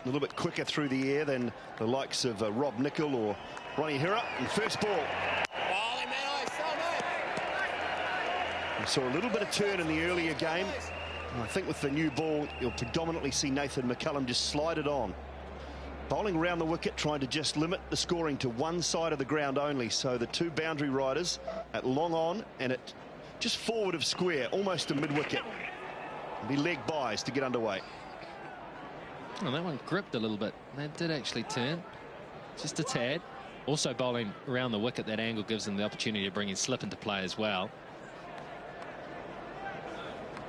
little bit quicker through the air than the likes of Rob Nichols or Ronnie Hira. And first ball. We saw a little bit of turn in the earlier game. And I think with the new ball, you'll predominantly see Nathan McCullum just slide it on. Bowling around the wicket, trying to just limit the scoring to one side of the ground only. So the two boundary riders at long on and at just forward of square, almost to mid-wicket. Be leg buys to get underway. Well, that one gripped a little bit. That did actually turn, just a tad. Also bowling around the wicket, that angle gives them the opportunity to bring his slip into play as well.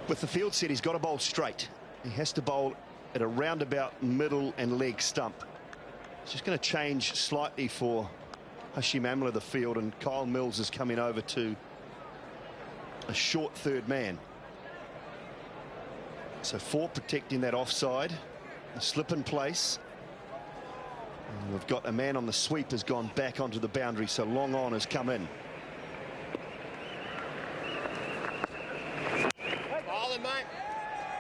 With the field set, he's got to bowl straight. He has to bowl at a roundabout middle and leg stump. It's just going to change slightly for Hashim Amla, the field, and Kyle Mills is coming over to a short third man. So four protecting that offside. A slip in place. And we've got a man on the sweep has gone back onto the boundary, so long on has come in.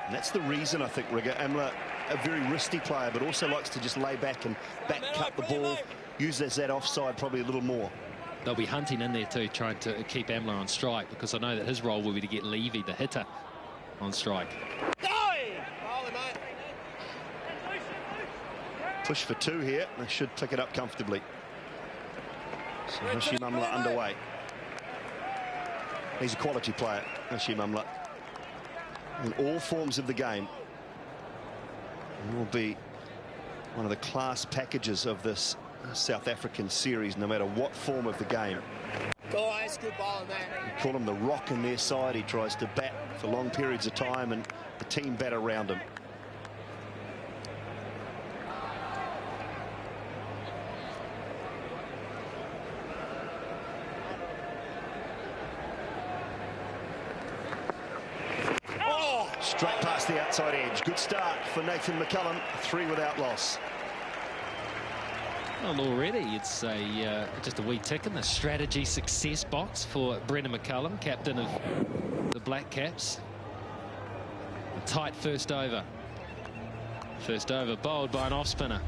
And that's the reason, I think, Rigger. Amla, a very wristy player, but also likes to just lay back and back cut the ball. Uses that offside probably a little more. They'll be hunting in there too, trying to keep Amla on strike, because I know that his role will be to get Levy, the hitter, on strike. Push for two here. They should pick it up comfortably. So Hashim Amla underway. He's a quality player, Hashim Amla, in all forms of the game. He will be one of the class packages of this South African series, no matter what form of the game. Guys, good ball, man. You call him the rock in their side. He tries to bat for long periods of time, and the team bat around him. Straight past the outside edge. Good start for Nathan McCullum. 3 without loss. Well, already it's just a wee tick in the strategy success box for Brendan McCullum, captain of the Black Caps. A tight first over. First over bowled by an off-spinner.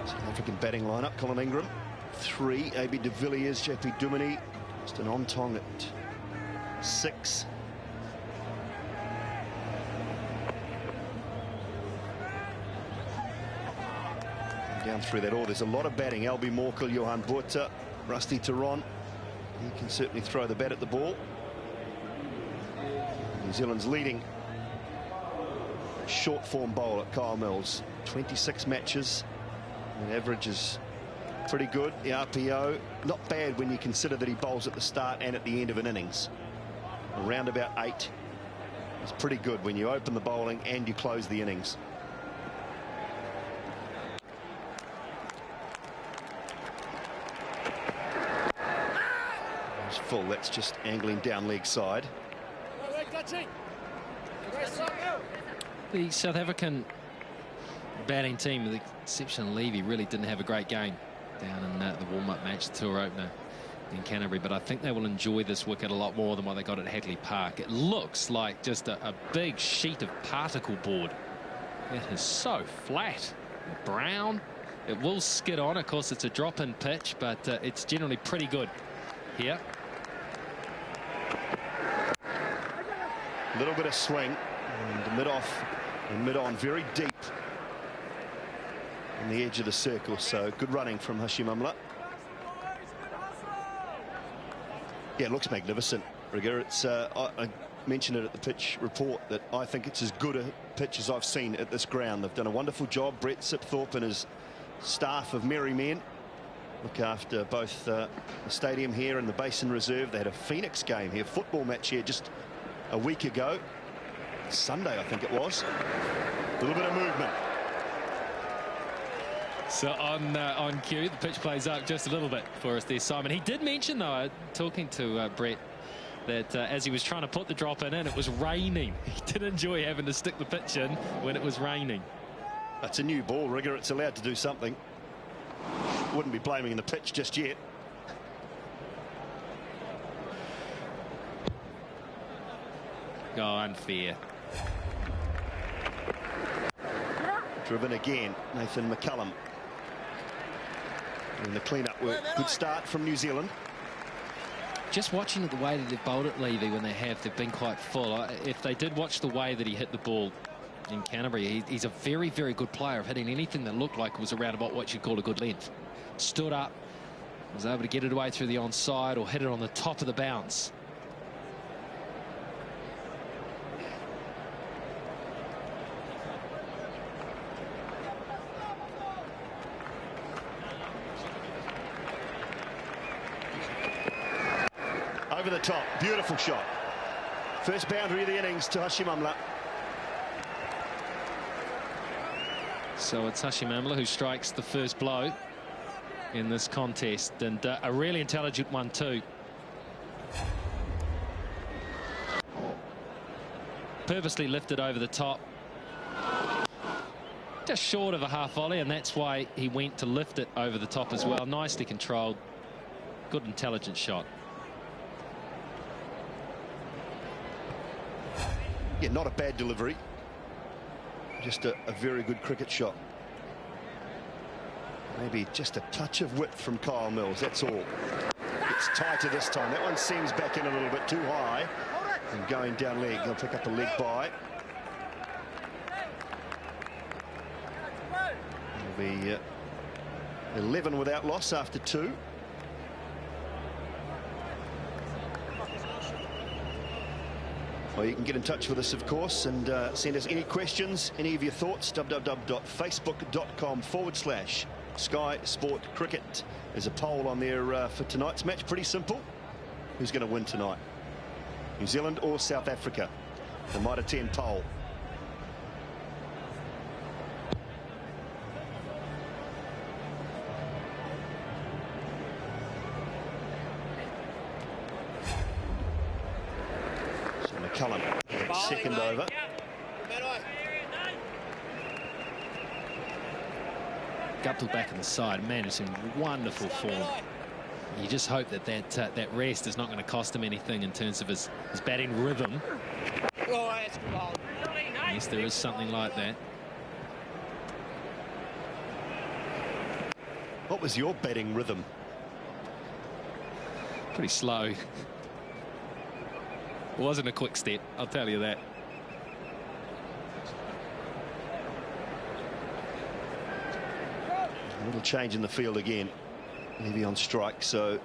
South African batting lineup. Colin Ingram, 3. AB de Villiers, JP Duminy, just an Ontong at 6. Down through that order, there's a lot of batting. LB Morkel, Johan Botha, Rusty Tehran. He can certainly throw the bat at the ball. New Zealand's leading short form bowler, Kyle Mills. 26 matches. And average is pretty good. The RPO, not bad when you consider that he bowls at the start and at the end of an innings. Around about 8 is pretty good when you open the bowling and you close the innings. It's full. That's just angling down leg side. The South African batting team, with the exception of Levy, really didn't have a great game down in the warm-up match, the tour opener in Canterbury, but I think they will enjoy this wicket a lot more than what they got at Hagley Park. It looks like just a big sheet of particle board. It is so flat, brown. It will skid on. Of course, it's a drop-in pitch, but it's generally pretty good here. A little bit of swing, and mid-off and mid-on, very deep on the edge of the circle. So good running from Hashim Amla. Yeah, it looks magnificent, Rigger. It's I mentioned it at the pitch report that I think it's as good a pitch as I've seen at this ground. They've done a wonderful job. Brett Sipthorpe and his staff of merry men look after both the stadium here and the Basin Reserve. They had a Phoenix game here, football match here just a week ago. Sunday, I think it was. A little bit of movement. So on cue, the pitch plays up just a little bit for us there, Simon. He did mention, though, talking to Brett, that as he was trying to put the drop in, it was raining. He did enjoy having to stick the pitch in when it was raining. That's a new ball, Rigger. It's allowed to do something. Wouldn't be blaming the pitch just yet. Oh, unfair. Driven again, Nathan McCullum. And the clean-up work. Good start from New Zealand. Just watching the way that they've bowled at Levy when they've been quite full. If they did watch the way that he hit the ball in Canterbury, he's a very, very good player of hitting anything that looked like it was around about what you'd call a good length. Stood up, was able to get it away through the onside or hit it on the top of the bounce. Over the top, beautiful shot. First boundary of the innings to Amla. So it's Amla who strikes the first blow in this contest, and a really intelligent one too. Purposely lifted over the top. Just short of a half volley, and that's why he went to lift it over the top as well. Nicely controlled. Good intelligent shot. Yeah, not a bad delivery. Just a very good cricket shot. Maybe just a touch of width from Kyle Mills, that's all. It's tighter this time. That one seems back in a little bit too high. And going down leg, he'll pick up a leg by. It'll be 11 without loss after 2. Well, you can get in touch with us, of course, and send us any questions, any of your thoughts. www.facebook.com/Sky Sport Cricket. There's a poll on there for tonight's match. Pretty simple. Who's going to win tonight? New Zealand or South Africa? The Mitre 10 poll. McCullum, second over. Guptill back in the side. Man, it's in wonderful form. You just hope that that rest is not going to cost him anything in terms of his batting rhythm. Yes, there is something like that. What was your batting rhythm? Pretty slow. It wasn't a quick step, I'll tell you that. A little change in the field again. Levy on strike, so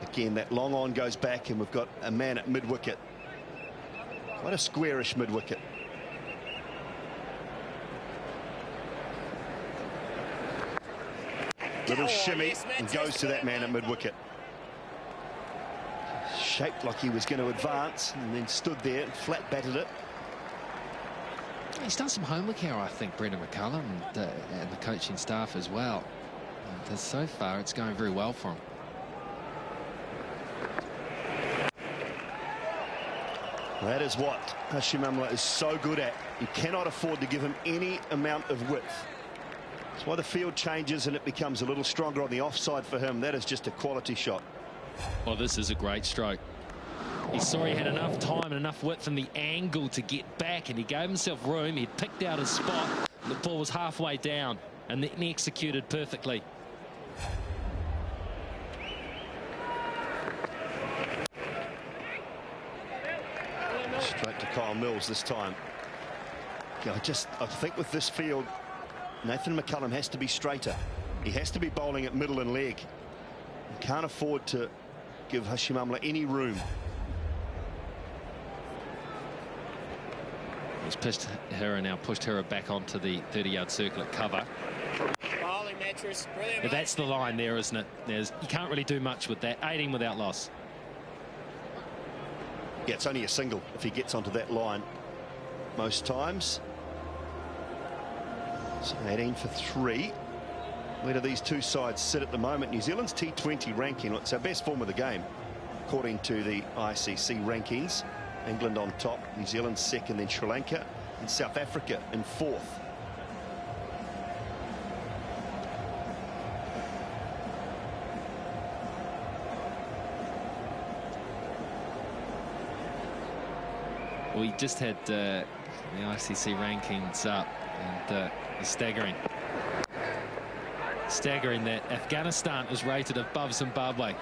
again that long on goes back and we've got a man at mid-wicket. Quite a squarish mid-wicket. Little shimmy and goes to that man at mid-wicket. Shaped like he was going to advance and then stood there and flat batted it. He's done some homework here, I think, Brendan McCullum and the coaching staff as well. And so far, it's going very well for him. That is what Amla is so good at. You cannot afford to give him any amount of width. That's why the field changes and it becomes a little stronger on the offside for him. That is just a quality shot. Well, this is a great stroke. He saw he had enough time and enough width and the angle to get back, and he gave himself room. He picked out his spot. The ball was halfway down, and then he executed perfectly. Straight to Kyle Mills this time. Yeah, I think with this field, Nathan McCullum has to be straighter. He has to be bowling at middle and leg. You can't afford to give Amla any room. He's pushed her, now pushed her back onto the 30-yard circle at cover. But that's the line there, isn't it? You can't really do much with that. 18 without loss. Yeah, it's only a single if he gets onto that line most times. So 18 for 3. Where do these two sides sit at the moment? New Zealand's T20 ranking. It's our best form of the game, according to the ICC rankings. England on top, New Zealand second, then Sri Lanka, and South Africa in 4th. We just had The ICC rankings up, and staggering. Staggering that Afghanistan is rated above Zimbabwe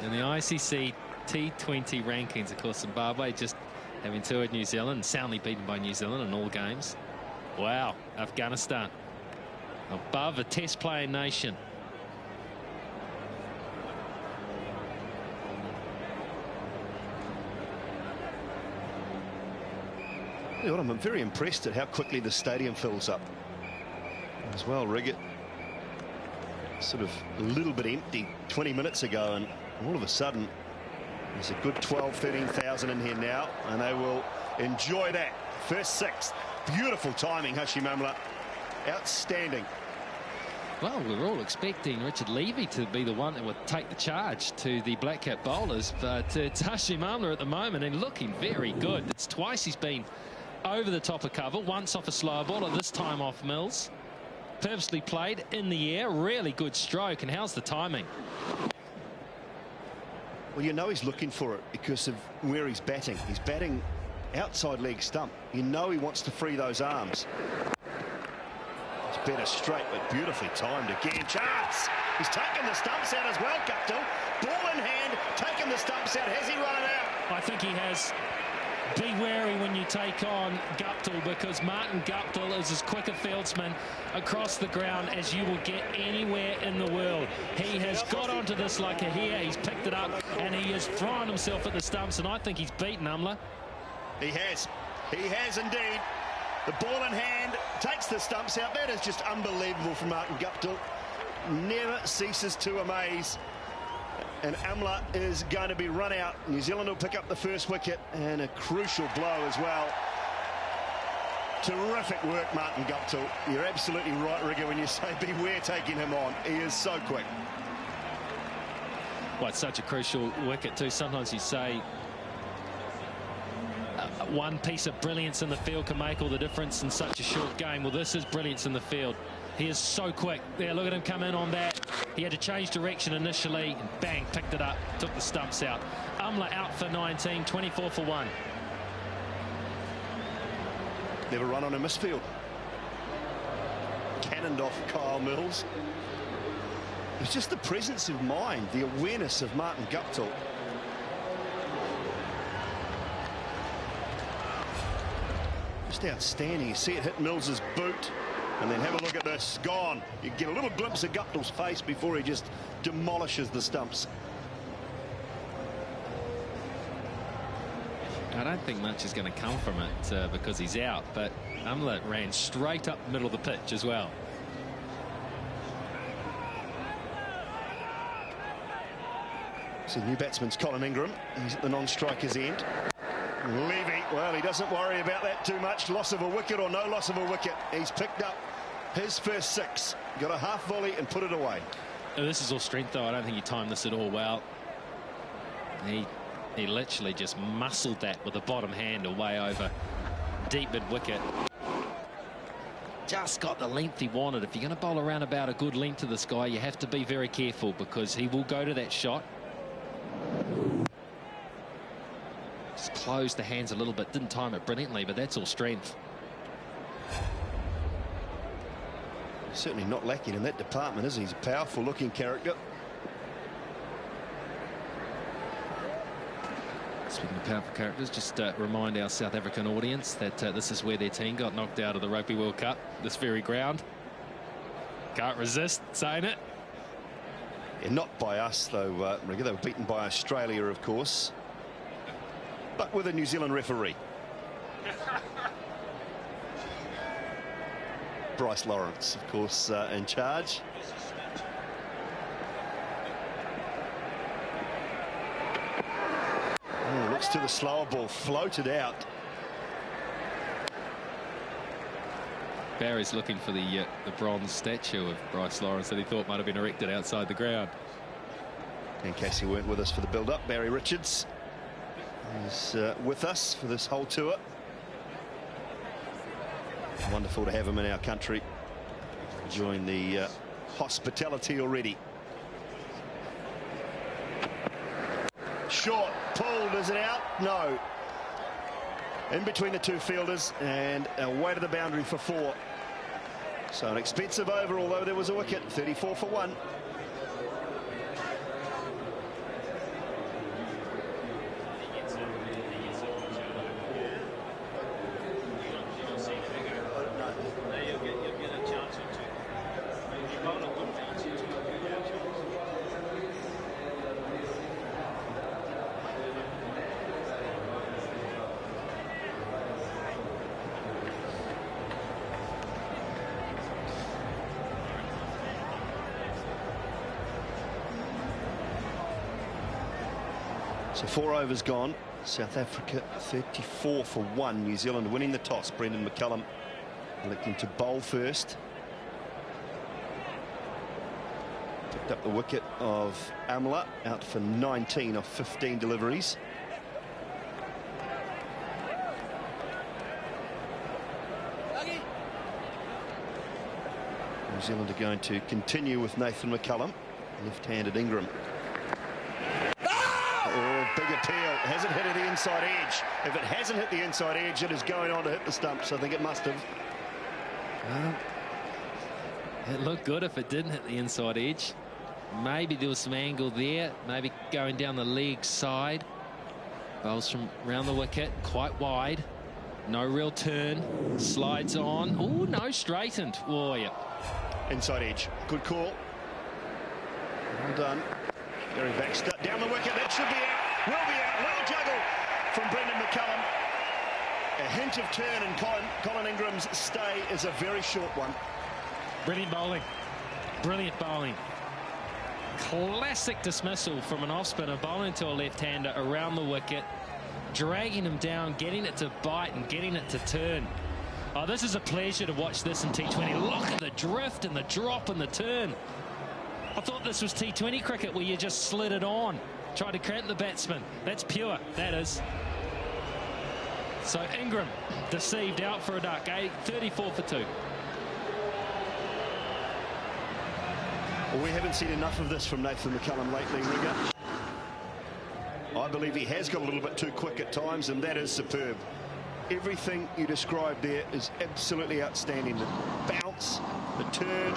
in the ICC T20 rankings. Of course, Zimbabwe just having toured New Zealand, soundly beaten by New Zealand in all games. Wow, Afghanistan above a test playing nation. I'm very impressed at how quickly the stadium fills up as well, Rig. It sort of a little bit empty 20 minutes ago, and all of a sudden there's a good 13,000 in here now, and they will enjoy that. First six. Beautiful timing, Hashim Amla. Outstanding. Well, we're all expecting Richard Levy to be the one that would take the charge to the Black Cap bowlers, but it's Hashim Amla at the moment, and looking very good. It's twice he's been over the top of cover, once off a slower bowler, this time off Mills. Purposely played in the air, really good stroke, and how's the timing? Well, you know he's looking for it because of where he's batting. He's batting outside leg stump. You know he wants to free those arms. It's better straight, but beautifully timed again. Chance! He's taken the stumps out as well, Guptill. Ball in hand, taking the stumps out. Has he run it out? I think he has. Be wary when you take on Guptill, because Martin Guptill is as quick a fieldsman across the ground as you will get anywhere in the world. He has got onto this like a hare. He's picked it up and he has thrown himself at the stumps, and I think he's beaten Amla. He has. He has indeed. The ball in hand takes the stumps out. That is just unbelievable from Martin Guptill. Never ceases to amaze. And Amla is going to be run out. New Zealand will pick up the first wicket, and a crucial blow as well. Terrific work, Martin Guptill. You're absolutely right, Rigger, when you say beware taking him on. He is so quick. Well, it's such a crucial wicket too. Sometimes you say one piece of brilliance in the field can make all the difference in such a short game. Well, this is brilliance in the field. He is so quick. There, look at him come in on that. He had to change direction initially, and bang, picked it up, took the stumps out. Amla out for 19, 24 for 1. Never run on a misfield. Cannoned off Kyle Mills. It's just the presence of mind, the awareness of Martin Guptill. Just outstanding. You see it hit Mills's boot. And then have a look at this. Gone. You get a little glimpse of Guptill's face before he just demolishes the stumps. I don't think much is going to come from it because he's out, but Amla ran straight up the middle of the pitch as well. So the new batsman's Colin Ingram. He's at the non-striker's end. Levy, well, he doesn't worry about that too much. Loss of a wicket or no loss of a wicket. He's picked up his first six. Got a half volley and put it away. This is all strength, though. I don't think he timed this at all well. He literally just muscled that with the bottom hand away over deep mid-wicket. Just got the length he wanted. If you're going to bowl around about a good length to this guy, you have to be very careful, because he will go to that shot. Just closed the hands a little bit, didn't time it brilliantly, but that's all strength. Certainly not lacking in that department, is he? He's a powerful looking character. Speaking of powerful characters, just remind our South African audience that this is where their team got knocked out of the Rugby World Cup, this very ground. Can't resist saying it. Yeah, not by us, though, Rigger. They were beaten by Australia, of course, but with a New Zealand referee. Bryce Lawrence, of course, in charge. Oh, looks to the slower ball, floated out. Barry's looking for the bronze statue of Bryce Lawrence that he thought might have been erected outside the ground. In case he weren't with us for the build-up, Barry Richards is with us for this whole tour. Wonderful to have him in our country. Enjoying the hospitality already. Short, pulled, is it out? No. in between the two fielders and away to the boundary for 4. So an expensive over, although there was a wicket. 34 for 1. So 4 overs gone. South Africa 34 for 1. New Zealand winning the toss. Brendan McCullum electing to bowl first. Picked up the wicket of Amla, out for 19 off 15 deliveries. New Zealand are going to continue with Nathan McCullum. Left-handed Ingram. Oh, big appeal. Hasn't hit the inside edge. If it hasn't hit the inside edge, it is going on to hit the stumps. I think it must have. It looked good if it didn't hit the inside edge. Maybe there was some angle there. Maybe going down the leg side. Bowls from around the wicket. Quite wide. No real turn. Slides on. Oh, no, straightened. Oh, yeah. Inside edge. Good call. Well done. Gary Baxter down the wicket. That should be out. Will be out. Little juggle from Brendan McCullum. A hint of turn, and Colin Ingram's stay is a very short one. Brilliant bowling. Brilliant bowling. Classic dismissal from an off-spinner bowling to a left-hander around the wicket, dragging him down, getting it to bite and getting it to turn. Oh, this is a pleasure to watch this in T20. Look at the drift and the drop and the turn. I thought this was T20 cricket where you just slid it on, tried to cramp the batsman. That's pure, that is. So Ingram deceived, out for a duck, 34 for 2. Well, we haven't seen enough of this from Nathan McCullum lately, Rigger. I believe he has got a little bit too quick at times, and that is superb. Everything you described there is absolutely outstanding. The bounce, the turn.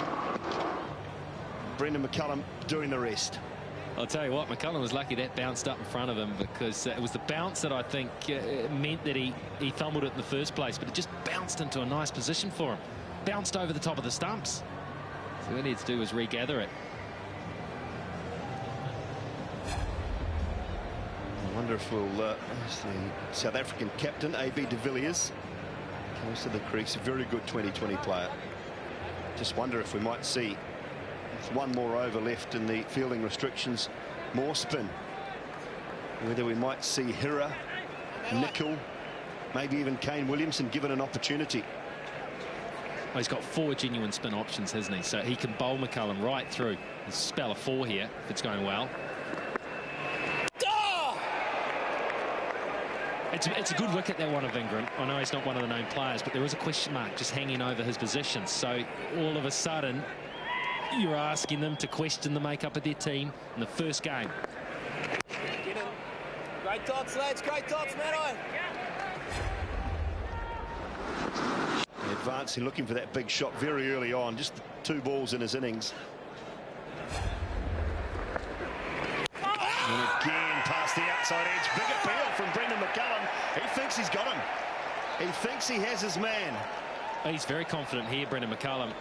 Brendan McCullum doing the rest. I'll tell you what, McCullum was lucky that bounced up in front of him, because it was the bounce that I think meant that he fumbled it in the first place, but it just bounced into a nice position for him. Bounced over the top of the stumps. So all he needs to do was regather it. I wonder if we'll the South African captain, AB de Villiers, comes to the crease. A very good 2020 player. Just wonder if we might see, with one more over left in the fielding restrictions, more spin. Whether we might see Hira, Nichols, maybe even Kane Williamson given an opportunity. Well, he's got 4 genuine spin options, hasn't he? So he can bowl McCullum right through. There's a spell of 4 here if it's going well. It's a good wicket, that one of Ingram. I know he's not one of the known players, but there is a question mark just hanging over his position. So all of a sudden, you're asking them to question the makeup of their team in the first game. Get in. Great tops, lads. Great tops, Matt. Advancing, looking for that big shot very early on. Just 2 balls in his innings. And again, past the outside edge. Big appeal from Brendan McCullum. He thinks he's got him. He thinks he has his man. He's very confident here, Brendan McCullum.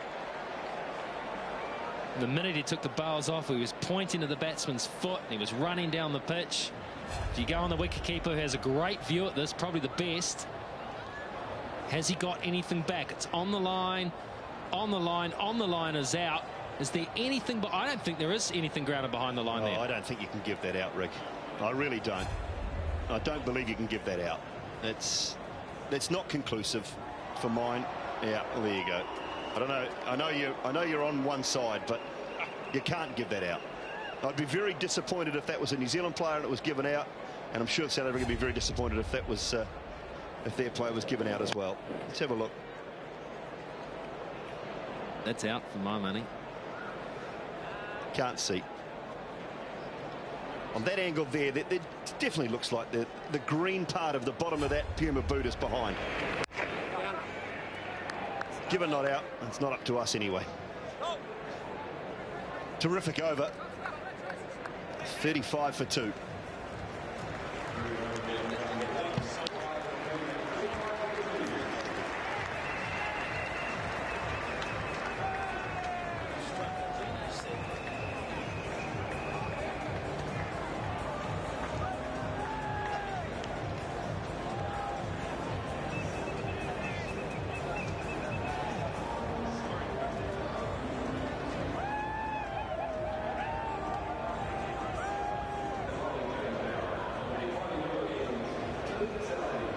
The minute he took the bowls off, he was pointing to the batsman's foot and he was running down the pitch. If you go on the wicketkeeper, who has a great view at this, probably the best. Has he got anything back? It's on the line, on the line, on the line is out. Is there anything? But I don't think there is anything grounded behind the line there. I don't think you can give that out, Rick. I really don't. I don't believe you can give that out. It's not conclusive for mine. Yeah, well, there you go. I don't know. I know you're on one side, but you can't give that out. I'd be very disappointed if that was a New Zealand player and it was given out, and I'm sure South Africa would be very disappointed if that was if their player was given out as well. Let's have a look. That's out for my money. Can't see. on that angle there, that definitely looks like the green part of the bottom of that Puma boot is behind. Given not out, it's not up to us anyway. Terrific over. 35 for 2.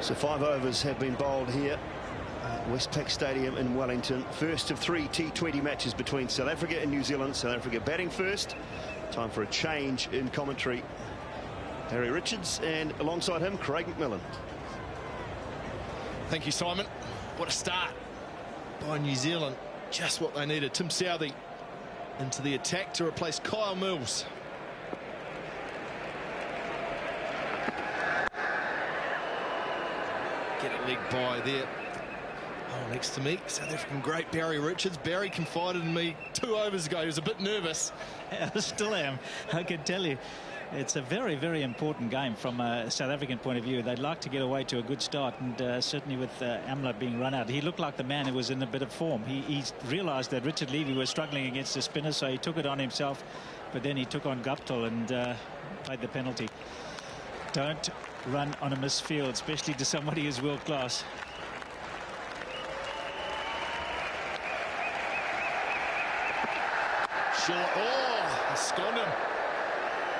So 5 overs have been bowled here at Westpac Stadium in Wellington. First of 3 T20 matches between South Africa and New Zealand. South Africa batting first. Time for a change in commentary. Harry Richards, and alongside him, Craig McMillan. Thank you, Simon. What a start by New Zealand. Just what they needed. Tim Southee into the attack to replace Kyle Mills. Get a leg by there. Oh, next to me, South African great Barry Richards. Barry confided in me 2 overs ago. He was a bit nervous. I still am. I can tell you. It's a very, very important game from a South African point of view. They'd like to get away to a good start, and certainly with Amla being run out, he looked like the man who was in a bit of form. He realised that Richard Levy was struggling against the spinner, so he took it on himself, but then he took on Guptill and paid the penalty. Don't run on a missed field, especially to somebody who's world class. Short. Oh, he scorned him.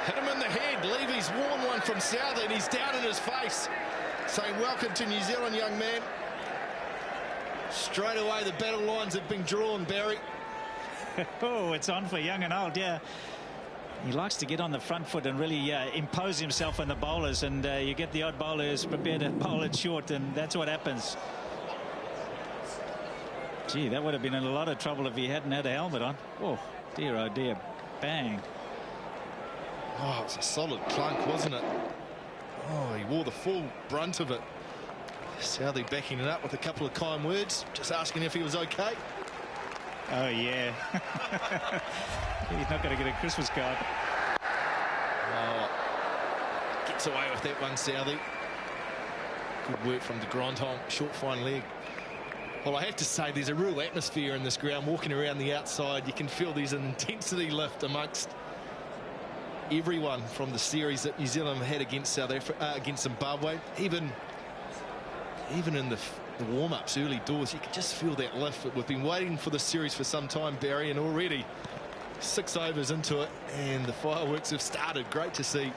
Hit him in the head. Levy's worn one from Southee, and he's down in his face, saying, "Welcome to New Zealand, young man." Straight away, the battle lines have been drawn, Barry. Oh, it's on for young and old, yeah. He likes to get on the front foot and really impose himself on the bowlers, and you get the odd bowler who's prepared to bowl it short, and that's what happens. Gee, that would have been in a lot of trouble if he hadn't had a helmet on. Oh dear, bang. Oh, it's a solid clunk, wasn't it? Oh, he wore the full brunt of it. Southee backing it up with a couple of kind words, just asking if he was okay. Oh, yeah. He's not going to get a Christmas card. Oh, gets away with that one, Southee. Good work from de Grandhomme, short fine leg. Well, I have to say, there's a real atmosphere in this ground. Walking around the outside, you can feel there's an intensity lift amongst everyone from the series that New Zealand had against South Africa, against Zimbabwe. Even in the warm-ups, early doors, you can just feel that lift. We've been waiting for the series for some time, Barry, and already 6 overs into it, and the fireworks have started. Great to see.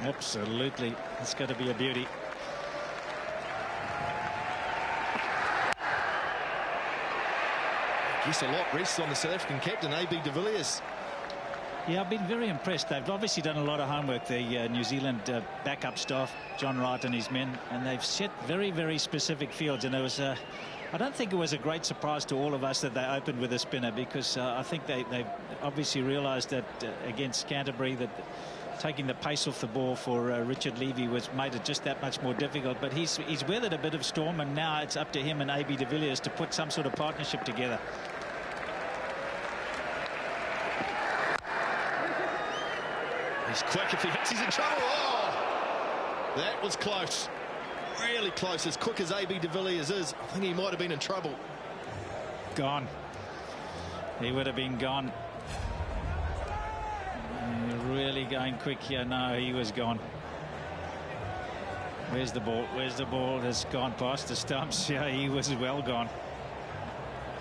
Absolutely, it's going to be a beauty. I guess a lot rests on the South African captain, AB de Villiers. Yeah, I've been very impressed. They've obviously done a lot of homework, the New Zealand backup staff, John Wright and his men, and they've set very, very specific fields. And it was, I don't think it was a great surprise to all of us that they opened with a spinner, because I think they obviously realised that against Canterbury that taking the pace off the ball for Richard Levy made it just that much more difficult. But he's weathered a bit of storm, and now it's up to him and AB de Villiers to put some sort of partnership together. He's quick. If he hits, he's in trouble. Oh, that was close. Really close. As quick as AB de Villiers is, I think he might have been in trouble. Gone. He would have been gone. Really going quick here. No, he was gone. Where's the ball? Where's the ball? Has gone past the stumps. Yeah, he was well gone.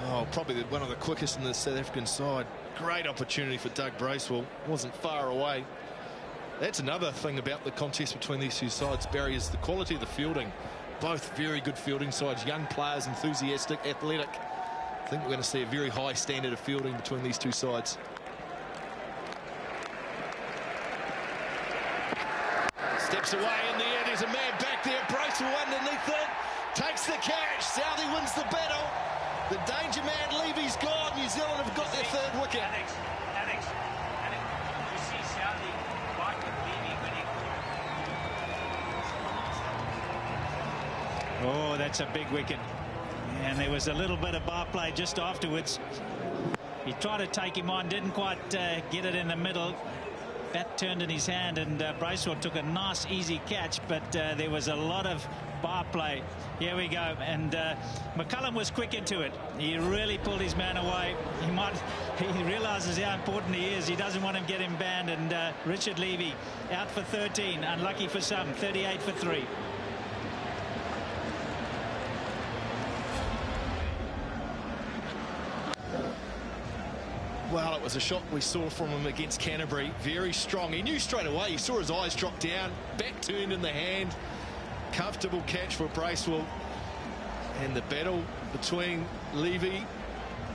Oh, probably one of the quickest in the South African side. Great opportunity for Doug Bracewell. Wasn't far away. That's another thing about the contest between these two sides, Barry, is the quality of the fielding. Both very good fielding sides, young players, enthusiastic, athletic. I think we're going to see a very high standard of fielding between these two sides. Steps away in the air. There's a man back there. Bracewell underneath it. Takes the catch. Southee wins the battle. The danger man, Levy's gone. New Zealand have got their 3rd wicket. Alex, you see Southee right with Levy that's a big wicket. And there was a little bit of bar play just afterwards. He tried to take him on, didn't quite get it in the middle. Bat turned in his hand, and Bracewell took a nice, easy catch, but there was a lot of bar play. Here we go, and McCullum was quick into it. He really pulled his man away. He realises how important he is. He doesn't want him to get him banned, and Richard Levy out for 13. Unlucky for some, 38 for 3. Well, it was a shot we saw from him against Canterbury. Very strong. He knew straight away. He saw his eyes drop down. Back turned in the hand. Comfortable catch for Bracewell. And the battle between Levy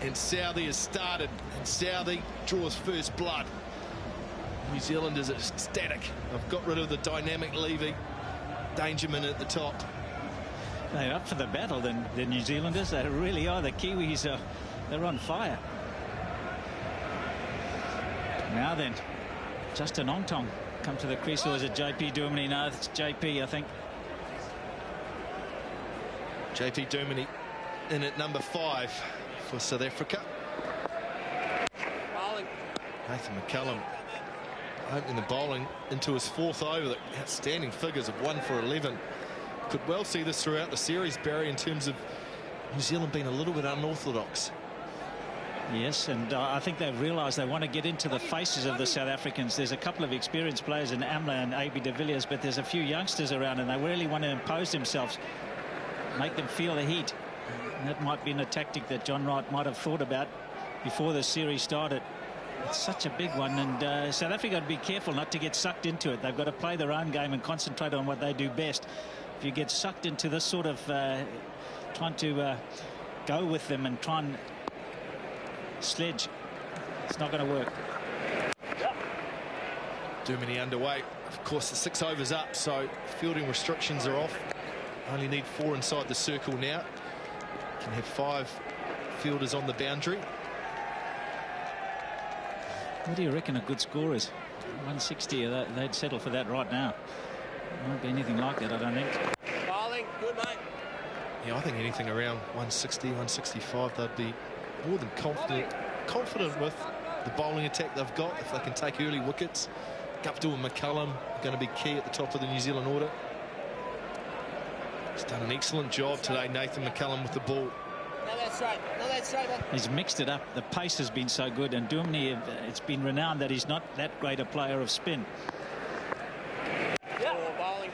and Southee has started. And Southee draws first blood. New Zealanders are ecstatic. I've got rid of the dynamic Levy. Dangerman at the top. They're up for the battle, the New Zealanders. They really are. The Kiwis they're on fire. Now then, Justin Ontong come to the crease. Or is it JP Duminy? No, it's JP, I think. JP Duminy in at number 5 for South Africa. Nathan McCullum opening the bowling into his 4th over. The outstanding figures of 1 for 11. Could well see this throughout the series, Barry, in terms of New Zealand being a little bit unorthodox. Yes, and I think they've realised they want to get into the faces of the South Africans. There's a couple of experienced players in Amla and AB de Villiers, but there's a few youngsters around, and they really want to impose themselves, make them feel the heat. And that might be a tactic that John Wright might have thought about before the series started. It's such a big one, and South Africa got to be careful not to get sucked into it. They've got to play their own game and concentrate on what they do best. If you get sucked into this sort of trying to go with them and try and sledge, it's not going to work. Duminy underway. Of course, the 6 overs up, so fielding restrictions are off. Only need 4 inside the circle now. Can have 5 fielders on the boundary. What do you reckon a good score is? 160, they'd settle for that right now. It won't be anything like that, I don't think. Bowling, good mate. Yeah, I think anything around 160, 165, they'd be more than confident with the bowling attack they've got. If they can take early wickets, Guptill and McCullum are going to be key at the top of the New Zealand order. He's done an excellent job today, Nathan McCullum, with the ball. No, that's right. No, that's right. He's mixed it up. The pace has been so good, and Duminy, it's been renowned that he's not that great a player of spin. Yeah. Bowling.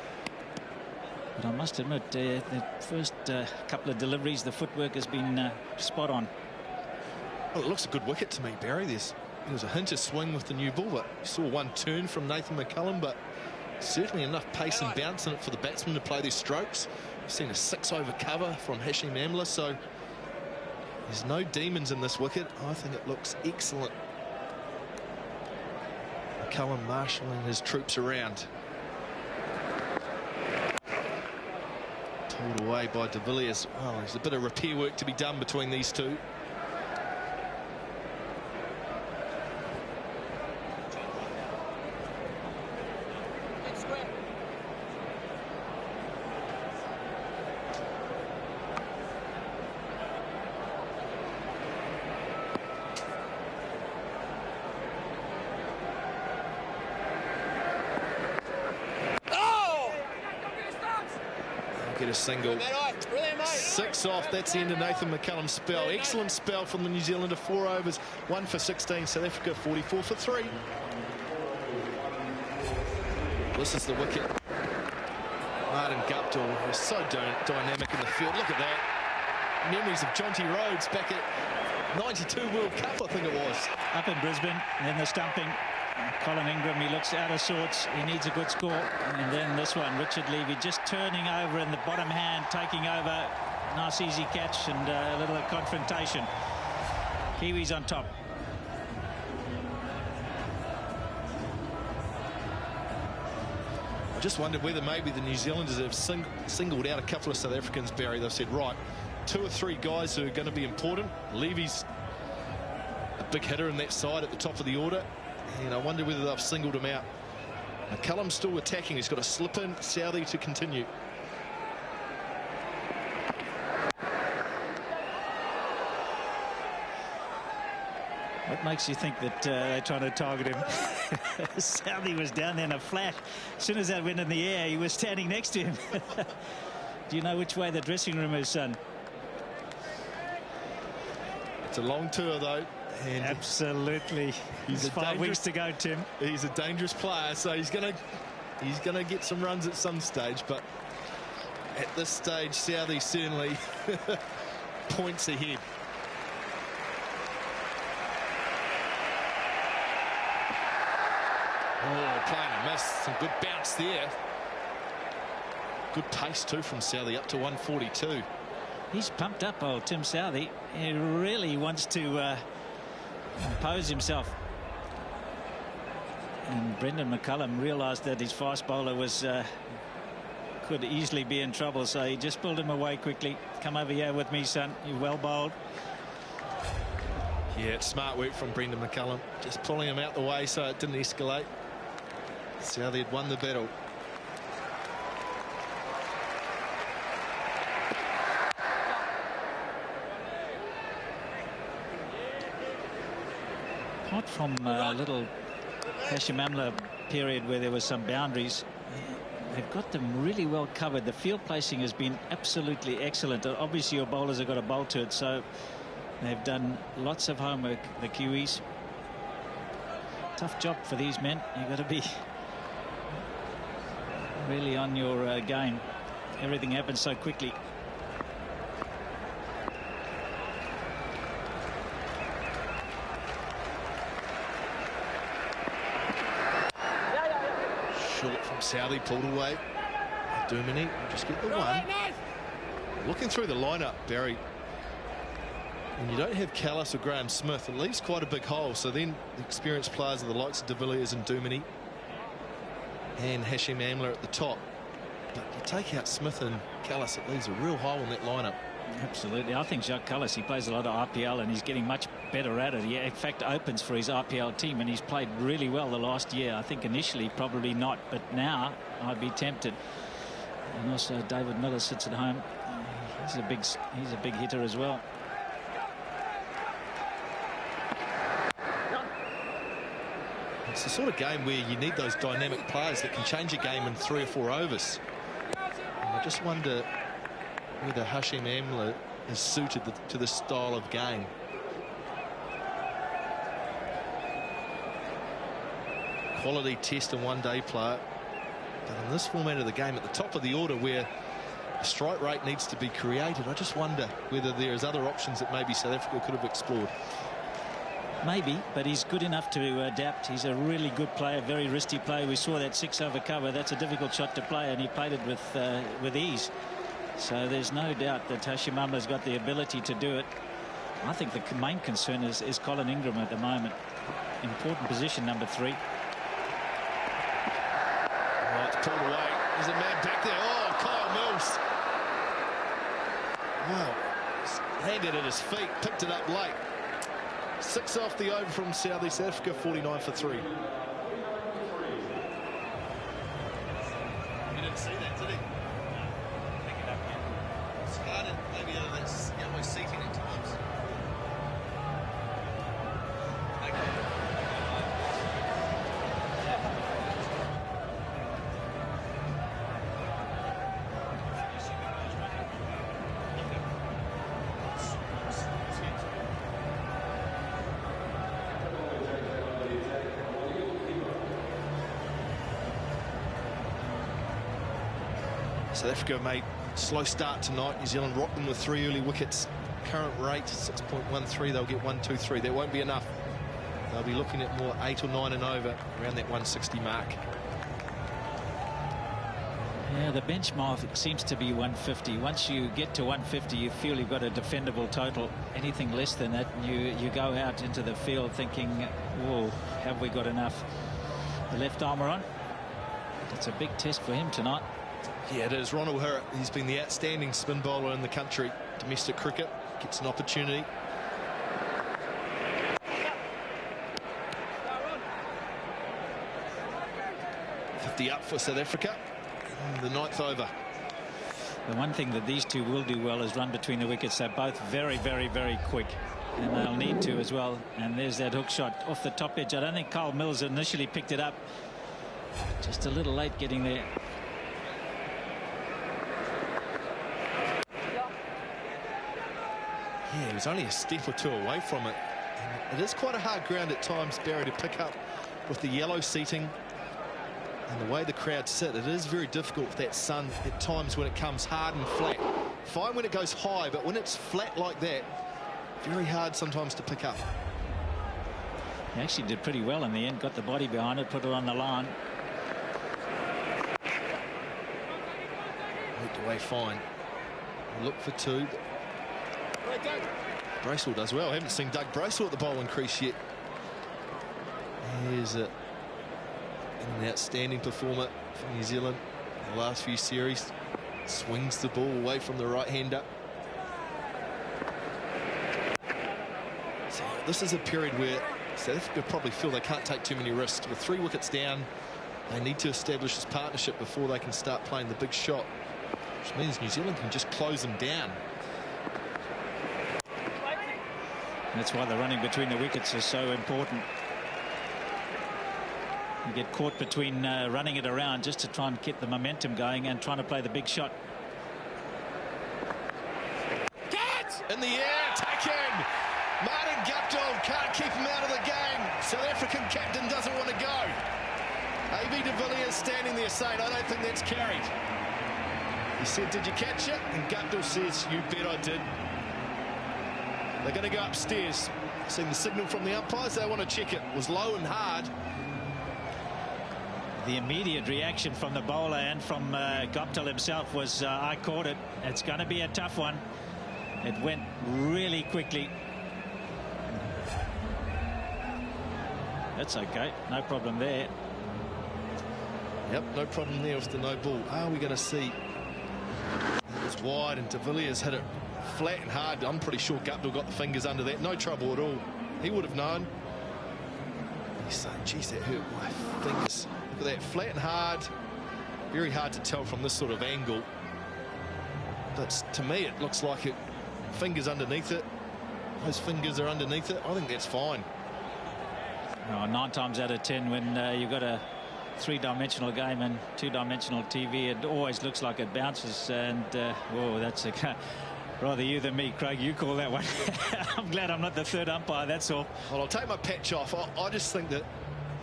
But I must admit, the first couple of deliveries, the footwork has been spot on. Well, it looks a good wicket to me, Barry. There was a hint of swing with the new ball, but you saw one turn from Nathan McCullum, but certainly enough pace and bounce in it for the batsmen to play their strokes. We've seen a 6-over cover from Hashim Amla, so there's no demons in this wicket. I think it looks excellent. McCullum marshalling his troops around. Pulled away by de Villiers. Well, there's a bit of repair work to be done between these two. A single. 6 off. That's the end of Nathan McCullum's spell. Excellent spell from the New Zealander. 4 overs, 1 for 16. South Africa 44 for 3. This is the wicket. Martin Guptill is so dynamic in the field. Look at that. Memories of Jonty Rhodes back at 92 World Cup, I think it was. Up in Brisbane, and then the stumping. Colin Ingram, he looks out of sorts. He needs a good score. And then this one, Richard Levy just turning over in the bottom hand, taking over. Nice easy catch and a little confrontation. Kiwis on top. I just wondered whether maybe the New Zealanders have singled out a couple of South Africans, Barry. They've said, right, 2 or 3 guys who are going to be important. Levy's a big hitter in that side at the top of the order. And I wonder whether they've singled him out. McCullum's still attacking. He's got to slip in. Southee to continue. What makes you think that they're trying to target him? Southee was down there in a flash. As soon as that went in the air, he was standing next to him. Do you know which way the dressing room is, son? It's a long tour, though. And absolutely. He's 5 weeks to go, Tim. He's a dangerous player, so he's gonna get some runs at some stage. But at this stage, Southee certainly points ahead. Oh, playing a miss. Some good bounce there. Good pace too from Southee, up to 142. He's pumped up, old Tim Southee. He really wants to impose himself. And Brendan McCullum realised that his fast bowler was could easily be in trouble, so he just pulled him away quickly. Come over here with me, son. You're well bowled. Yeah, it's smart work from Brendan McCullum, just pulling him out the way so it didn't escalate. Southee had won the battle. Apart from a little Amla period where there was some boundaries, they've got them really well covered. The field placing has been absolutely excellent. Obviously your bowlers have got to bowl to it, so they've done lots of homework, the Kiwis. Tough job for these men. You've got to be really on your game. Everything happens so quickly. Short from Southee, pulled away. Duminy will just get the one. Looking through the lineup, Barry, and you don't have Callis or Graham Smith, it leaves quite a big hole. So then the experienced players are the likes of De Villiers and Duminy and Amla at the top. But you take out Smith and Callis, it leaves a real hole in that lineup. Absolutely. I think Jacques Callis, he plays a lot of RPL and he's getting much better at it. He in fact opens for his RPL team and he's played really well the last year. I think initially probably not, but now I'd be tempted. And also David Miller sits at home. He's a big hitter as well. It's the sort of game where you need those dynamic players that can change a game in 3 or 4 overs. And I just wonder whether Amla is suited to this style of game. Quality test and one-day player. But in this format of the game, at the top of the order where a strike rate needs to be created, I just wonder whether there is other options that maybe South Africa could have explored. Maybe, but he's good enough to adapt. He's a really good player, very wristy player. We saw that 6-over cover. That's a difficult shot to play, and he played it with ease. So there's no doubt that Amla's got the ability to do it. I think the main concern is Colin Ingram at the moment. Important position, number 3. Oh, it's pulled away. There's a man back there. Oh, Kyle Mills. Wow. Handed at his feet, picked it up late. 6 off the over from Southee. South Africa 49 for 3. You didn't see that, did he? Pick it up again. Started maybe out of that yellow seating at times. South Africa made slow start tonight. New Zealand rocked them with 3 early wickets. Current rate 6.13. They'll get 1, 2, 3. That won't be enough. They'll be looking at more 8 or 9 and over, around that 160 mark. Yeah, the benchmark seems to be 150. Once you get to 150, you feel you've got a defendable total. Anything less than that, you go out into the field thinking, whoa, have we got enough? The left armour on. It's a big test for him tonight. Yeah, it is. Ronald Hurrett, he's been the outstanding spin bowler in the country. Domestic cricket, gets an opportunity. Up for South Africa in the 9th over. The one thing that these two will do well is run between the wickets. They're both very, very, very quick. and they'll need to as well. And there's that hook shot off the top edge. I don't think Carl Mills initially picked it up. Just a little late getting there. Yeah, he was only a step or two away from it. And it is quite a hard ground at times, Barry, to pick up with the yellow seating and the way the crowd sit. It is very difficult with that sun at times when it comes hard and flat. Fine when it goes high, but when it's flat like that, very hard sometimes to pick up. He actually did pretty well in the end. Got the body behind it, put it on the line. Worked away fine. Look for two. Bracewell does well. I haven't seen Doug Bracewell at the bowling crease yet. Here's an outstanding performer for New Zealand in the last few series. Swings the ball away from the right-hander. So this is a period where South Africa probably feel they can't take too many risks. With 3 wickets down, they need to establish this partnership before they can start playing the big shot, which means New Zealand can just close them down. That's why the running between the wickets is so important. You get caught between running it around just to try and get the momentum going and trying to play the big shot. In the air, taken. Martin Guptill can't keep him out of the game. South African captain doesn't want to go. AB de Villiers standing there saying, I don't think that's carried. He said, did you catch it? And Guptill says, you bet I did. They're going to go upstairs. Seen the signal from the umpires. They want to check it. It was low and hard. The immediate reaction from the bowler and from Guptill himself was, I caught it. It's going to be a tough one. It went really quickly. That's okay. No problem there. Yep, no problem there with the no ball. Are we going to see? It was wide and de Villiers hit it flat and hard. I'm pretty sure Guptill got the fingers under that. No trouble at all. He would have known. He's saying, geez, that hurt my fingers. Look at that, flat and hard. Very hard to tell from this sort of angle. But to me, it looks like it. Fingers underneath it. Those fingers are underneath it. I think that's fine. 9 times out of 10, when you've got a 3-dimensional game and 2-dimensional TV, it always looks like it bounces. And whoa, that's a rather you than me, Craig. You call that one. I'm glad I'm not the third umpire, that's all. Well, I'll take my patch off. I just think that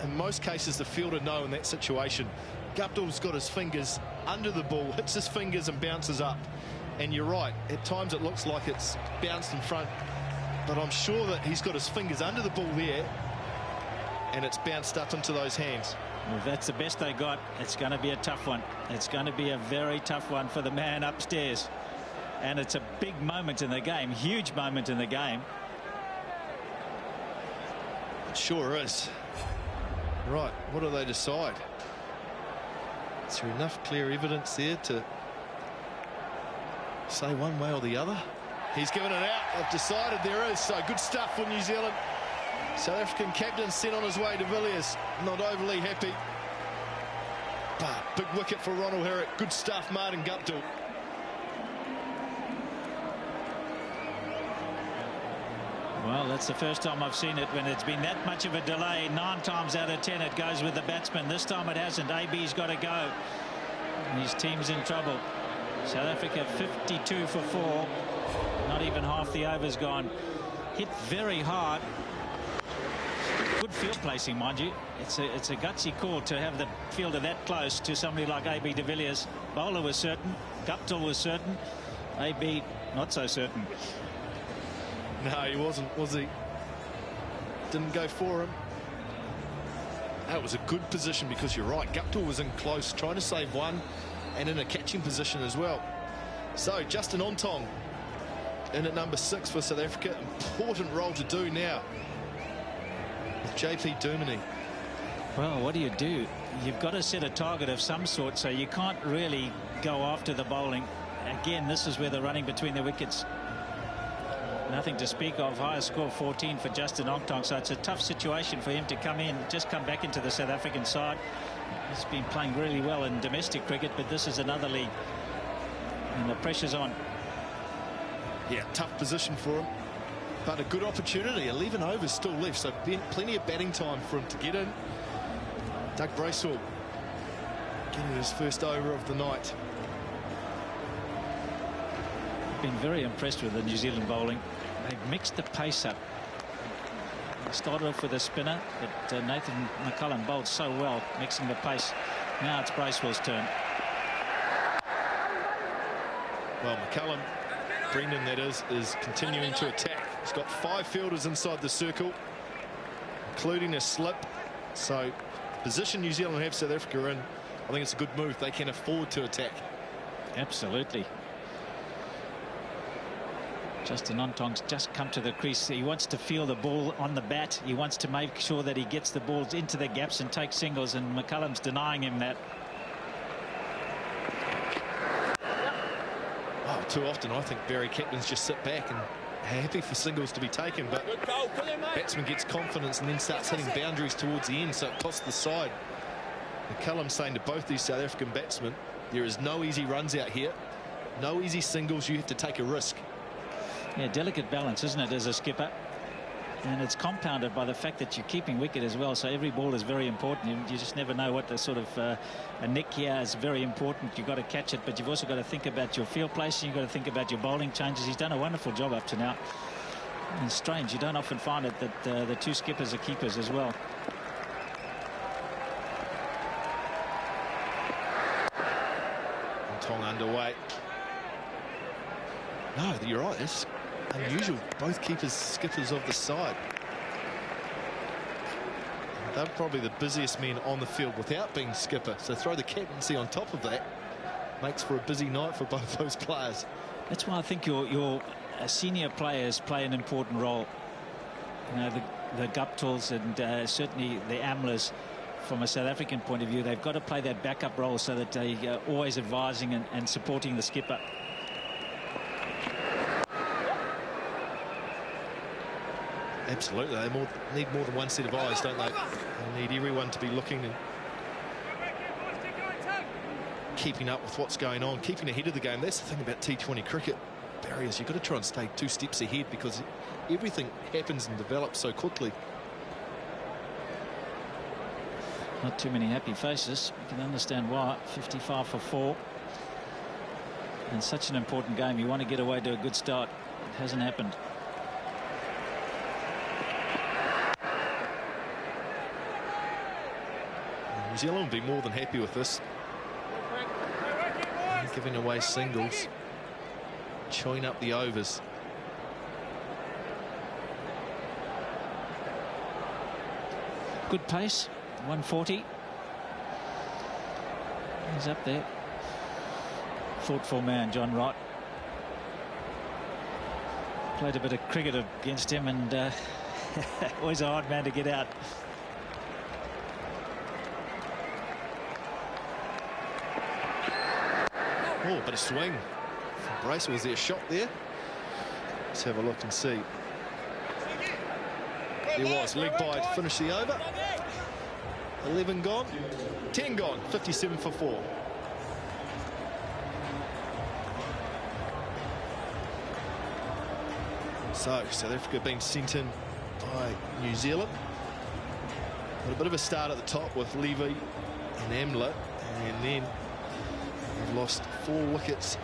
in most cases the fielder know in that situation. Guptill's got his fingers under the ball, hits his fingers and bounces up. And you're right, at times it looks like it's bounced in front, but I'm sure that he's got his fingers under the ball there and it's bounced up into those hands. Well, if that's the best they got, it's going to be a tough one. It's going to be a very tough one for the man upstairs. And it's a big moment in the game, huge moment in the game. It sure is. Right, what do they decide? Is there enough clear evidence there to say one way or the other? He's given it out. They've decided there is. So good stuff for New Zealand. South African captain sent on his way to Villiers. Not overly happy. But big wicket for Ronald Herrick. Good stuff, Martin Guptill. Well, that's the first time I've seen it when it's been that much of a delay. 9 times out of 10 it goes with the batsman. This time it hasn't. AB's got to go. His team's in trouble. South Africa 52 for 4. Not even half the overs gone. Hit very hard. Good field placing, mind you. It's a gutsy call to have the fielder that close to somebody like AB de Villiers. Bowler was certain. Guptill was certain. AB not so certain. No, he wasn't, was he? Didn't go for him. That was a good position because you're right. Guptill was in close, trying to save one and in a catching position as well. So Justin Ontong in at number 6 for South Africa. Important role to do now with JP Duminy. Well, what do? You've got to set a target of some sort, so you can't really go after the bowling. Again, this is where the running between the wickets. Nothing to speak of. Highest score 14 for Justin Ontong, so it's a tough situation for him to come in, just come back into the South African side. He's been playing really well in domestic cricket, but this is another league and the pressure's on. Yeah, tough position for him. But a good opportunity. 11 overs still left, so plenty of batting time for him to get in. Doug Bracewell getting his first over of the night. Been very impressed with the New Zealand bowling. They've mixed the pace up. They started off with a spinner, but Nathan McCullum bowled so well, mixing the pace. Now it's Bracewell's turn. Well, McCullum, Brendan that is continuing to attack. He's got 5 fielders inside the circle, including a slip. So, position New Zealand have South Africa in, I think it's a good move. They can afford to attack. Absolutely. Justin Ontong's just come to the crease. He wants to feel the ball on the bat. He wants to make sure that he gets the balls into the gaps and take singles, and McCullum's denying him that. Oh, too often I think Barry captains just sit back and happy for singles to be taken, but batsman gets confidence and then starts hitting boundaries towards the end, so it costs the side. McCullum saying to both these South African batsmen, there is no easy runs out here, no easy singles, you have to take a risk. Yeah, delicate balance, isn't it, as a skipper? And it's compounded by the fact that you're keeping wicket as well, so every ball is very important. You just never know what the sort of a nick here is very important. You've got to catch it, but you've also got to think about your field placing. You've got to think about your bowling changes. He's done a wonderful job up to now. And it's strange, you don't often find it that the two skippers are keepers as well. Ontong underway. No, you're right. It's unusual. Both keepers, skippers of the side. They're probably the busiest men on the field without being skipper. So throw the captaincy on top of that. Makes for a busy night for both those players. That's why I think your senior players play an important role. You know, the Guptills and certainly the Amlas, from a South African point of view, they've got to play that backup role so that they are always advising and supporting the skipper. Absolutely, they need more than one set of eyes, don't they? They need everyone to be looking and keeping up with what's going on, keeping ahead of the game. That's the thing about T20 cricket, Barry, is you've got to try and stay 2 steps ahead because everything happens and develops so quickly. Not too many happy faces. You can understand why. 55 for 4. And such an important game. You want to get away to a good start. It hasn't happened. New Zealand will be more than happy with this. Giving away singles, chewing up the overs. Good pace, 140. He's up there. Thoughtful man, John Wright. Played a bit of cricket against him, and always a hard man to get out. Oh, but a swing from Bracewell. Was there a shot there? Let's have a look and see. There was. Leg by to finish the over. 11 gone. 10 gone. 57 for 4. So, South Africa being sent in by New Zealand. Got a bit of a start at the top with Levy and Amla, and then they've lost 4 wickets,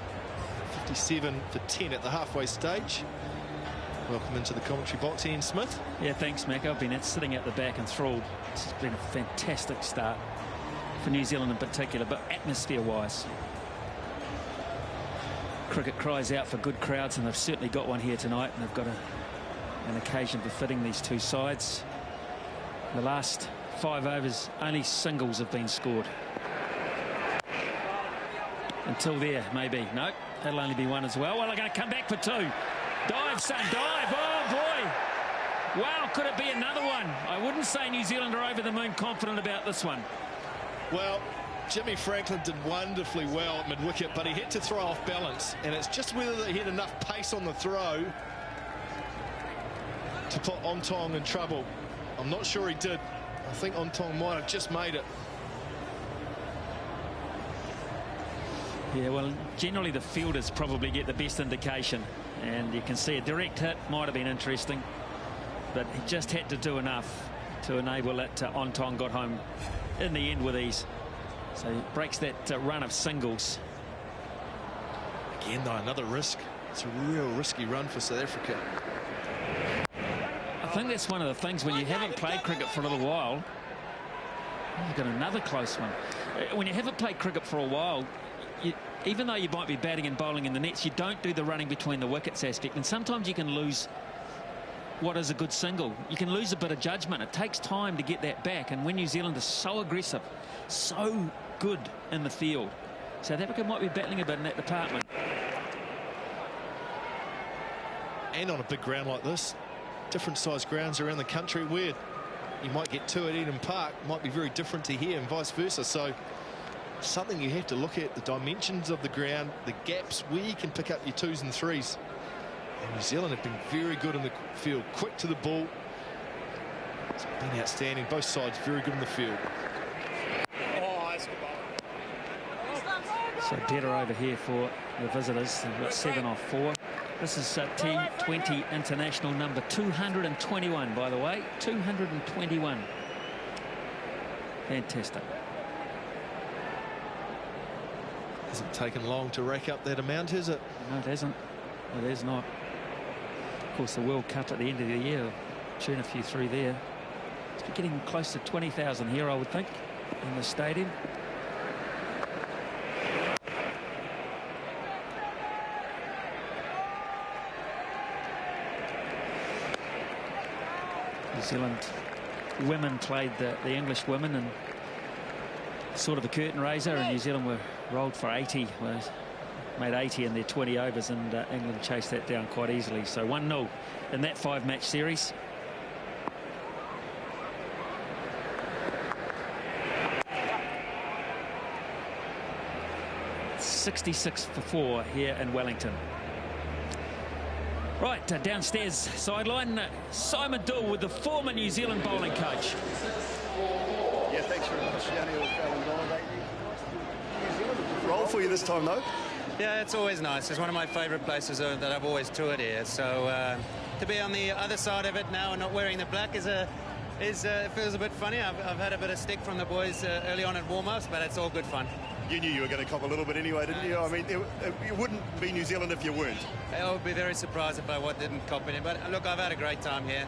57 for 10 at the halfway stage. Welcome into the commentary box, Ian Smith. Yeah, thanks, Mac. I've been sitting at the back enthralled. This has been a fantastic start for New Zealand in particular, but atmosphere-wise, cricket cries out for good crowds, and they've certainly got one here tonight, and they've got an occasion befitting these two sides. The last 5 overs, only singles have been scored. Until there, maybe. No, that'll only be 1 as well. Well, they're going to come back for 2. Dive, son, dive. Oh, boy. Wow, could it be another one? I wouldn't say New Zealand are over the moon confident about this one. Well, Jimmy Franklin did wonderfully well at mid-wicket, but he had to throw off balance, and it's just whether he had enough pace on the throw to put Ontong in trouble. I'm not sure he did. I think Ontong might have just made it. Yeah, well, generally the fielders probably get the best indication. And you can see a direct hit might have been interesting, but he just had to do enough to enable it. Ontong got home in the end with ease. So he breaks that run of singles. Again, though, another risk. It's a real risky run for South Africa. I think that's one of the things when you haven't played cricket for a little while. You've got another close one. When you haven't played cricket for a while, even though you might be batting and bowling in the nets, you don't do the running between the wickets aspect. And sometimes you can lose what is a good single. You can lose a bit of judgment. It takes time to get that back. And when New Zealand is so aggressive, so good in the field, South Africa might be battling a bit in that department. And on a big ground like this, different sized grounds around the country, where you might get two at Eden Park might be very different to here and vice versa. So something you have to look at, the dimensions of the ground, the gaps where you can pick up your twos and threes. And New Zealand have been very good in the field, quick to the ball. It's been outstanding. Both sides very good in the field. So better over here for the visitors. They've got 7 off 4. This is T20 international number 221, by the way. 221. Fantastic. Hasn't taken long to rack up that amount, has it? No, it hasn't. It has not. Of course, the World Cup at the end of the year, tune a few through there. It's getting close to 20,000 here, I would think, in the stadium. New Zealand women played the English women, and sort of a curtain raiser, and New Zealand were rolled for 80. Well, made 80 in their 20 overs, and England chased that down quite easily. So 1-0 in that 5-match series. .66 for 4 here in Wellington. Right, downstairs sideline, Simon Dill with the former New Zealand bowling coach. Yeah, thanks very much, Danny. Roll for you this time, though. Yeah, it's always nice. It's one of my favourite places that I've always toured here. So to be on the other side of it now and not wearing the black it feels a bit funny. I've had a bit of stick from the boys early on at warm-ups, but it's all good fun. You knew you were going to cop a little bit anyway, didn't you? I mean, it wouldn't be New Zealand if you weren't. I would be very surprised if I didn't cop it in. But look, I've had a great time here.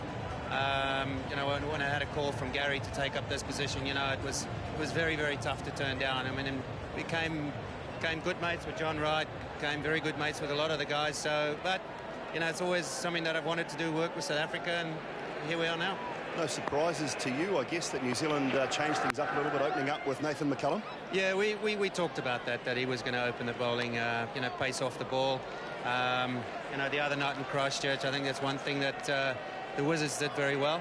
You know, when I had a call from Gary to take up this position, you know, it was very, very tough to turn down. I mean, we became good mates with John Wright, became very good mates with a lot of the guys. So, but you know, it's always something that I've wanted to do, work with South Africa, and here we are now. No surprises to you, I guess, that New Zealand changed things up a little bit, opening up with Nathan McCullum? Yeah, we talked about that he was going to open the bowling, you know, pace off the ball. You know, the other night in Christchurch, I think that's one thing that the Wizards did very well,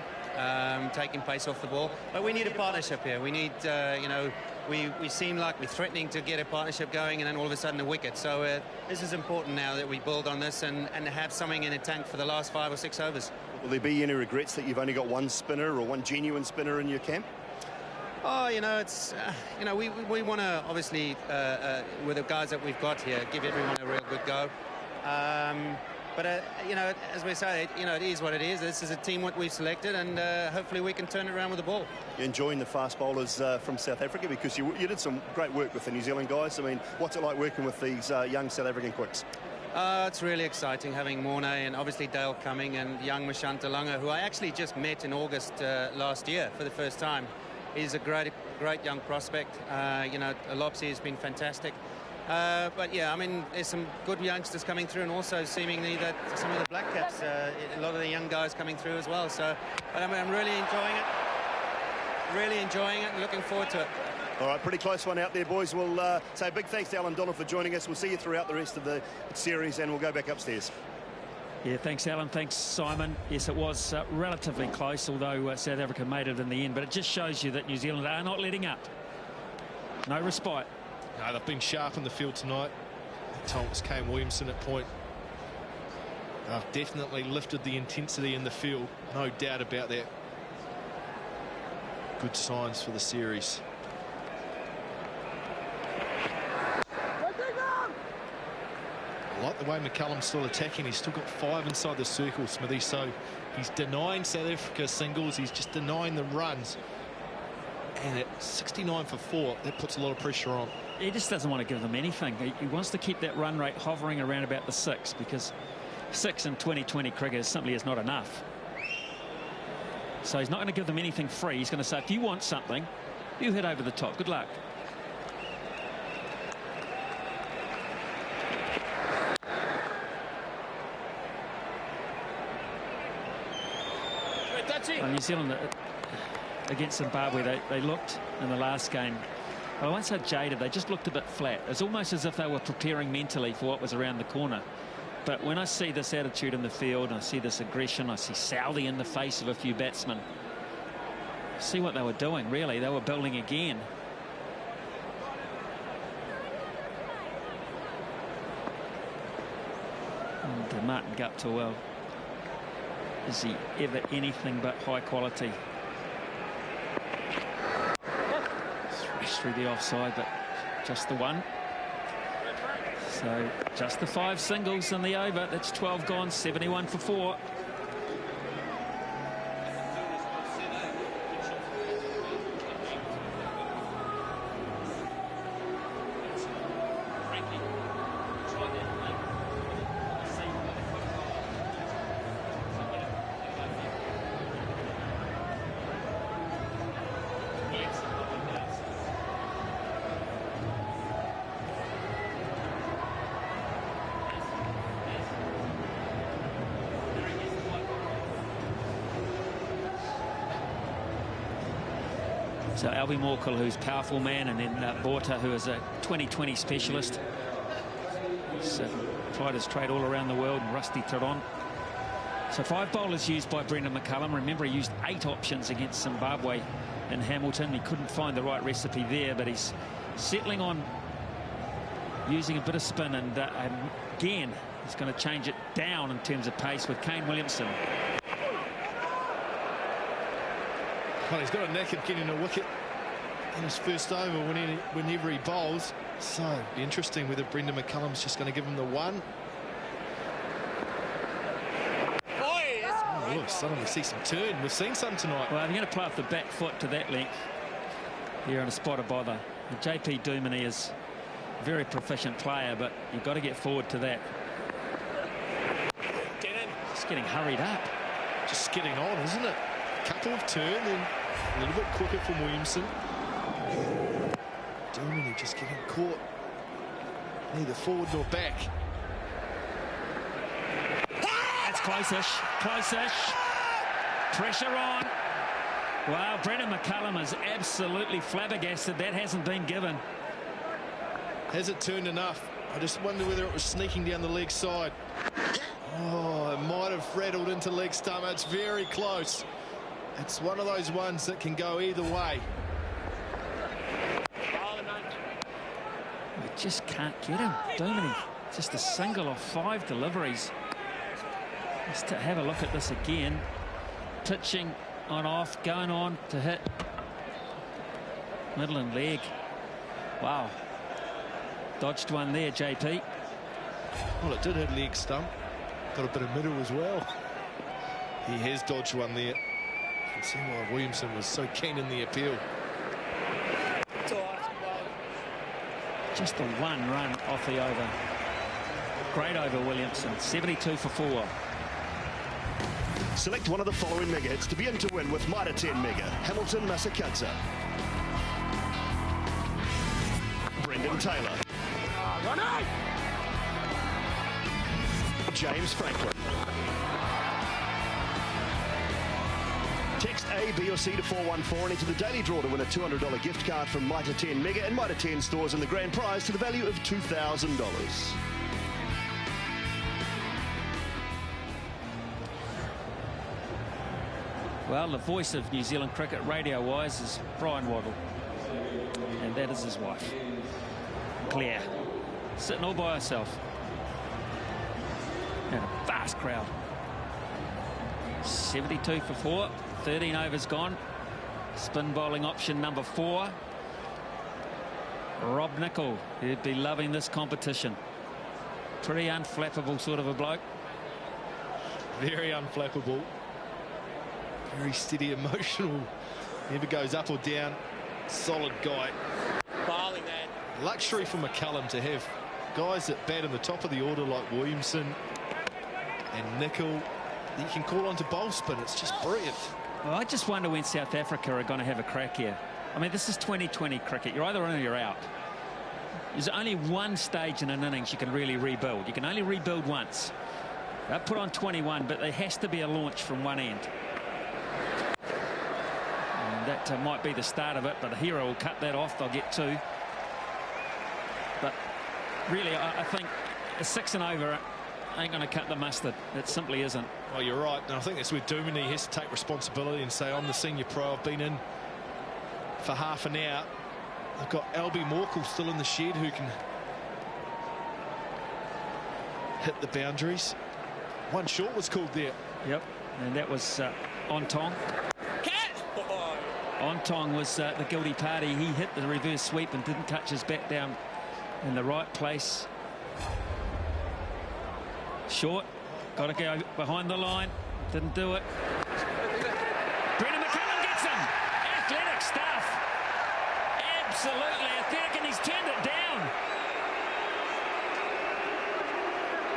taking pace off the ball. But we need a partnership here. We need, you know, we seem like we're threatening to get a partnership going, and then all of a sudden the wicket. So this is important now that we build on this and have something in the tank for the last 5 or 6 overs. Will there be any regrets that you've only got one spinner or one genuine spinner in your camp? Oh, you know, it's, you know, we want to obviously, with the guys that we've got here, give everyone a real good go. But, you know, as we say, you know, it is what it is. This is a team what we've selected, and hopefully we can turn it around with the ball. You're enjoying the fast bowlers from South Africa, because you did some great work with the New Zealand guys. I mean, what's it like working with these young South African quicks? It's really exciting having Morne and obviously Dale Cumming and young Mashanta Langa, who I actually just met in August last year for the first time. He's a great young prospect. You know, Lopsy has been fantastic. But yeah, I mean, there's some good youngsters coming through, and also seemingly that some of the black caps, a lot of the young guys coming through as well. So, but I mean, I'm really enjoying it and looking forward to it. All right, pretty close one out there, boys. We'll say a big thanks to Alan Donald for joining us. We'll see you throughout the rest of the series, and we'll go back upstairs. Yeah, thanks, Alan. Thanks, Simon. Yes, it was relatively close, although South Africa made it in the end. But it just shows you that New Zealand are not letting up. No respite. No, they've been sharp in the field tonight. At times came Williamson at point. They've definitely lifted the intensity in the field. No doubt about that. Good signs for the series. A like the way McCullum's still attacking. He's still got 5 inside the circle, Smithy, so he's denying South Africa singles. He's just denying the runs. And at 69 for 4, that puts a lot of pressure on. He just doesn't want to give them anything. He wants to keep that run rate hovering around about the 6, because 6 in 2020 cricket simply is not enough. So he's not going to give them anything free. He's going to say, if you want something, you hit over the top. Good luck. Well, New Zealand against Zimbabwe, they looked in the last game, I won't say jaded, they just looked a bit flat. It's almost as if they were preparing mentally for what was around the corner. But when I see this attitude in the field, I see this aggression, I see Southee in the face of a few batsmen. See what they were doing, really. They were building again. And Martin Guptill, well, is he ever anything but high quality? Thrashed through the offside, but just the one. So just the 5 singles in the over. That's 12 gone, 71 for 4. So Albie Morkel, who's powerful man, and then Borta, who is a 2020 specialist. He's tried his trade all around the world, and Rusty Taron. So 5 bowlers used by Brendan McCullum. Remember, he used 8 options against Zimbabwe in Hamilton. He couldn't find the right recipe there, but he's settling on using a bit of spin, and again, he's going to change it down in terms of pace with Kane Williamson. Well, he's got a knack of getting a wicket in his first over whenever he bowls. So, it'll be interesting whether Brendan McCullum's just going to give him the one. Oh, look, suddenly we see some turn. We've seen some tonight. Well, you're going to play off the back foot to that length. You're in a spot of bother. And JP Duminy is a very proficient player, but you've got to get forward to that. Just getting hurried up. Just getting on, isn't it? Couple of turn and a little bit quicker from Williamson. Duminy just getting caught neither forward nor back. That's close-ish, close-ish. Pressure on. Wow, Brendan McCullum is absolutely flabbergasted. That hasn't been given. Has it turned enough? I just wonder whether it was sneaking down the leg side. Oh, it might have rattled into leg stump. It's very close. It's one of those ones that can go either way. We just can't get him. Duminy, just a single off 5 deliveries. Just to have a look at this again. Pitching on off, going on to hit. Middle and leg. Wow. Dodged one there, JP. Well, it did hit leg stump. Got a bit of middle as well. He has dodged one there. You can see why Williamson was so keen in the appeal. Just the 1 run off the over. Great over, Williamson. 72 for 4. Select one of the following mega hits to be in to win with Mitre 10 Mega. Hamilton Masakadza. Brendan Taylor. James Franklin. Text A, B or C to 414 and enter the daily draw to win a $200 gift card from Mitre 10 Mega and Mitre 10 stores, and the grand prize to the value of $2,000. Well, the voice of New Zealand cricket radio-wise is Brian Waddle. And that is his wife, Claire, sitting all by herself. And a vast crowd. 72 for 4. 13 overs gone. Spin bowling option number 4. Rob Nichols, he'd be loving this competition. Pretty unflappable sort of a bloke. Very unflappable. Very steady, emotional. Never goes up or down. Solid guy. Bowling that. Luxury for McCullum to have guys that bat in the top of the order like Williamson and Nichols that you can call on to bowl spin. It's just brilliant. Well, I just wonder when South Africa are going to have a crack here. I mean, this is 2020 cricket. You're either in or you're out. There's only one stage in an innings you can really rebuild. You can only rebuild once. They'll put on 21, but there has to be a launch from one end. And that might be the start of it, but the hero will cut that off. They'll get 2. But really, I think a 6 and over ain't going to cut the mustard. It simply isn't. Well, you're right. And I think that's where Duminy has to take responsibility and say, I'm the senior pro. I've been in for half an hour. I've got Morkel still in the shed who can hit the boundaries. One short was called there. Yep, and that was Ontong. Ontong was the guilty party. He hit the reverse sweep and didn't touch his bat down in the right place. Short, got to go behind the line. Didn't do it. McCullum gets him. Athletic stuff. Absolutely athletic, and he's turned it down.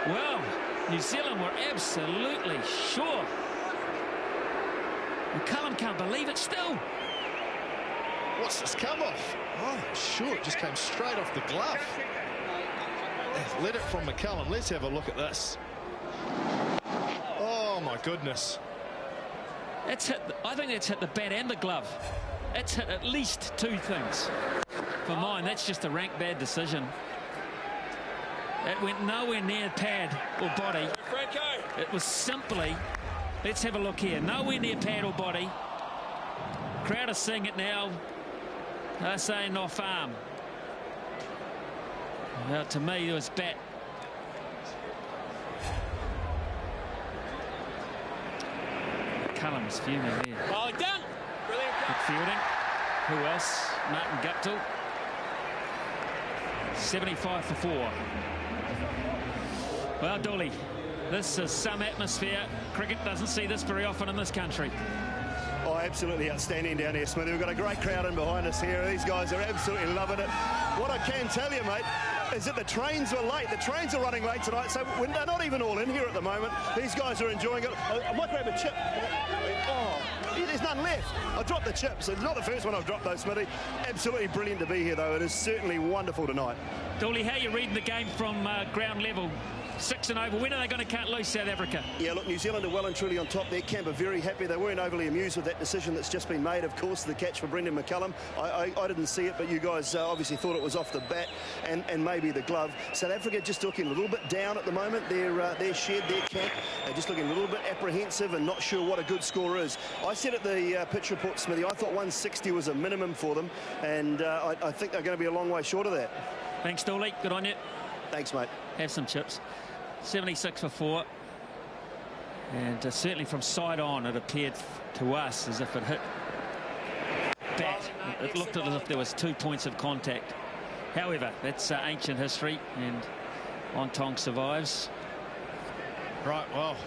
Well, New Zealand were absolutely sure. McCullum can't believe it still. What's this come off? Oh, sure, it just came straight off the glove. Athletic from McCullum. Let's have a look at this. Oh, my goodness. That's hit. I think that's hit the bat and the glove. It's hit at least 2 things. For mine, that's just a rank bad decision. It went nowhere near pad or body. It was simply, let's have a look here, nowhere near pad or body. Crowd are seeing it now. They're saying off arm. Well, to me, it was bat. McCullum's fuming there. Ball done. Brilliant. Good fielding. Who else? Martin Guptill. 75 for 4. Well, Dooley, this is some atmosphere. Cricket doesn't see this very often in this country. Oh, absolutely outstanding down here, Smithy. We've got a great crowd in behind us here. These guys are absolutely loving it. What I can tell you, mate, is that the trains were late. The trains are running late tonight, so they're not even all in here at the moment. These guys are enjoying it. I might grab a chip. Oh, there's none left. I dropped the chips. It's not the first one I've dropped, though, Smithy. Absolutely brilliant to be here, though. It is certainly wonderful tonight. Dooley, how are you reading the game from ground level? 6 and over. When are they going to cut loose, South Africa? Yeah, look, New Zealand are well and truly on top. Their camp are very happy. They weren't overly amused with that decision that's just been made, of course, the catch for Brendan McCullum. I didn't see it, but you guys obviously thought it was off the bat and maybe the glove. South Africa just looking a little bit down at the moment. Their shed, their camp, they're just looking a little bit apprehensive and not sure what a good score is. I said at the pitch report, Smithy, I thought 160 was a minimum for them, and I think they're going to be a long way short of that. Thanks, Dooley. Good on you. Thanks, mate. Have some chips. 76 for 4. And certainly from side on, it appeared to us as if it hit bat. It looked as if there was 2 points of contact. However, that's ancient history, and Ontong survives. Right, well,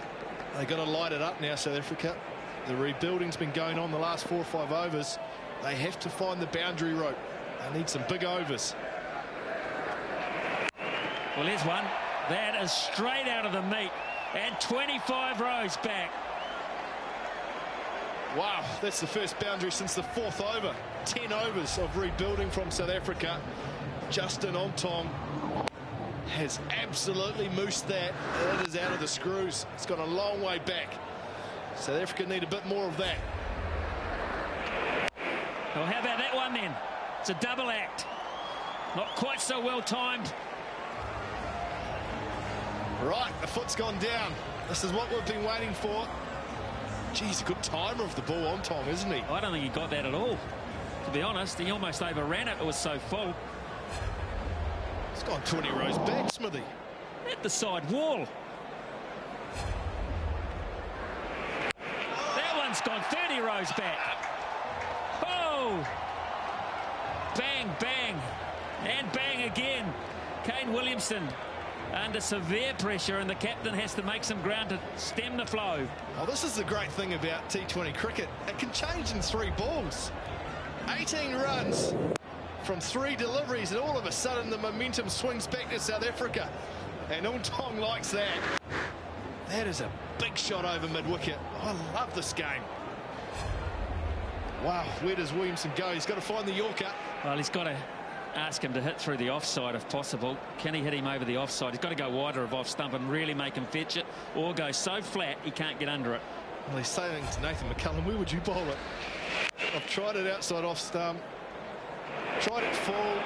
they got to light it up now, South Africa. The rebuilding's been going on the last 4 or 5 overs. They have to find the boundary rope. They need some big overs. Well, here's one. That is straight out of the meat, and 25 rows back. Wow, that's the first boundary since the 4th over. 10 overs of rebuilding from South Africa. Justin Ontong has absolutely moosed that. It is out of the screws. It's gone a long way back. South Africa need a bit more of that. Well, how about that one then? It's a double act. Not quite so well timed. Right, the foot's gone down. This is what we've been waiting for. Geez, a good timer of the ball on Tom, isn't he? I don't think he got that at all. To be honest, he almost overran it. It was so full. It's gone 20 rows back, Smithy. At the side wall. That one's gone 30 rows back. Oh! Bang, bang. And bang again. Kane Williamson under severe pressure, and the captain has to make some ground to stem the flow. Oh, this is the great thing about T20 cricket. It can change in 3 balls. 18 runs from 3 deliveries, and all of a sudden the momentum swings back to South Africa. And Ontong likes that. That is a big shot over mid-wicket. I love this game. Wow, where does Williamson go? He's got to find the Yorker. Well, he's got to ask him to hit through the offside if possible. Can he hit him over the offside? He's got to go wider of off stump and really make him fetch it, or go so flat he can't get under it. Well, he's saying to Nathan McCullum, where would you bowl it? I've tried it outside off stump, tried it full,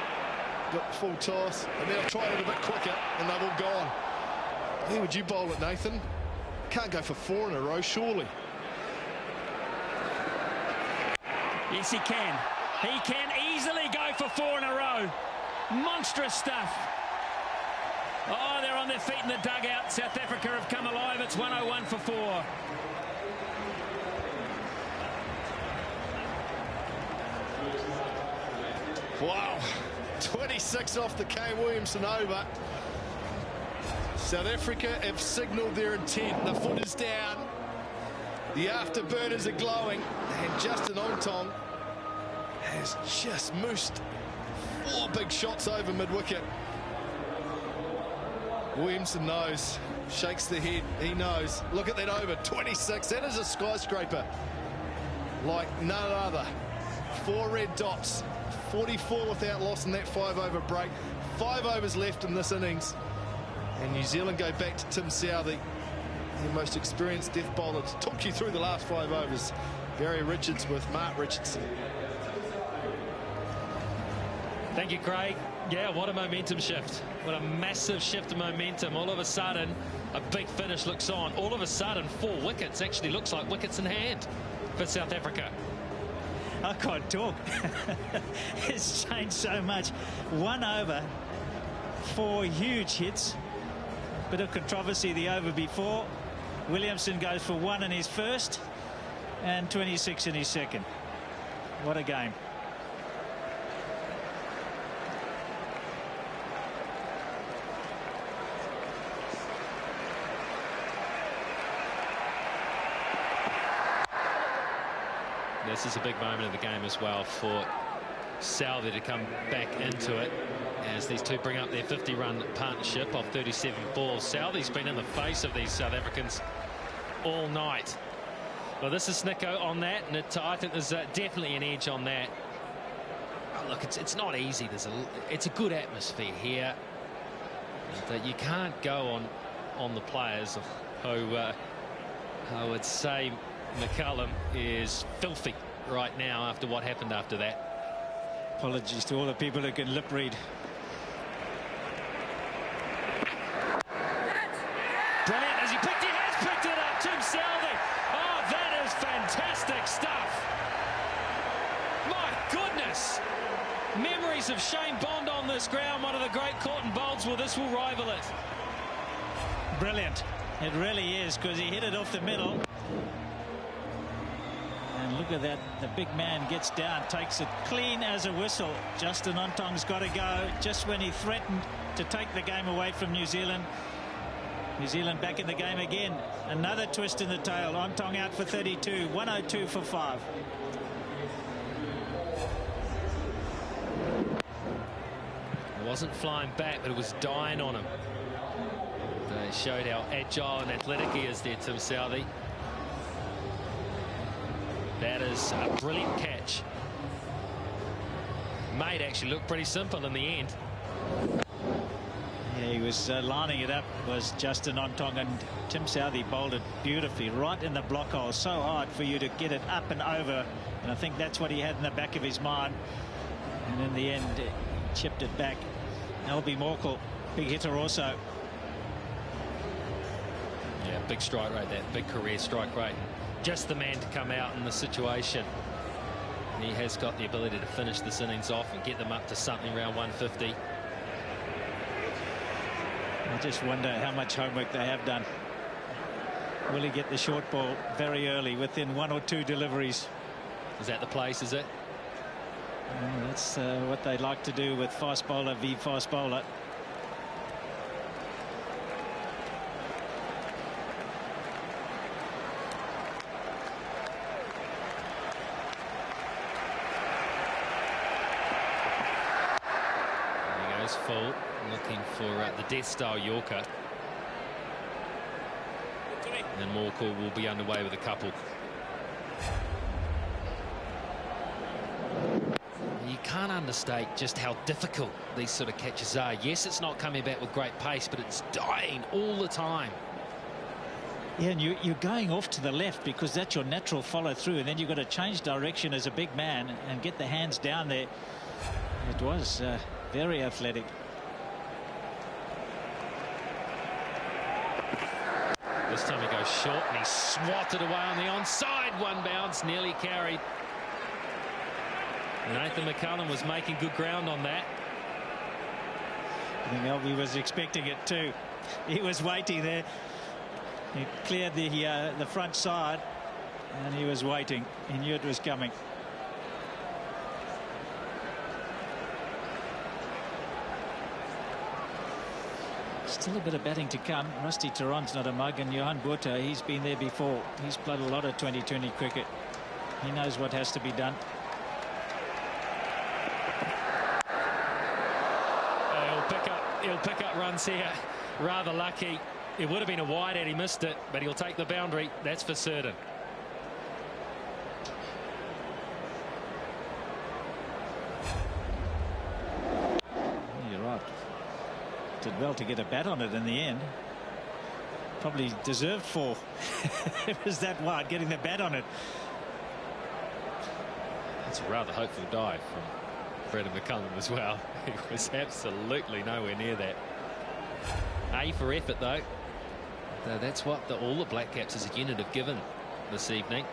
got full toss, and then I've tried it a bit quicker, and they've all gone. Where would you bowl it, Nathan? Can't go for 4 in a row, surely. Yes, he can. He can easily go for 4 in a row. Monstrous stuff. Oh, they're on their feet in the dugout. South Africa have come alive. It's 101 for 4. Wow. 26 off the Kane Williamson over. South Africa have signalled their intent. The foot is down. The afterburners are glowing. And Justin Ontong has just moosed 4 big shots over mid-wicket. Williamson knows, shakes the head, he knows. Look at that over, 26, that is a skyscraper like none other. 4 red dots, 44 without loss in that 5-over break. 5 overs left in this innings, and New Zealand go back to Tim Southee, the most experienced death bowler, to talk you through the last 5 overs. Barry Richards with Mark Richardson. Thank you, Craig. Yeah, what a momentum shift. What a massive shift of momentum. All of a sudden, a big finish looks on. All of a sudden, 4 wickets actually looks like wickets in hand for South Africa. I can't talk. It's changed so much. 1 over, 4 huge hits. Bit of controversy the over before. Williamson goes for 1 in his first and 26 in his second. What a game. This is a big moment of the game as well for Southee to come back into it as these two bring up their 50-run partnership of 37 balls. Southee's been in the face of these South Africans all night. Well, this is Nico on that, and I think there's definitely an edge on that. Oh, look, it's not easy. It's a good atmosphere here. And, you can't go on the players who I would say McCullum is filthy right now after what happened after that. Apologies to all the people who can lip read. Brilliant, as he has picked it up, Tim Southee. Oh, that is fantastic stuff. My goodness. Memories of Shane Bond on this ground, one of the great caught and bowls. Well, this will rival it. Brilliant. It really is, because he hit it off the middle. And look at that, the big man gets down, takes it clean as a whistle. Justin Ontong's got to go just when he threatened to take the game away from New Zealand. New Zealand back in the game again. Another twist in the tail. Ontong out for 32, 102 for 5. It wasn't flying back, but it was dying on him. They showed how agile and athletic he is there, Tim Southee. That is a brilliant catch. Made actually look pretty simple in the end. Yeah, he was lining it up, was Justin Ontong, and Tim Southee bowled it beautifully right in the block hole. So hard for you to get it up and over, and I think that's what he had in the back of his mind. And in the end, he chipped it back. Levy Morkel, big hitter also. Yeah, big strike rate, that big career strike rate. Just the man to come out in the situation. And he has got the ability to finish this innings off and get them up to something around 150. I just wonder how much homework they have done. Will he get the short ball very early, within 1 or 2 deliveries? Is that the place, is it? That's what they like to do with fast bowler v fast bowler. full, looking for the death-style Yorker. And Morkel will be underway with a couple. You can't understate just how difficult these sort of catches are. Yes, it's not coming back with great pace, but it's dying all the time. Yeah, and you're going off to the left because that's your natural follow through, and then you've got to change direction as a big man and get the hands down there. It was very athletic. This time he goes short and he's swatted away on the onside. One bounce, nearly carried. Nathan McCullum was making good ground on that. I think Levy was expecting it too. He was waiting there. He cleared the front side and he was waiting. He knew it was coming. Still a bit of batting to come. Rusty Theron's not a mug, and Johan Botha, he's been there before. He's played a lot of 2020 cricket. He knows what has to be done. He'll pick up runs here. Rather lucky. It would have been a wide had he missed it, but he'll take the boundary. That's for certain. You're right. Did well to get a bat on it in the end. Probably deserved 4. It was that wide, getting the bat on it. That's a rather hopeful dive from Brendan McCullum as well. He was absolutely nowhere near that. A for effort, though. That's what all the Black Caps as a unit have given this evening.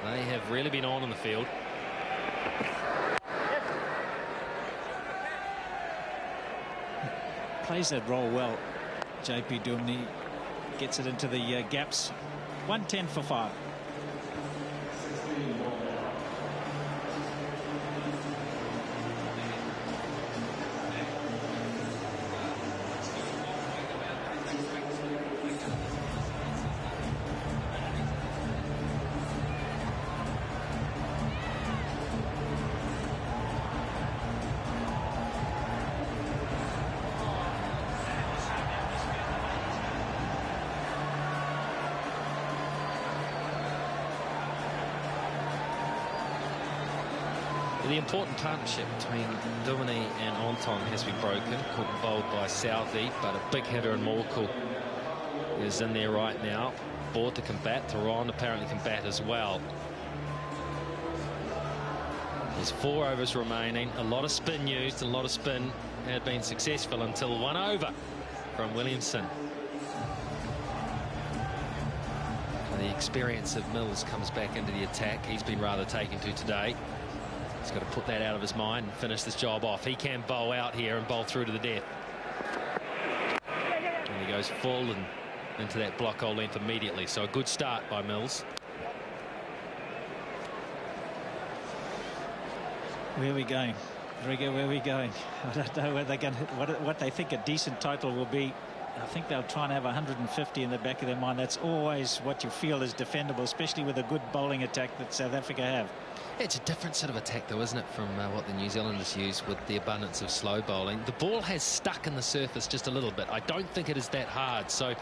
They have really been on in the field. Plays that role well. JP Duminy gets it into the gaps. 110 for 5. The important partnership between Duminy and Ontong has been broken. Caught and bowled by Southee, but a big hitter in Morkel is in there right now. Botha can bat. Theron apparently can bat as well. There's 4 overs remaining. A lot of spin used. A lot of spin had been successful until 1 over from Williamson. The experience of Mills comes back into the attack. He's been rather taken to today. He's got to put that out of his mind and finish this job off. He can bowl out here and bowl through to the death. And he goes full and into that block hole length immediately. So a good start by Mills. Where are we going? Rigger, where are we going? I don't know where they're going to, what they think a decent total will be. I think they'll try and have 150 in the back of their mind. That's always what you feel is defendable, especially with a good bowling attack that South Africa have. It's a different sort of attack, though, isn't it, from what the New Zealanders use with the abundance of slow bowling. The ball has stuck in the surface just a little bit. I don't think it is that hard. So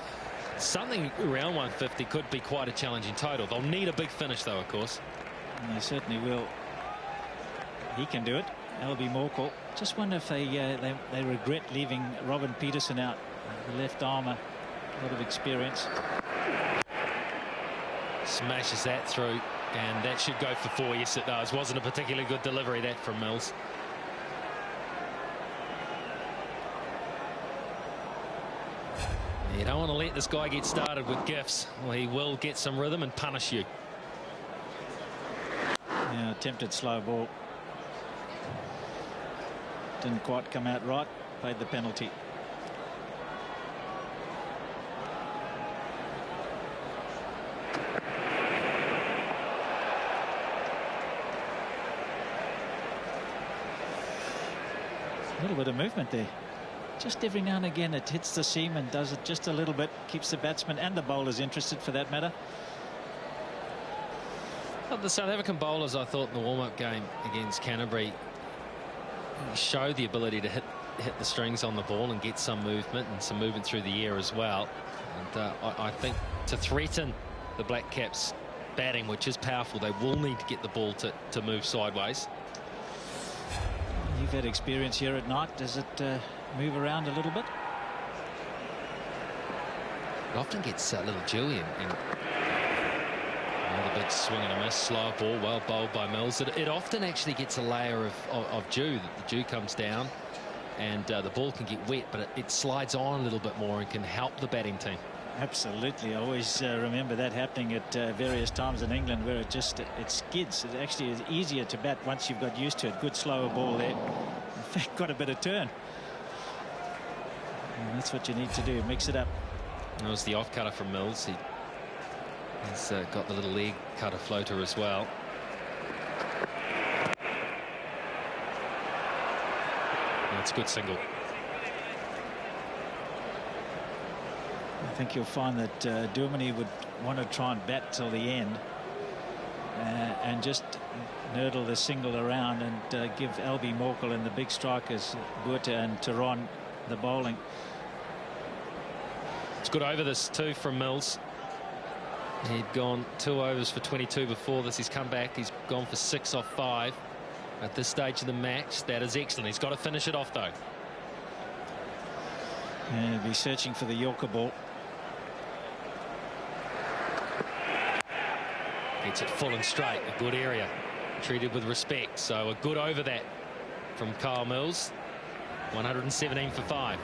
something around 150 could be quite a challenging total. They'll need a big finish, though, of course. And they certainly will. He can do it. Levy Morkel. Just wonder if they regret leaving Robin Peterson out. The left armour, a lot of experience. Smashes that through, and that should go for 4. Yes, it does. Wasn't a particularly good delivery, that, from Mills. You don't want to let this guy get started with gifts, or he will get some rhythm and punish you. Yeah, attempted slow ball. Didn't quite come out right. Paid the penalty. A little bit of movement there. Just every now and again it hits the seam and does it just a little bit. Keeps the batsman and the bowlers interested, for that matter. Well, the South African bowlers, I thought, in the warm-up game against Canterbury showed the ability to hit hit the strings on the ball and get some movement and some movement through the air as well. And I think to threaten the Black Caps batting, which is powerful, they will need to get the ball to move sideways. You've had experience here at night. Does it move around a little bit? It often gets a little dewy, and another big swing and a miss, slow ball, well bowled by Mills. It often actually gets a layer of dew. The dew comes down and the ball can get wet, but it slides on a little bit more and can help the batting team. Absolutely. I always remember that happening at various times in England, where it skids. It actually is easier to bat once you've got used to it. Good slower ball there. In fact, got a bit of turn. And that's what you need to do, mix it up. That was the off cutter from Mills. He's got the little leg cutter floater as well. That's a good single. I think you'll find that Duminy would want to try and bat till the end and just nurdle the single around and give Levy, Morkel and the big strikers, Guptill and Tehran, the bowling. It's good over this too from Mills. He'd gone 2 overs for 22 before this. He's come back. He's gone for 6 off 5 at this stage of the match. That is excellent. He's got to finish it off though. And he'll be searching for the Yorker ball. Gets it full and straight. A good area. Treated with respect. So a good over that from Kyle Mills. 117 for 5.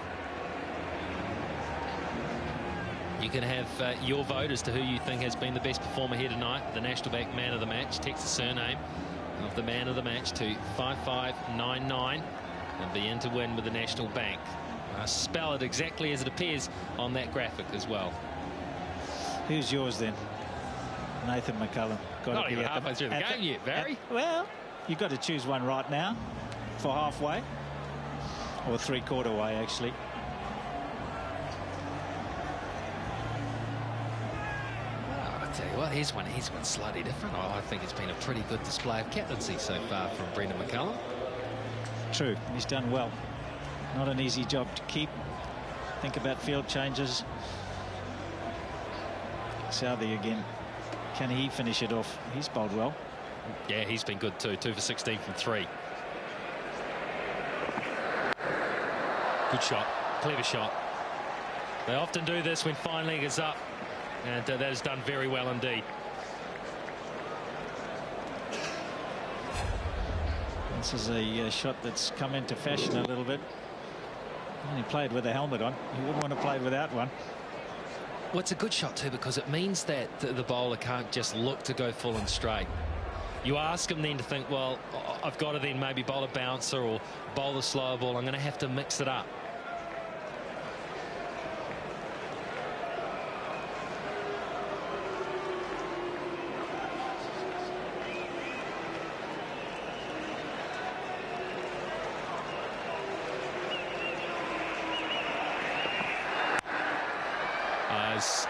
You can have your vote as to who you think has been the best performer here tonight. The National Bank man of the match. Text the surname of the man of the match to 5599 and be in to win with the National Bank. Spell it exactly as it appears on that graphic as well. Who's yours then? Nathan McCullum. Not even halfway through the game yet, Barry. Well, you've got to choose one right now for halfway, or 3/4 way actually. Tell you what, here's one slightly different. I think it's been a pretty good display of captaincy so far from Brendan McCullum. True, he's done well. Not an easy job to keep. Think about field changes. Southee again. Can he finish it off? He's bowled well. Yeah, he's been good too. 2 for 16 from 3. Good shot. Clever shot. They often do this when fine leg is up. And that is done very well indeed. This is a shot that's come into fashion a little bit. He played with a helmet on. You wouldn't want to play without one. Well, it's a good shot too, because it means that the bowler can't just look to go full and straight. You ask him then to think, well, I've got to then maybe bowl a bouncer or bowl the slower ball. I'm going to have to mix it up.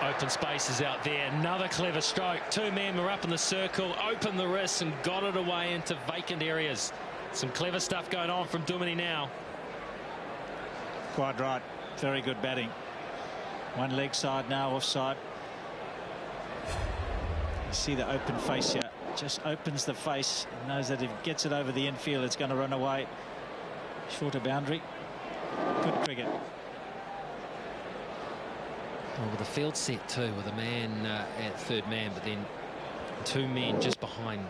Open spaces out there. Another clever stroke. 2 men were up in the circle, opened the wrists and got it away into vacant areas. Some clever stuff going on from Duminy now. Quite right. Very good batting. One leg side now, offside. You see the open face here. Just opens the face. Knows that if it gets it over the infield, it's going to run away. Shorter boundary. Good cricket. Well, with the field set too, with a man at third man, but then 2 men just behind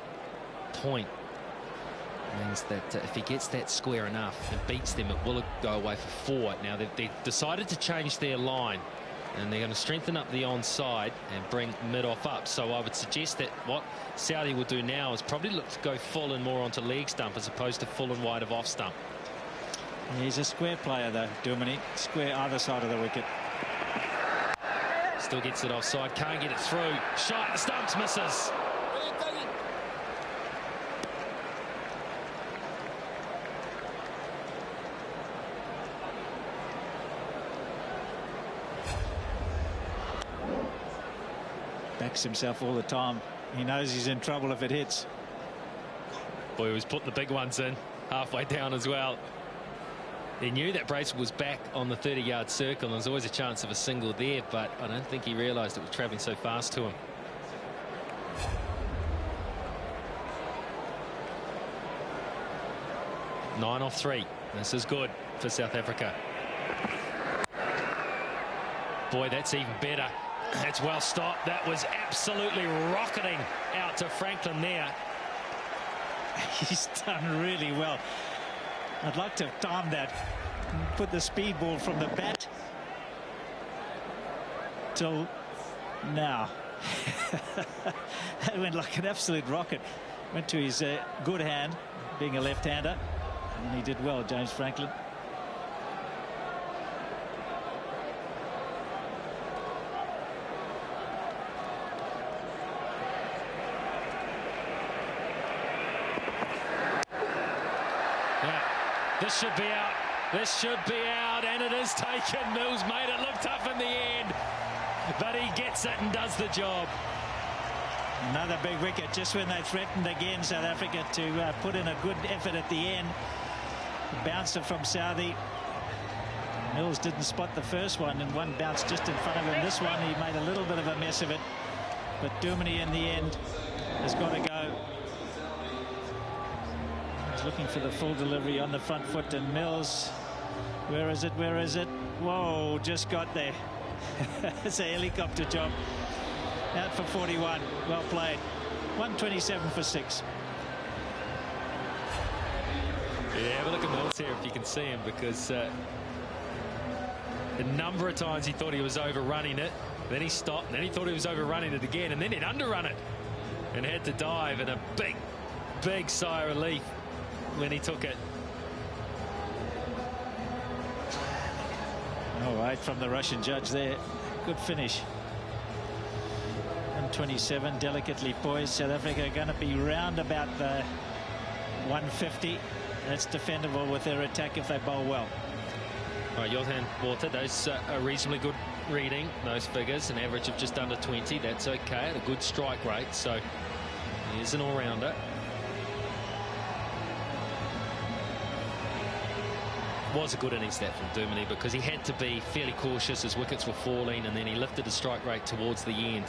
point, means that if he gets that square enough and beats them, it will go away for 4. Now they've decided to change their line, and they're going to strengthen up the onside and bring mid-off up. So I would suggest that what Southee will do now is probably look to go full and more onto leg stump as opposed to full and wide of off stump. He's a square player though, Duminy. Square either side of the wicket. Still gets it offside, can't get it through. Shot, stumps, misses. Backs himself all the time. He knows he's in trouble if it hits. Boy, he was putting the big ones in halfway down as well. He knew that Bracewell was back on the 30-yard circle, and there's always a chance of a single there, but I don't think he realised it was travelling so fast to him. Nine off 3. This is good for South Africa. Boy, that's even better. That's well stopped. That was absolutely rocketing out to Franklin there. He's done really well. I'd like to have timed that and put the speed ball from the bat till now. That went like an absolute rocket. Went to his good hand, being a left-hander, and he did well, James Franklin. This should be out. This should be out, and it is taken. Mills made it look tough in the end, but he gets it and does the job. Another big wicket just when they threatened again, South Africa, to put in a good effort at the end. Bounced it from Southee. Mills didn't spot the first one, and one bounced just in front of him. This one, he made a little bit of a mess of it, but Duminy in the end has got to go. Looking for the full delivery on the front foot, and Mills, where is it, where is it? Whoa, just got there. It's a helicopter job. Out for 41. Well played. 127 for 6. Yeah, have a look at Mills here if you can see him, because a number of times he thought he was overrunning it, then he stopped, and then he thought he was overrunning it again, and then he'd underrun it and had to dive, and a big sigh of relief when he took it. All right, from the Russian judge there. Good finish. 127, delicately poised. South Africa are going to be round about the 150. That's defendable with their attack if they bowl well. All right, Johan Water, those are reasonably good reading, those figures. An average of just under 20. That's okay at a good strike rate. So here's an all-rounder. Was a good innings that from Duminy, because he had to be fairly cautious as wickets were falling, and then he lifted the strike rate towards the end.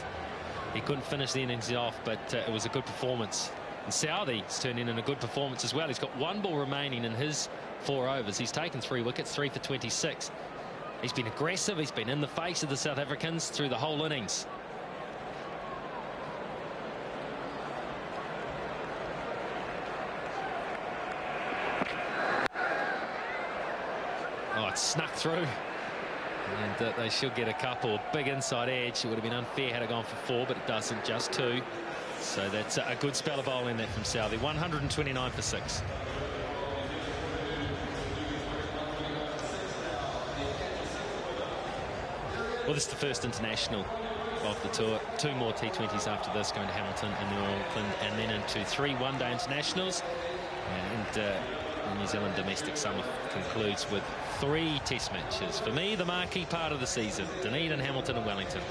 He couldn't finish the innings off, but it was a good performance. And Southee's turned in a good performance as well. He's got 1 ball remaining in his 4 overs. He's taken 3 wickets, 3 for 26. He's been aggressive. He's been in the face of the South Africans through the whole innings. Oh, it snuck through, and they should get a couple. Big inside edge. It would have been unfair had it gone for 4, but it doesn't, just 2. So that's a good spell of bowling there from Southee. 129 for 6. Well, this is the first international of the tour. 2 more T20s after this, going to Hamilton and New Auckland, and then into 3 one-day internationals. And the New Zealand domestic summer concludes with 3 test matches. For me, the marquee part of the season: Dunedin, Hamilton and Wellington.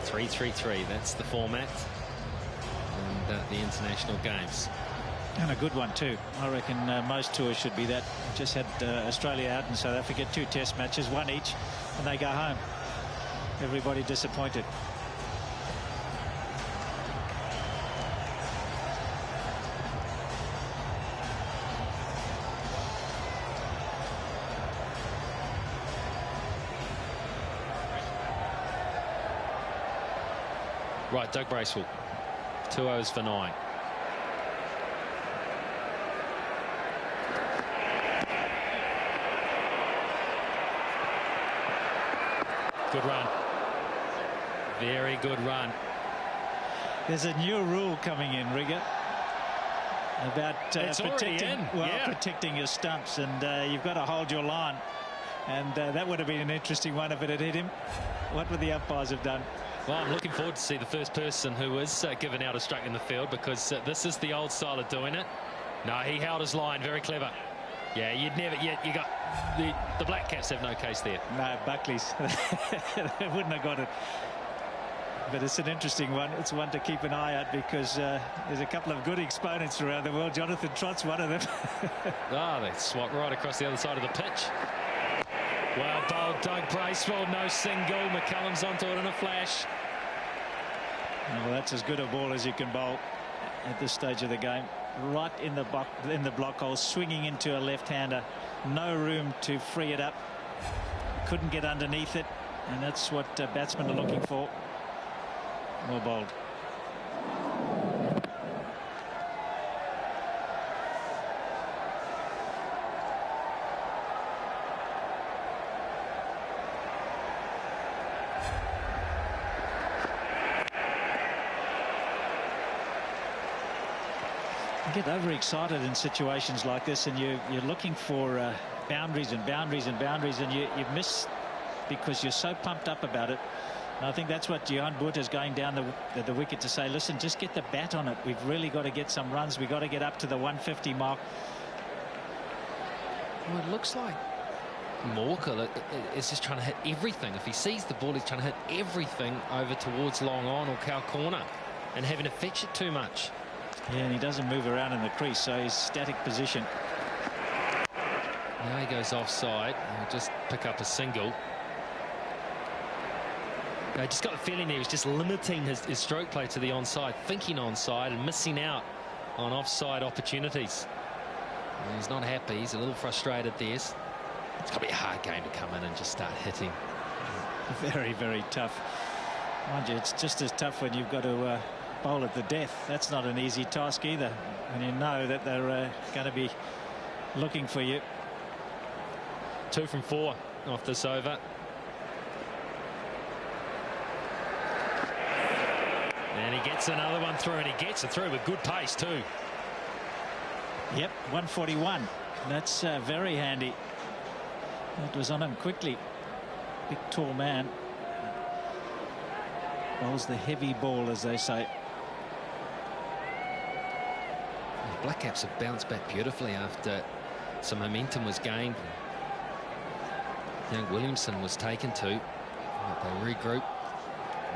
(3-3-3). That's the format, and the international games. And a good one too. I reckon most tours should be that. Just had Australia out and South Africa, 2 test matches, 1 each, and they go home. Everybody disappointed. Right, Doug Bracewell, 2 overs for 9. Good run. Very good run. There's a new rule coming in, Rigger, about protecting your stumps, and you've got to hold your line. And that would have been an interesting one if it had hit him. What would the umpires have done? Well, I'm looking forward to see the first person who was given out a stroke in the field, because this is the old style of doing it. No, he held his line. Very clever. Yeah, you'd never. You got the Black Caps have no case there. No, Buckley's. They wouldn't have got it. But it's an interesting one. It's one to keep an eye out because there's a couple of good exponents around the world. Jonathan Trott's one of them. They swap right across the other side of the pitch. Well bowled, Doug Bracewell, no single. McCullum's onto it in a flash. Well, that's as good a ball as you can bowl at this stage of the game. Right in the block hole, swinging into a left-hander. No room to free it up. Couldn't get underneath it, and that's what batsmen are looking for. Well bowled. You get overexcited in situations like this, and you're looking for boundaries and boundaries and boundaries, and you miss because you're so pumped up about it. And I think that's what Gian Boot is going down the wicket to say, listen, just get the bat on it. We've really got to get some runs. We've got to get up to the 150 mark. Well, it looks like Morkel is just trying to hit everything. If he sees the ball, he's trying to hit everything over towards long on or cow corner and having to fetch it too much. Yeah, and he doesn't move around in the crease, so he's static position. Now he goes offside. He'll just pick up a single. I just got the feeling he was just limiting his stroke play to the onside, thinking onside and missing out on offside opportunities. And he's not happy. He's a little frustrated there. It's got to be a hard game to come in and just start hitting. Very, very tough. Mind you, it's just as tough when you've got to bowl at the death. That's not an easy task either, when you know that they're going to be looking for you. 2 from 4 off this over. And he gets another one through, and he gets it through with good pace too. Yep, 141. That's very handy. That was on him quickly. Big, tall man. Bowls the heavy ball, as they say. The Black Caps have bounced back beautifully after some momentum was gained. Young Williamson was taken to. They regroup.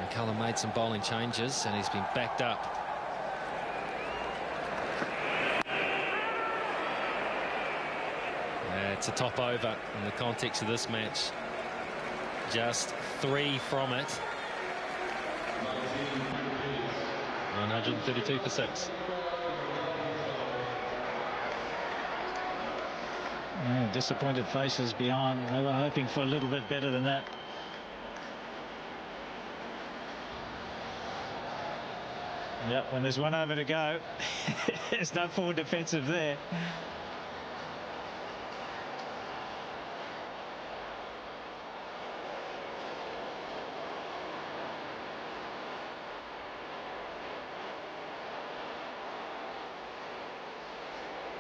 McCullum made some bowling changes, and he's been backed up. It's a top over in the context of this match. Just 3 from it. 132 for 6. Yeah, disappointed faces behind. They were hoping for a little bit better than that. Yep, when there's one over to go, there's no forward defensive there.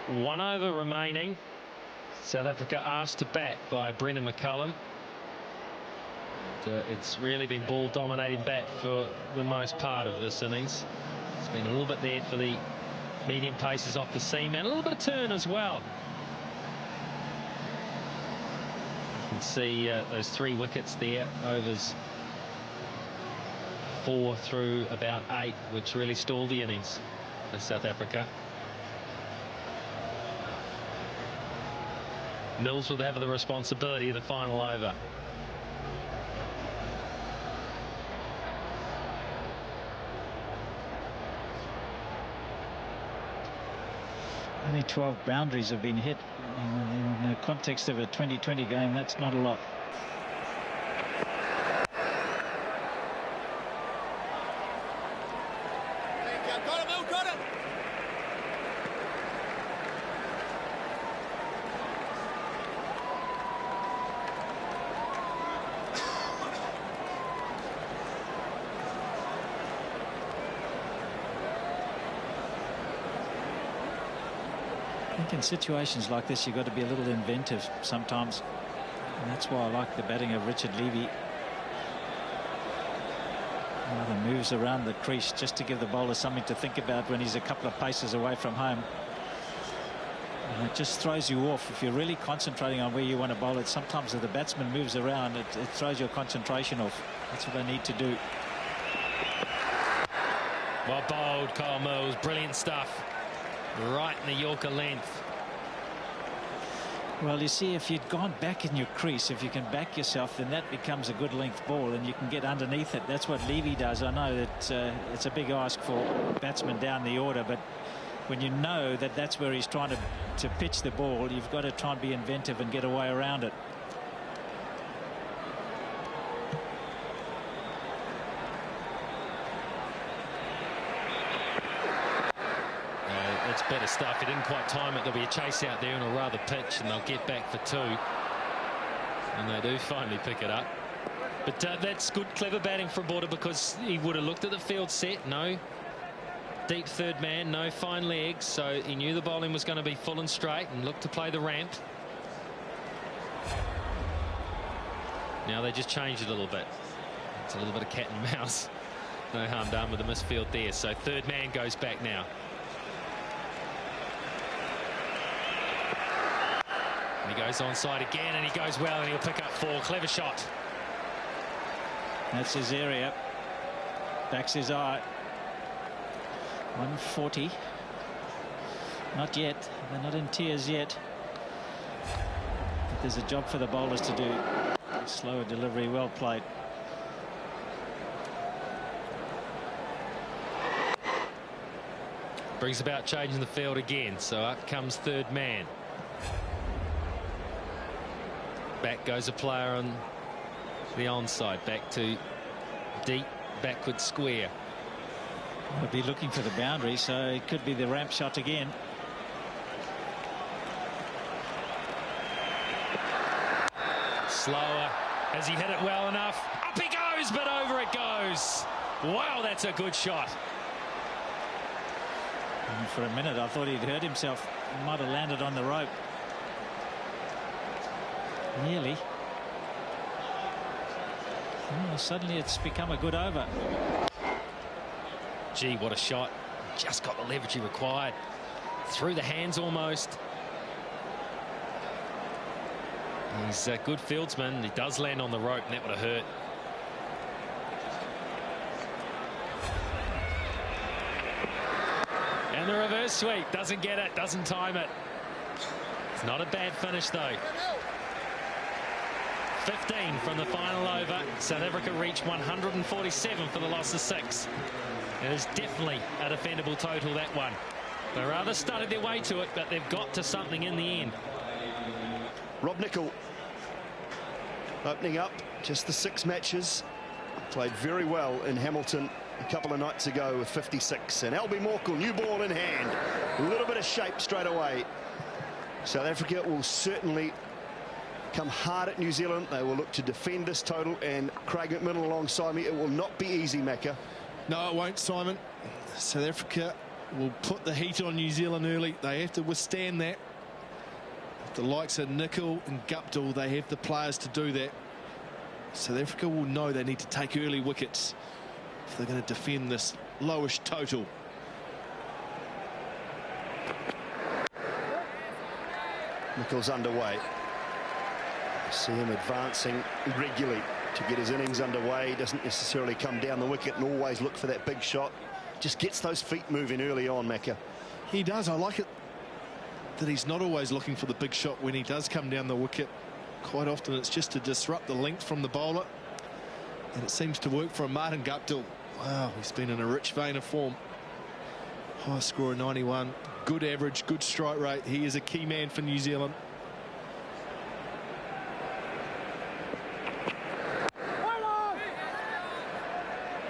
One over remaining. South Africa asked to bat by Brendan McCullum. It's really been ball dominating bat for the most part of this innings. It's been a little bit there for the medium paces off the seam, and a little bit of turn as well. You can see those 3 wickets there, overs 4 through about 8, which really stalled the innings for South Africa. Mills will have the responsibility of the final over. Only 12 boundaries have been hit in the context of a 2020 game. That's not a lot. In situations like this, you've got to be a little inventive sometimes, and that's why I like the batting of Richard Levy. The moves around the crease just to give the bowler something to think about when he's a couple of paces away from home. And it just throws you off. If you're really concentrating on where you want to bowl it, sometimes if the batsman moves around, it throws your concentration off. That's what they need to do. Well bowled, Kyle Mills. Brilliant stuff. Right in the Yorker length. Well, you see, if you'd gone back in your crease, if you can back yourself, then that becomes a good length ball and you can get underneath it. That's what Levy does. I know that it's a big ask for batsmen down the order, but when you know that that's where he's trying to pitch the ball, you've got to try and be inventive and get away around it. It's better stuff. He didn't quite time it. There'll be a chase out there and a rather pitch, and they'll get back for 2. And they do finally pick it up. But that's good, clever batting for a Border, because he would have looked at the field set. No deep third man, no fine legs, so he knew the bowling was going to be full and straight and looked to play the ramp. Now they just changed it a little bit. It's a little bit of cat and mouse. No harm done with the misfield there. So third man goes back now. And he goes onside again, and he goes well, and he'll pick up 4. Clever shot. That's his area. Backs his eye. 140. Not yet. They're not in tears yet. But there's a job for the bowlers to do. Slower delivery, well played. Brings about changing the field again, so up comes third man. Back goes a player on the onside, back to deep backward square. He'll be looking for the boundary, so it could be the ramp shot again. Slower. Has he hit it well enough? Up he goes, but over it goes. Wow, that's a good shot. And for a minute I thought he'd hurt himself. He might have landed on the rope. Nearly. Oh, suddenly it's become a good over. Gee, what a shot. Just got the leverage he required. Through the hands almost. He's a good fieldsman. He does land on the rope, and that would have hurt. And the reverse sweep. Doesn't get it, doesn't time it. It's not a bad finish, though. 15 from the final over. South Africa reached 147 for the loss of 6. It is definitely a defendable total, that one. They rather studied their way to it, but they've got to something in the end. Rob Nichols opening up just the 6 matches. Played very well in Hamilton a couple of nights ago with 56. And Morkel, new ball in hand. A little bit of shape straight away. South Africa will certainly come hard at New Zealand. They will look to defend this total, and Craig McMillan alongside me. It will not be easy, Macca. No, it won't, Simon. South Africa will put the heat on New Zealand early. They have to withstand that. The likes of Nichols and Guptill, they have the players to do that. South Africa will know they need to take early wickets if they're going to defend this lowish total. Nichols underway. See him advancing regularly to get his innings underway. Doesn't necessarily come down the wicket and always look for that big shot. Just gets those feet moving early on, Macca. He does. I like it that he's not always looking for the big shot when he does come down the wicket. Quite often it's just to disrupt the length from the bowler, and it seems to work for Martin Guptill. Wow, he's been in a rich vein of form. High score of 91, good average, good strike rate. He is a key man for New Zealand.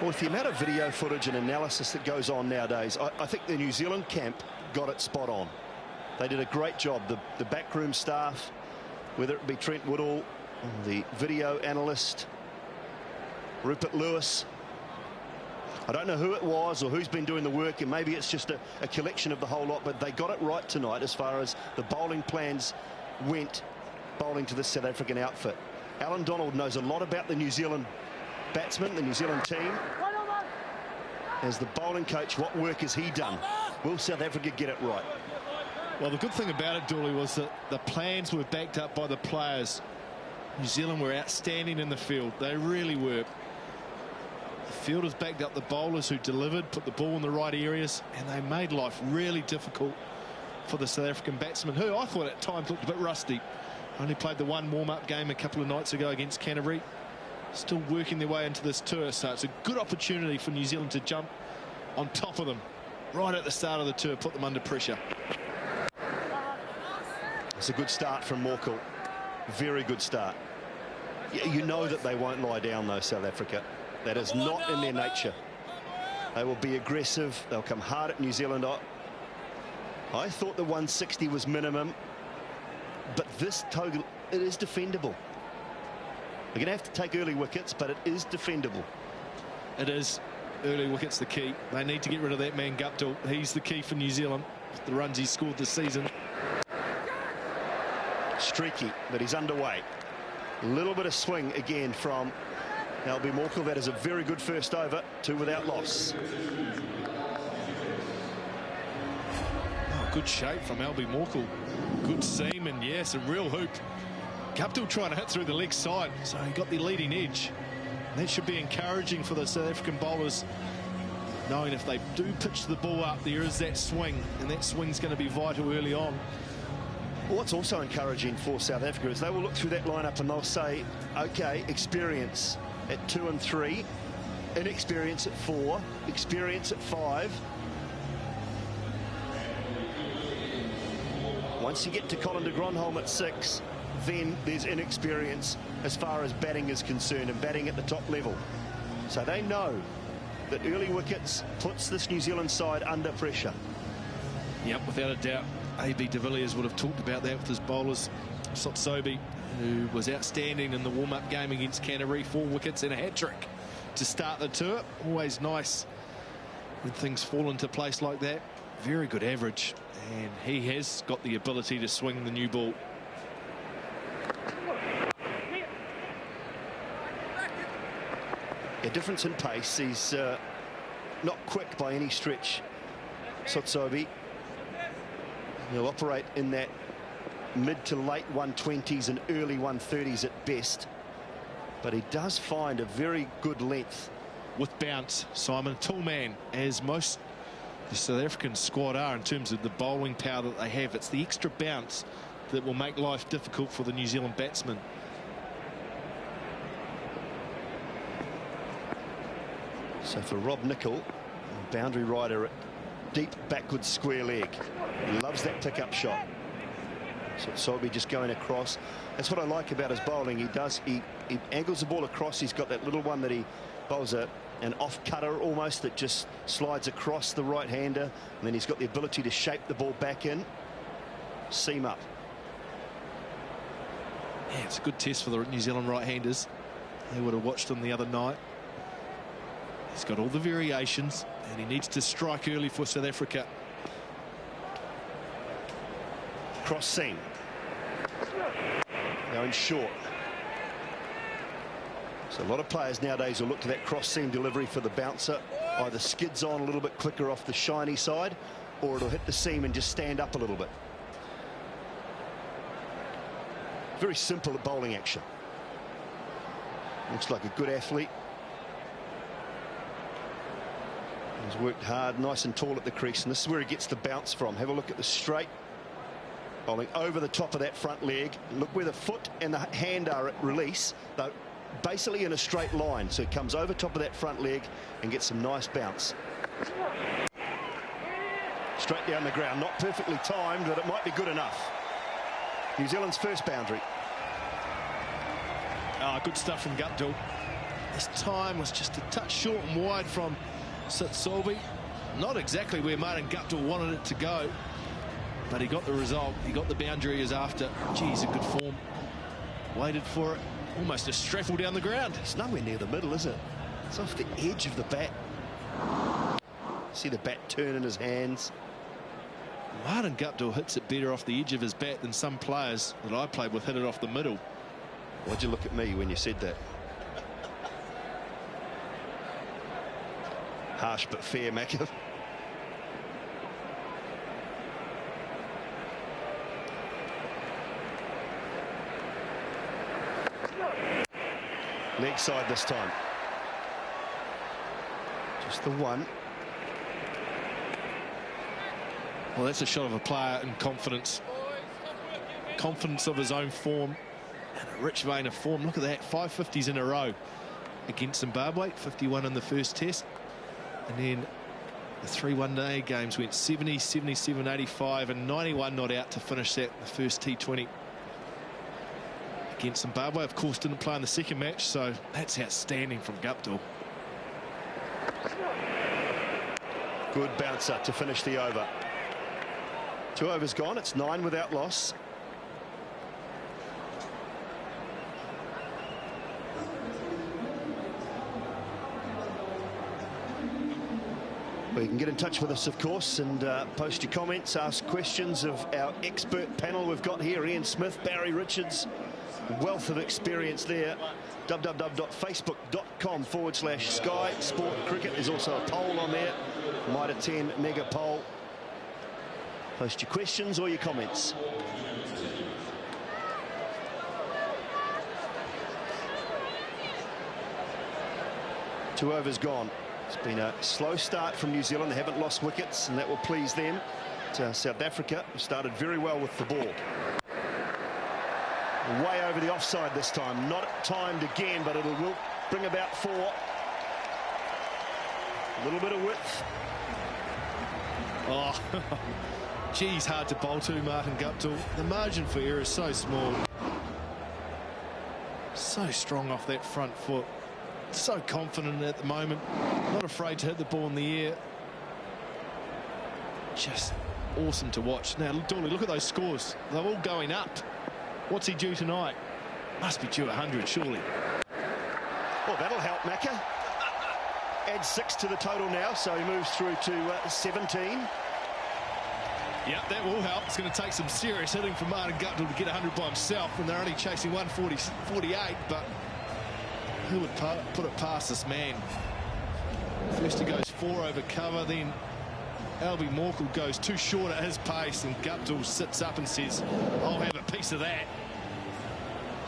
Well, with the amount of video footage and analysis that goes on nowadays, I think the New Zealand camp got it spot on. They did a great job. The backroom staff, whether it be Trent Woodall, the video analyst, Rupert Lewis. I don't know who it was or who's been doing the work, and maybe it's just a collection of the whole lot, but they got it right tonight as far as the bowling plans went, bowling to the South African outfit. Alan Donald knows a lot about the New Zealand batsmen, the New Zealand team. As the bowling coach, what work has he done? Will South Africa get it right? Well, the good thing about it, Dooley, was that the plans were backed up by the players. New Zealand were outstanding in the field. They really were. The fielders backed up the bowlers who delivered, put the ball in the right areas, and they made life really difficult for the South African batsmen, who I thought at times looked a bit rusty. Only played the one warm-up game a couple of nights ago against Canterbury. Still working their way into this tour, so it's a good opportunity for New Zealand to jump on top of them right at the start of the tour, put them under pressure. It's a good start from Morkel. Very good start. You know that they won't lie down, though, South Africa. That is not in their nature. They will be aggressive. They'll come hard at New Zealand. I thought the 160 was minimum, but this total, it is defendable. They're going to have to take early wickets, but it is defendable. It is. Early wickets the key. They need to get rid of that man Guptill. He's the key for New Zealand. The runs he scored this season. Streaky, but he's underway. A little bit of swing again from Albie Morkel. That is a very good first over, 2 without loss. Oh, good shape from Albie Morkel. Good seam, and yes, a real hoop. Guptill trying to hit through the leg side, so he got the leading edge. That should be encouraging for the South African bowlers, knowing if they do pitch the ball up, there is that swing, and that swing's going to be vital early on. What's also encouraging for South Africa is they will look through that lineup and they'll say, OK, experience at 2 and 3, inexperience at 4, experience at 5. Once you get to Colin de Grandhomme at 6, then there's inexperience as far as batting is concerned, and batting at the top level. So they know that early wickets puts this New Zealand side under pressure. Yep, without a doubt. A.B. de Villiers would have talked about that with his bowlers. Southee, who was outstanding in the warm-up game against Canterbury, 4 wickets and a hat-trick to start the tour. Always nice when things fall into place like that. Very good average, and he has got the ability to swing the new ball. A difference in pace. He's not quick by any stretch, Southee. He'll operate in that mid to late 120s and early 130s at best, but he does find a very good length. With bounce, Simon, tall man, as most the South African squad are in terms of the bowling power that they have. It's the extra bounce that will make life difficult for the New Zealand batsmen. So for Rob Nichols, boundary rider at deep backwards square leg. He loves that pickup shot. So Southee just going across. That's what I like about his bowling. He angles the ball across. He's got that little one that he bowls an off cutter almost that just slides across the right hander, and then he's got the ability to shape the ball back in, seam up. Yeah, it's a good test for the New Zealand right-handers. They would have watched him the other night. He's got all the variations, and he needs to strike early for South Africa. Cross seam. Going short. So a lot of players nowadays will look to that cross seam delivery for the bouncer. Either skids on a little bit quicker off the shiny side, or it'll hit the seam and just stand up a little bit. Very simple at bowling action. Looks like a good athlete. He's worked hard, nice and tall at the crease, and this is where he gets the bounce from. Have a look at the straight. Bowling over the top of that front leg. Look where the foot and the hand are at release. They're basically in a straight line, so it comes over top of that front leg and gets some nice bounce. Straight down the ground, not perfectly timed, but it might be good enough. New Zealand's first boundary. Good stuff from Guptill. This time was just a touch short and wide from Southee. Not exactly where Martin Guptill wanted it to go, but he got the result. He got the boundary he was after. Geez, in good form. Waited for it. Almost a straffle down the ground. It's nowhere near the middle, is it? It's off the edge of the bat. See the bat turn in his hands. Martin Guptill hits it better off the edge of his bat than some players that I played with hit it off the middle. Why'd you look at me when you said that? Harsh but fair, Macca. Leg side this time. Just the one. Well, that's a shot of a player in confidence. Confidence of his own form. And a rich vein of form. Look at that, 550s in a row against Zimbabwe. 51 in the first test. And then the 3 one-day games went 70, 77, 85 and 91 not out to finish that, the first T20. Against Zimbabwe, of course, didn't play in the second match, so that's outstanding from Guptill. Good bouncer to finish the over. 2 overs gone, it's 9 without loss. Well, you can get in touch with us, of course, and post your comments, ask questions of our expert panel we've got here. Ian Smith, Barry Richards, wealth of experience there. www.facebook.com/Sky Sport Cricket. There's also a poll on there, Mitre 10 mega poll. Post your questions or your comments. Two overs gone. It's been a slow start from New Zealand. They haven't lost wickets, and that will please them. South Africa started very well with the ball. Way over the offside this time. Not timed again, but will bring about 4. A little bit of width. Oh, geez, hard to bowl to, Martin Guptill. The margin for error is so small. So strong off that front foot. So confident at the moment. Not afraid to hit the ball in the air. Just awesome to watch. Now, Dawley, look at those scores. They're all going up. What's he due tonight? Must be due 100, surely. Well, that'll help Macca. Add 6 to the total now, so he moves through to 17. Yep, that will help. It's going to take some serious hitting from Martin Guptill to get 100 by himself, and they're only chasing 148, but who would put it past this man? First he goes 4 over cover, then Morkel goes too short at his pace, and Guptill sits up and says, I'll have a piece of that.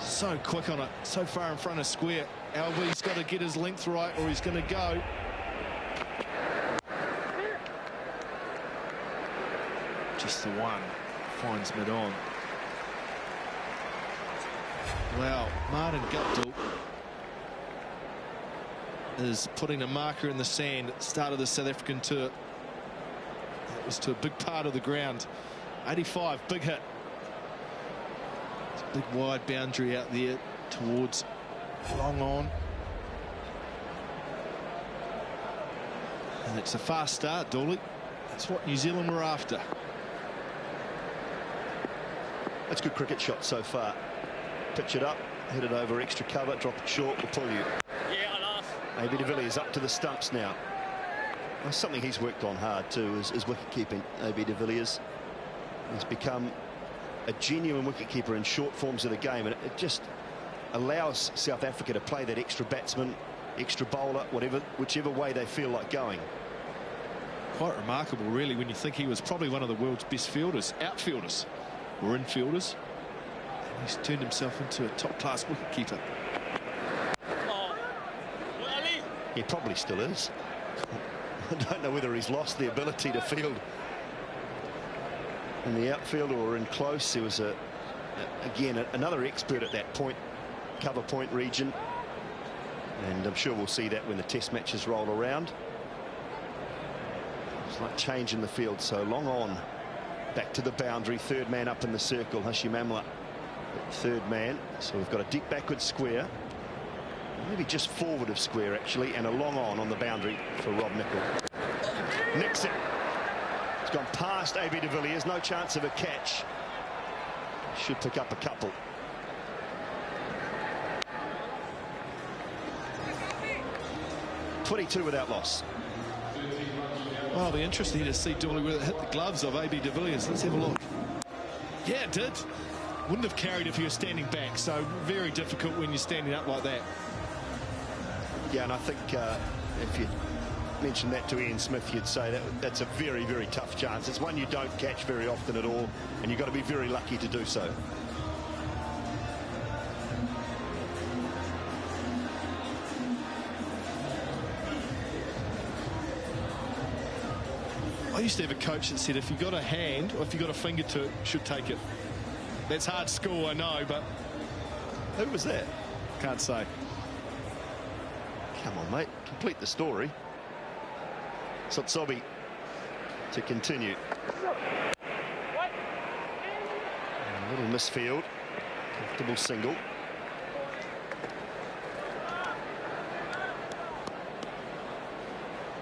So quick on it, so far in front of square. Albie's got to get his length right or he's going to go. Just the one, finds mid-on. Wow, Martin Guptill is putting a marker in the sand at the start of the South African tour. That was to a big part of the ground. 85, big hit. It's a big wide boundary out there towards long on. And it's a fast start, Dawley. That's what New Zealand were after. That's good cricket shot so far. Pitch it up, hit it over extra cover, drop it short, will pull you. AB de Villiers up to the stumps now. That's something he's worked on hard too, is wicket keeping. AB de Villiers has become a genuine wicket keeper in short forms of the game, and it just allows South Africa to play that extra batsman, extra bowler, whichever way they feel like going. Quite remarkable, really, when you think he was probably one of the world's best fielders, outfielders or infielders. And he's turned himself into a top-class wicket-keeper. He probably still is. I don't know whether he's lost the ability to field in the outfield or in close. He was again another expert at that cover point region, and I'm sure we'll see that when the test matches roll around. It's like change in the field, so long on back to the boundary, third man up in the circle. Hashim Amla, third man, so we've got a deep backward square, maybe just forward of square actually, and a long on the boundary for Rob Nichols. Nicks it. It's gone past AB de Villiers, no chance of a catch. Should pick up a couple. .22 without loss. Well, it'll be interesting to see Dawley whether it hit the gloves of AB de Villiers. Let's have a look. Yeah, it did. Wouldn't have carried if he was standing back, so very difficult when you're standing up like that. Yeah, and I think if you mentioned that to Ian Smith, you'd say that's a very, very tough chance. It's one you don't catch very often at all, and you've got to be very lucky to do so. used to have a coach that said if you got a hand or if you got a finger to it, you should take it. That's hard school, I know, but Who was that? can't say. Come on, mate. Complete the story. Southee to continue. A little misfield. Comfortable single.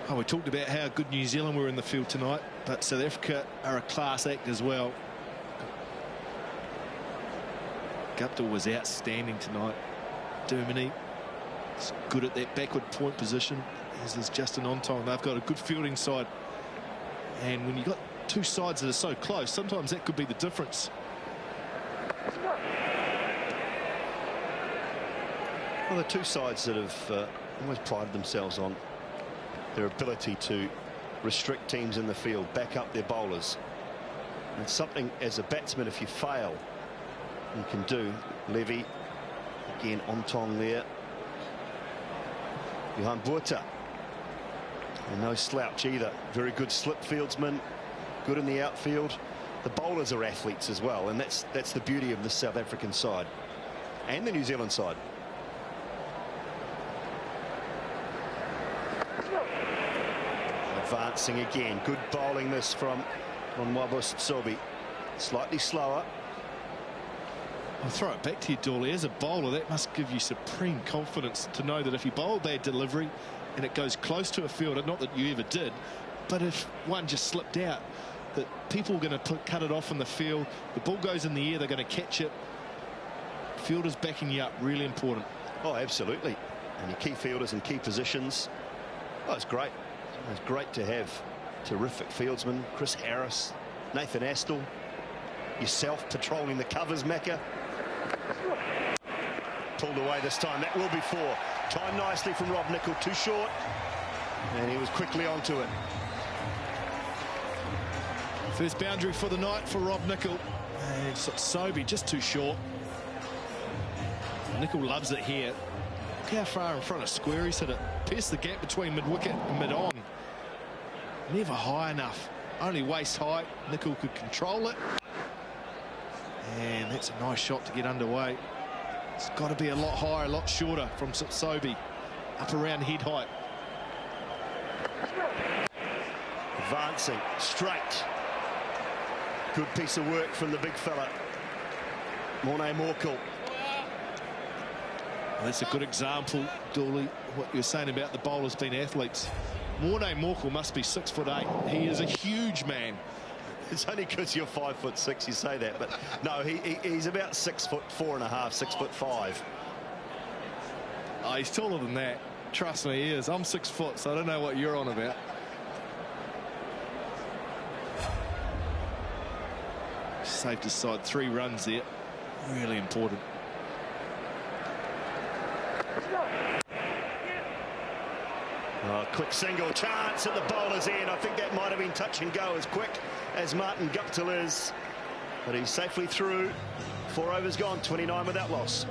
Oh, we talked about how good New Zealand were in the field tonight, but South Africa are a class act as well. Guptill was outstanding tonight. Duminy is good at that backward point position, as is Justin Ontong. They've got a good fielding side. And when you've got two sides that are so close, sometimes that could be the difference. Well, the two sides that have always prided themselves on their ability to restrict teams in the field, back up their bowlers. And it's something as a batsman, if you fail, you can do. Levy, again, Ontong there. Behind Buerta. And no slouch either. Very good slip fieldsman, good in the outfield. The bowlers are athletes as well, and that's the beauty of the South African side and the New Zealand side. Advancing again. Good bowling this from Southee. Slightly slower. I'll throw it back to you, Dawley. As a bowler, that must give you supreme confidence to know that if you bowl bad delivery and it goes close to a fielder, not that you ever did, but if one just slipped out, that people are going to cut it off in the field. The ball goes in the air, they're going to catch it. Fielders backing you up, really important. Oh, absolutely. And your key fielders in key positions. Oh, it's great. It's great to have terrific fieldsmen. Chris Harris, Nathan Astle, yourself patrolling the covers, Macca. Pulled away this time. That will be four. Timed nicely from Rob Nichols. Too short. And he was quickly onto it. First boundary for the night for Rob Nichols. And Southee just too short. Nichols loves it here. Look how far in front of square he's hit it. Pierced the gap between mid-wicket and mid-on. Never high enough. Only waist height. Nichols could control it. And that's a nice shot to get underway. It's got to be a lot higher, a lot shorter from Southee. Up around head height. Advancing straight. Good piece of work from the big fella. Duminy and Morkel. Well, that's a good example, Dawley, what you're saying about the bowlers being athletes. Duminy and Morkel must be 6'8". He is a huge man. It's only because you're 5'6" you say that, but no, he's about 6'4.5", 6'5". Oh, he's taller than that. Trust me, he is. I'm 6 foot, so I don't know what you're on about. Saved his side 3 runs there. Really important. Oh, quick single chance at the bowler's end. I think that might have been touch and go as quick as Martin Guptill is. But he's safely through. 4 overs gone, 29 without loss.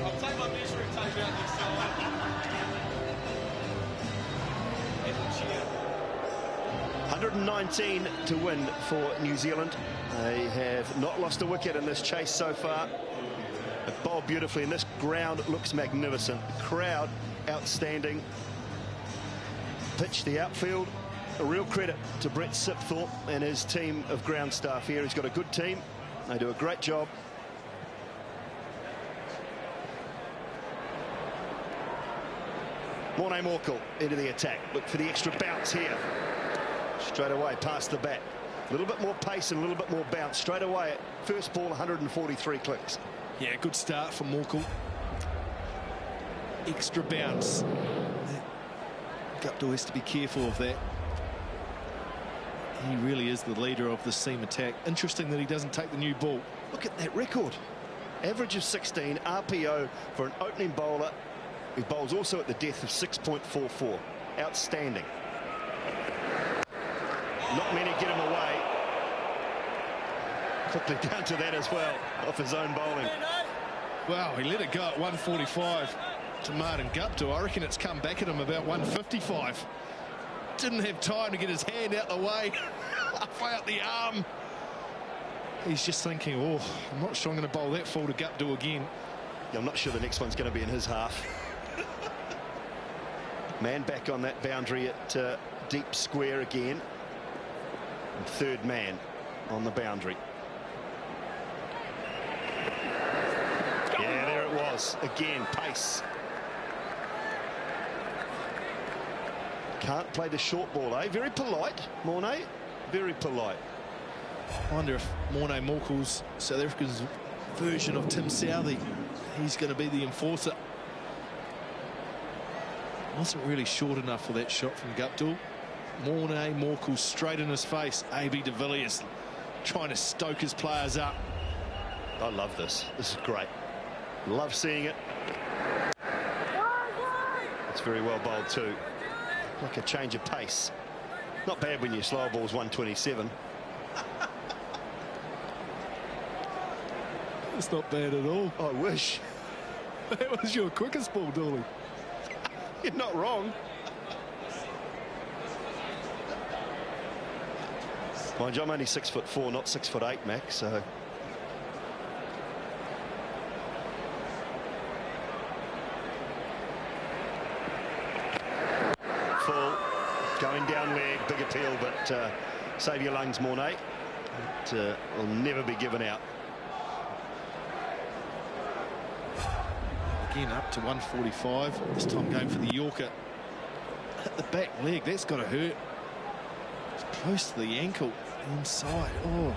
I'll take my measuring tape out next time. 119 to win for New Zealand. They have not lost a wicket in this chase so far. They've bowled beautifully, and this ground looks magnificent. The crowd outstanding. Pitch, the outfield, a real credit to Brett Sipthorpe and his team of ground staff here. He's got a good team. They do a great job. Duminy and Morkel into the attack. Look for the extra bounce here. Straight away past the bat. A little bit more pace and a little bit more bounce. Straight away at first ball, 143 clicks. Yeah, good start from Morkel. Extra bounce. Guptill has to be careful of that. He really is the leader of the seam attack. Interesting that he doesn't take the new ball. Look at that record. Average of 16, RPO for an opening bowler who bowls also at the death of 6.44. Outstanding. Not many get him away. Quickly down to that as well, off his own bowling. Wow, he let it go at 145 to Martin Guptill. I reckon it's come back at him about 155. Didn't have time to get his hand out the way, halfway out the arm. He's just thinking, oh, I'm not sure I'm going to bowl that full to Guptill again. Yeah, I'm not sure the next one's going to be in his half. Man back on that boundary at deep square again. And third man on the boundary. Yeah, there it was. Again, pace. Can't play the short ball, eh? Very polite, Mornay. Very polite. I wonder if Morkel's South Africa's version of Tim Southee. He's going to be the enforcer. Wasn't really short enough for that shot from Guptill. Morkel straight in his face. AB de Villiers trying to stoke his players up. I love this. This is great. Love seeing it. It's very well bowled too. Like a change of pace. Not bad when your slow ball's 127. It's not bad at all. I wish. That was your quickest ball, Dolly. You're not wrong. Mind you, I'm only 6'4", not 6'8", Mac, so. Full. Going down leg, big appeal, but save your lungs, Mornay. It will never be given out. Again up to 145. This time going for the Yorker. Hit the back leg. That's got to hurt. It's close to the ankle. Inside. Oh.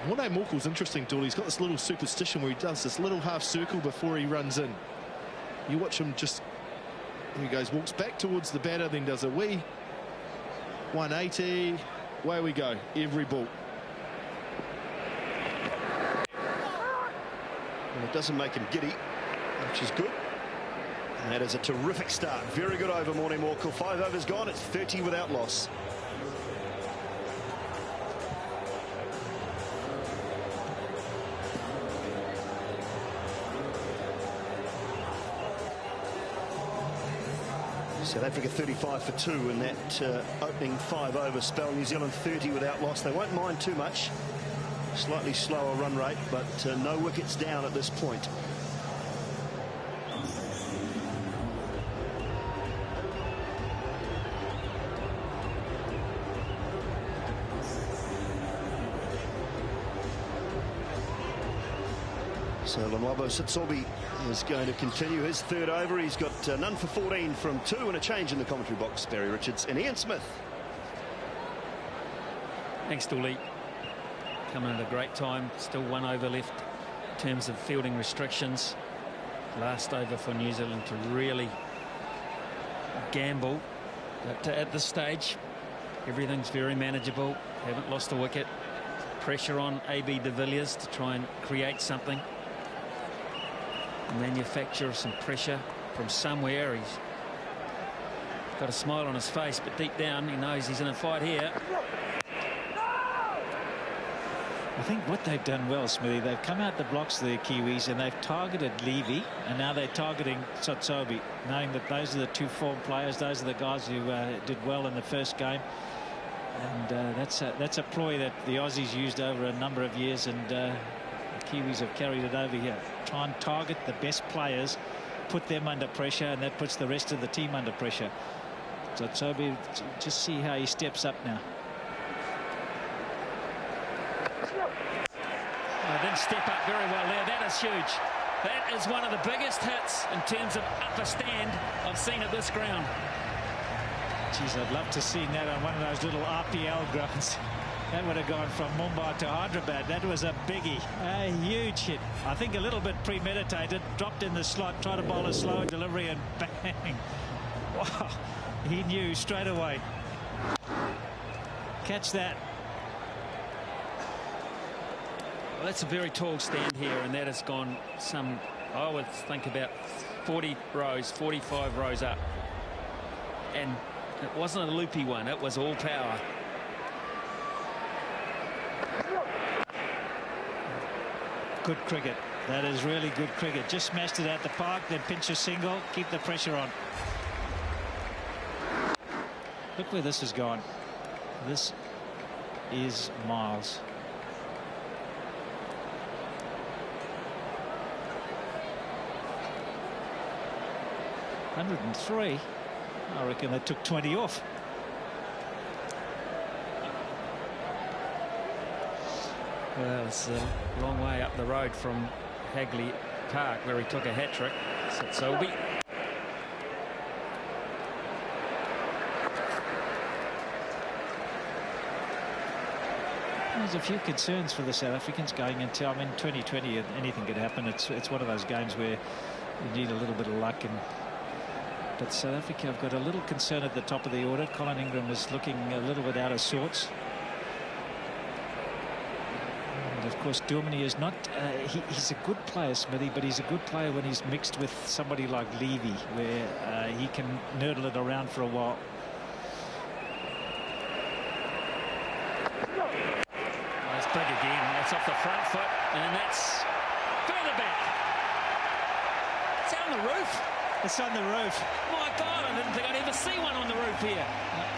Morkel's interesting, Dooley. He's got this little superstition where he does this little half circle before he runs in. You watch him just. There he goes. Walks back towards the batter, then does a wee. 180. Away we go. Every ball. Well, it doesn't make him giddy, which is good. And that is a terrific start. Very good over, Morkel. 5 overs gone. It's 30 without loss. South Africa 35 for 2 in that opening 5-over spell. New Zealand 30 without loss. They won't mind too much. Slightly slower run rate, but no wickets down at this point. So Lamwabo Sitsobi is going to continue his third over. He's got none for 14 from 2 and a change in the commentary box. Barry Richards and Ian Smith. Thanks, Dooley. Coming at a great time. Still 1 over left in terms of fielding restrictions. Last over for New Zealand to really gamble. But at this stage, everything's very manageable. Haven't lost a wicket. Pressure on AB de Villiers to try and create something. Manufacture some pressure from somewhere. He's got a smile on his face, but deep down he knows he's in a fight here. I think what they've done well, Smithy, they've come out the blocks, the Kiwis, and they've targeted Levy, and now they're targeting Sotsobi, knowing that those are the 2 form players. Those are the guys who did well in the first game. And that's a ploy that the Aussies used over a number of years, and the Kiwis have carried it over here. Try and target the best players, put them under pressure, and that puts the rest of the team under pressure. So Sotsobi, just see how he steps up now. Didn't step up very well there. That is huge. That is one of the biggest hits in terms of upper stand I've seen at this ground. Geez, I'd love to see that on one of those little RPL grounds. That would have gone from Mumbai to Hyderabad. That was a biggie. A huge hit. I think a little bit premeditated. Dropped in the slot, tried to bowl a slow delivery, and bang. Wow. He knew straight away. Catch that. Well, that's a very tall stand here, and that has gone some, I would think, about 40 rows, 45 rows up. And it wasn't a loopy one, it was all power. Good cricket. That is really good cricket. Just smashed it out the park, then pinch a single, keep the pressure on. Look where this has gone. This is miles. .103. I reckon they took 20 off. Well, it's a long way up the road from Hagley Park, where he took a hat-trick. Southee. There's a few concerns for the South Africans going into, I mean, 2020, anything could happen. It's one of those games where you need a little bit of luck. But South Africa have got a little concern at the top of the order. Colin Ingram is looking a little bit out of sorts. And of course, Duminy is not, he's a good player, Smithy, but he's a good player when he's mixed with somebody like Levy, where he can nurdle it around for a while. That's big again. That's off the front foot, and that's further back. It's on the roof. It's on the roof. My God, I didn't think I'd ever see one on the roof here.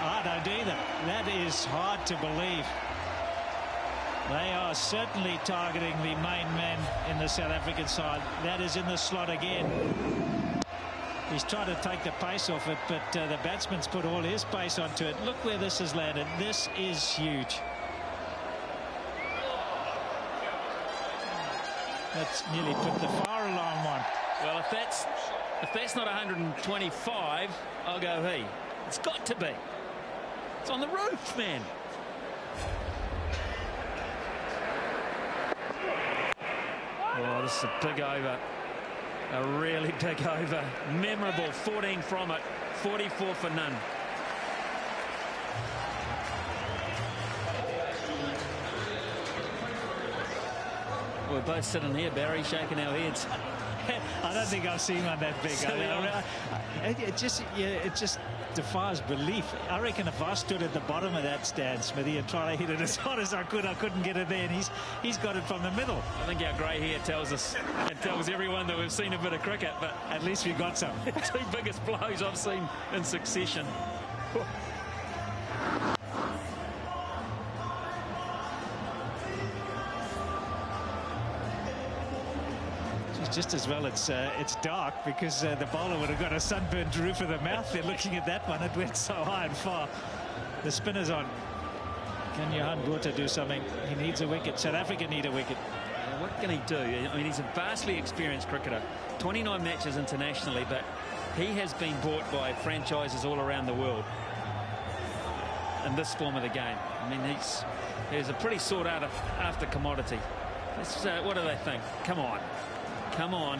I don't either. That is hard to believe. They are certainly targeting the main man in the South African side. That is in the slot again. He's trying to take the pace off it, but the batsman's put all his pace onto it. Look where this has landed. This is huge. That's nearly put the fire alarm on. Well, if that's not 125, I'll go he. It's got to be. It's on the roof, man. Oh, this is a big over. A really big over. Memorable. 14 from it. 44 for none. We're both sitting here, Barry, shaking our heads. I don't think I've seen one that big. It just defies belief. I reckon if I stood at the bottom of that stand, Smithy, and tried to hit it as hard as I couldn't get it there, and he's got it from the middle. I think our grey hair tells us, it tells everyone that we've seen a bit of cricket, but at least we got some. Two biggest blows I've seen in succession. Just as well it's dark, because the bowler would have got a sunburned roof of the mouth. They're looking at that one. It went so high and far. The spinner's on. Can Johan Botha do something? He needs a wicket. South Africa need a wicket. What can he do? I mean, he's a vastly experienced cricketer. 29 matches internationally, but he has been bought by franchises all around the world in this form of the game. I mean, he's a pretty sought after commodity. What do they think? Come on. Come on.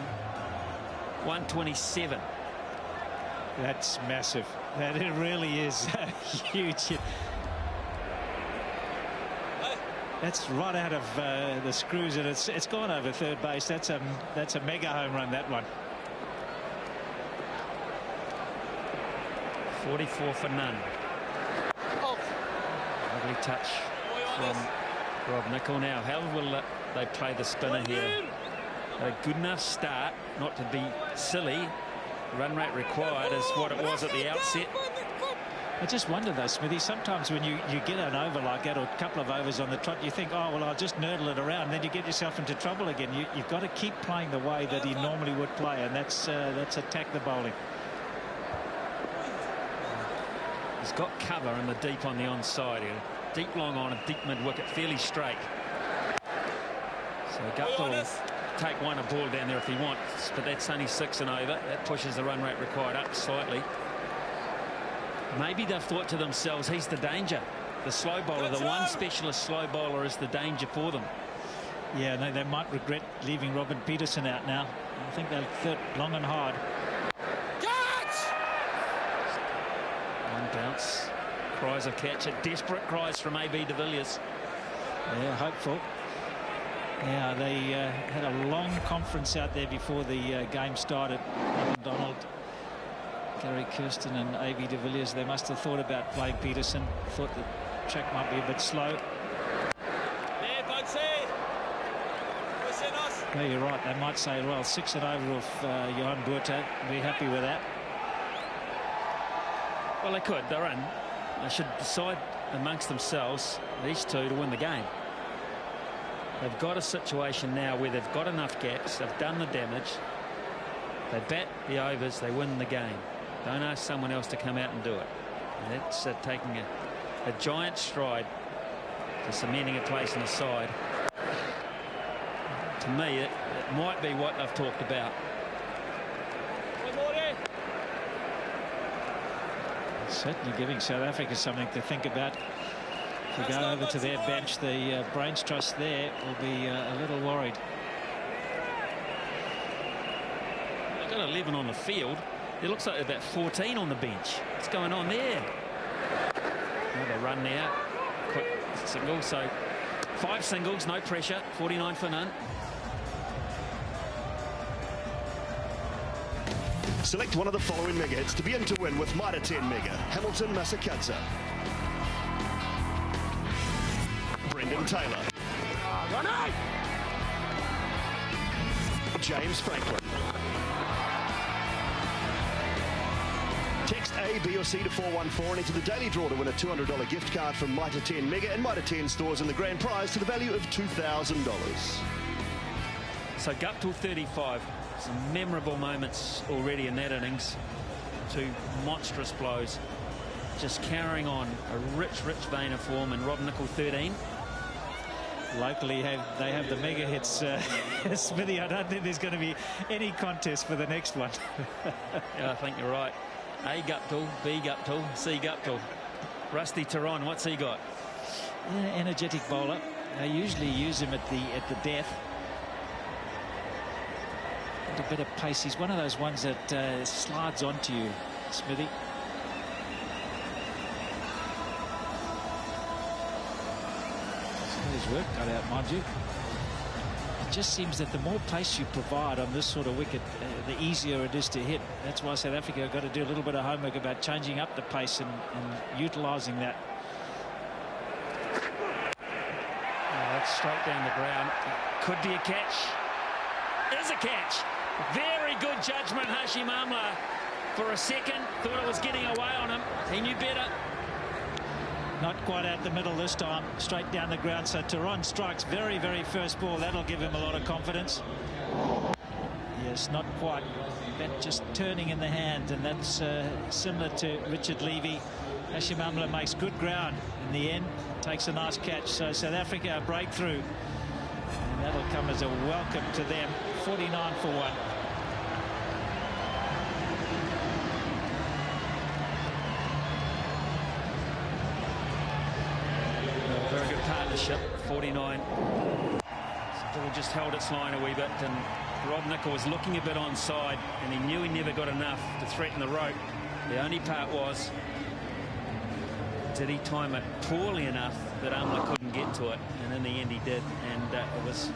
127. That's massive. That it really is huge. That's right out of the screws, and it's gone over third base. That's a mega home run, that one. 44 for none. Lovely touch from Rob Nichols. Now, how will they play the spinner here? A good enough start, not to be silly. Run rate required is what it was at the outset. I just wonder though, Smithy, sometimes when you get an over like that, or a couple of overs on the trot, you think, oh well, I'll just nurdle it around, then you get yourself into trouble again. You've got to keep playing the way that he normally would play, and that's attack the bowling. He's got cover in the deep on the onside here. Deep long on, a deep mid wicket, fairly straight. So Guptill will take one a ball down there if he wants, but that's only 6 and over. That pushes the run rate required up slightly. Maybe they've thought to themselves, he's the danger. The slow bowler, the one specialist slow bowler is the danger for them. Yeah, no, they might regret leaving Robin Peterson out now. I think they'll third long and hard. One bounce. Cries of catch, desperate cries from AB de Villiers. Yeah, hopeful. Yeah, they had a long conference out there before the game started. Donald, Gary Kirsten and AB de Villiers, they must have thought about playing Peterson, thought the track might be a bit slow. Yeah, you're right. They might say, well, 6 and over off Johan Buerta. Be happy with that. Well, they could. They're in. They should decide amongst themselves, these two, to win the game. They've got a situation now where they've got enough gaps. They've done the damage. They bat the overs. They win the game. Don't ask someone else to come out and do it. And that's taking a giant stride to cementing a place in the side. To me, it might be what they've talked about. Certainly giving South Africa something to think about. If we go over to their bench, the brains trust there will be a little worried. They've got 11 on the field. It looks like about 14 on the bench. What's going on there? Another run now. Quick single. So 5 singles, no pressure. 49 for none. Select one of the following mega hits to be in to win with Mitre 10 Mega. Hamilton Masakadza. Brendan Taylor. James Franklin. Text A, B or C to 414 and enter the daily draw to win a $200 gift card from Mitre 10 Mega and Mitre 10 stores and the grand prize to the value of $2,000. So Guptill 35. Some memorable moments already in that innings. 2 monstrous blows. Just carrying on a rich vein of form. And Rob Nichols 13. Locally, they have the mega hits. Smithy, I don't think there's going to be any contest for the next one. Yeah, I think you're right. A Guptill, B Guptill, C Guptill. Rusty Tehran, what's he got? Yeah, energetic bowler. They usually use him at the death. A bit of pace. He's one of those ones that slides onto you, Smithy. His work cut out, mind you. It just seems that the more pace you provide on this sort of wicket, the easier it is to hit. That's why South Africa have got to do a little bit of homework about changing up the pace and utilising that. That's straight down the ground. Could be a catch. Is a catch. Very good judgment, Hashim Amla. For a second, thought it was getting away on him. He knew better. Not quite out the middle this time, straight down the ground. So Tehran strikes very first ball. That'll give him a lot of confidence. Yes, not quite. Bat just turning in the hand, and that's similar to Richard Levy. Hashim Amla makes good ground in the end, takes a nice catch. So South Africa a breakthrough, and that'll come as a welcome to them. 49 for 1. Very good partnership. 49. Still just held its line a wee bit, and Rob Nichols was looking a bit onside, and he knew he never got enough to threaten the rope. The only part was, did he time it poorly enough that Amla couldn't get to it? And in the end he did, and it was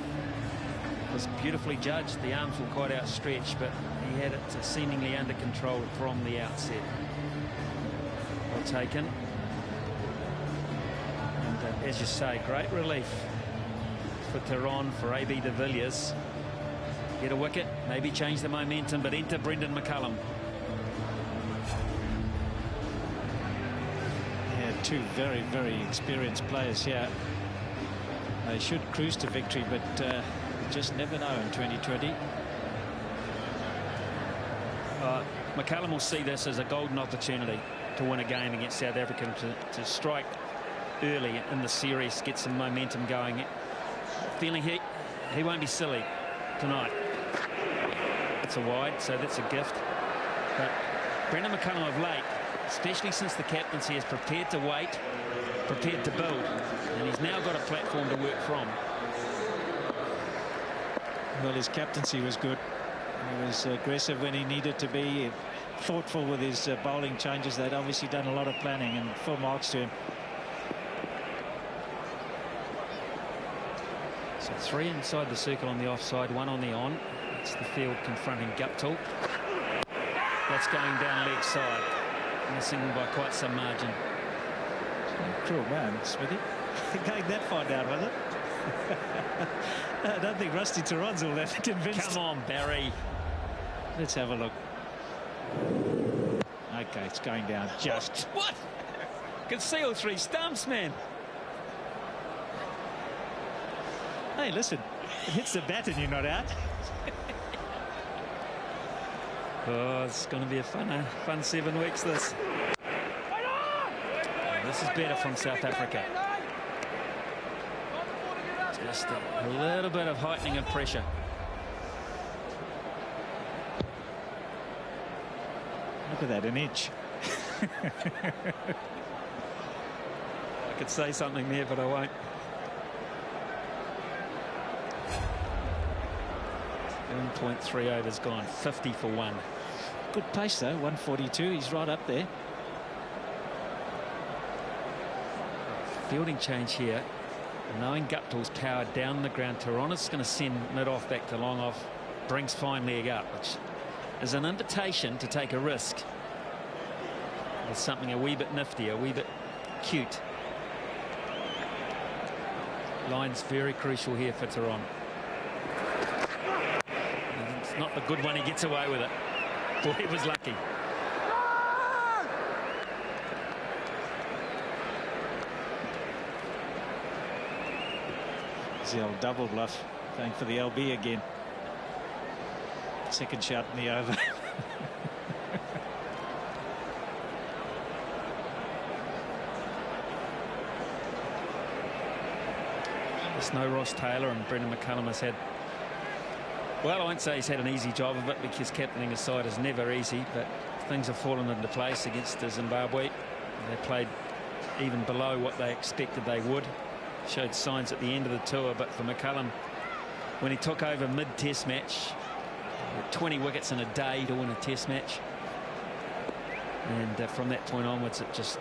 beautifully judged. The arms were quite outstretched, but he had it seemingly under control from the outset. Well taken. And as you say, great relief for Tehran, for AB de Villiers. Get a wicket, maybe change the momentum, but enter Brendan McCullum. Yeah, 2 very experienced players here. They should cruise to victory, but just never know in 2020. McCullum will see this as a golden opportunity to win a game against South Africa, to strike early in the series, get some momentum going. Feeling he won't be silly tonight. It's a wide, so that's a gift. But Brendan McCullum of late, especially since the captaincy, is prepared to wait, prepared to build, and he's now got a platform to work from. Well, his captaincy was good. He was aggressive when he needed to be, thoughtful with his bowling changes. They'd obviously done a lot of planning, and full marks to him. So 3 inside the circle on the offside, 1 on the on. It's the field confronting Guptill. That's going down leg side, missing by quite some margin. Cruel man, Smithy. Going that far down, was it? I don't think Rusty Tehran's all that convinced. Come on, Barry. Let's have a look. Okay, it's going down just. What? Can see all 3 stumps, man. Hey, listen, it hits the bat and you're not out. Oh, it's going to be a fun 7 weeks, this. Oh, this is better from South Africa. Just a little bit of heightening of pressure. Look at that, an inch. I could say something there, but I won't. 1.3 overs gone, 50 for 1. Good pace though, 142. He's right up there. Fielding change here. Knowing Guptill's power down the ground, Tehran's going to send mid-off back to long-off. Brings fine leg up, which is an invitation to take a risk. With something a wee bit nifty, a wee bit cute. Line's very crucial here for Tehran. It's not the good one, he gets away with it. Boy, he was lucky. The old double bluff, going for the LB again. Second shot in the over. There's no Ross Taylor, and Brendan McCullum has had, well, I won't say he's had an easy job of it, because captaining a side is never easy, but things have fallen into place against Zimbabwe. They played even below what they expected they would. Showed signs at the end of the tour, but for McCullum, when he took over mid-test match, 20 wickets in a day to win a test match, and from that point onwards it just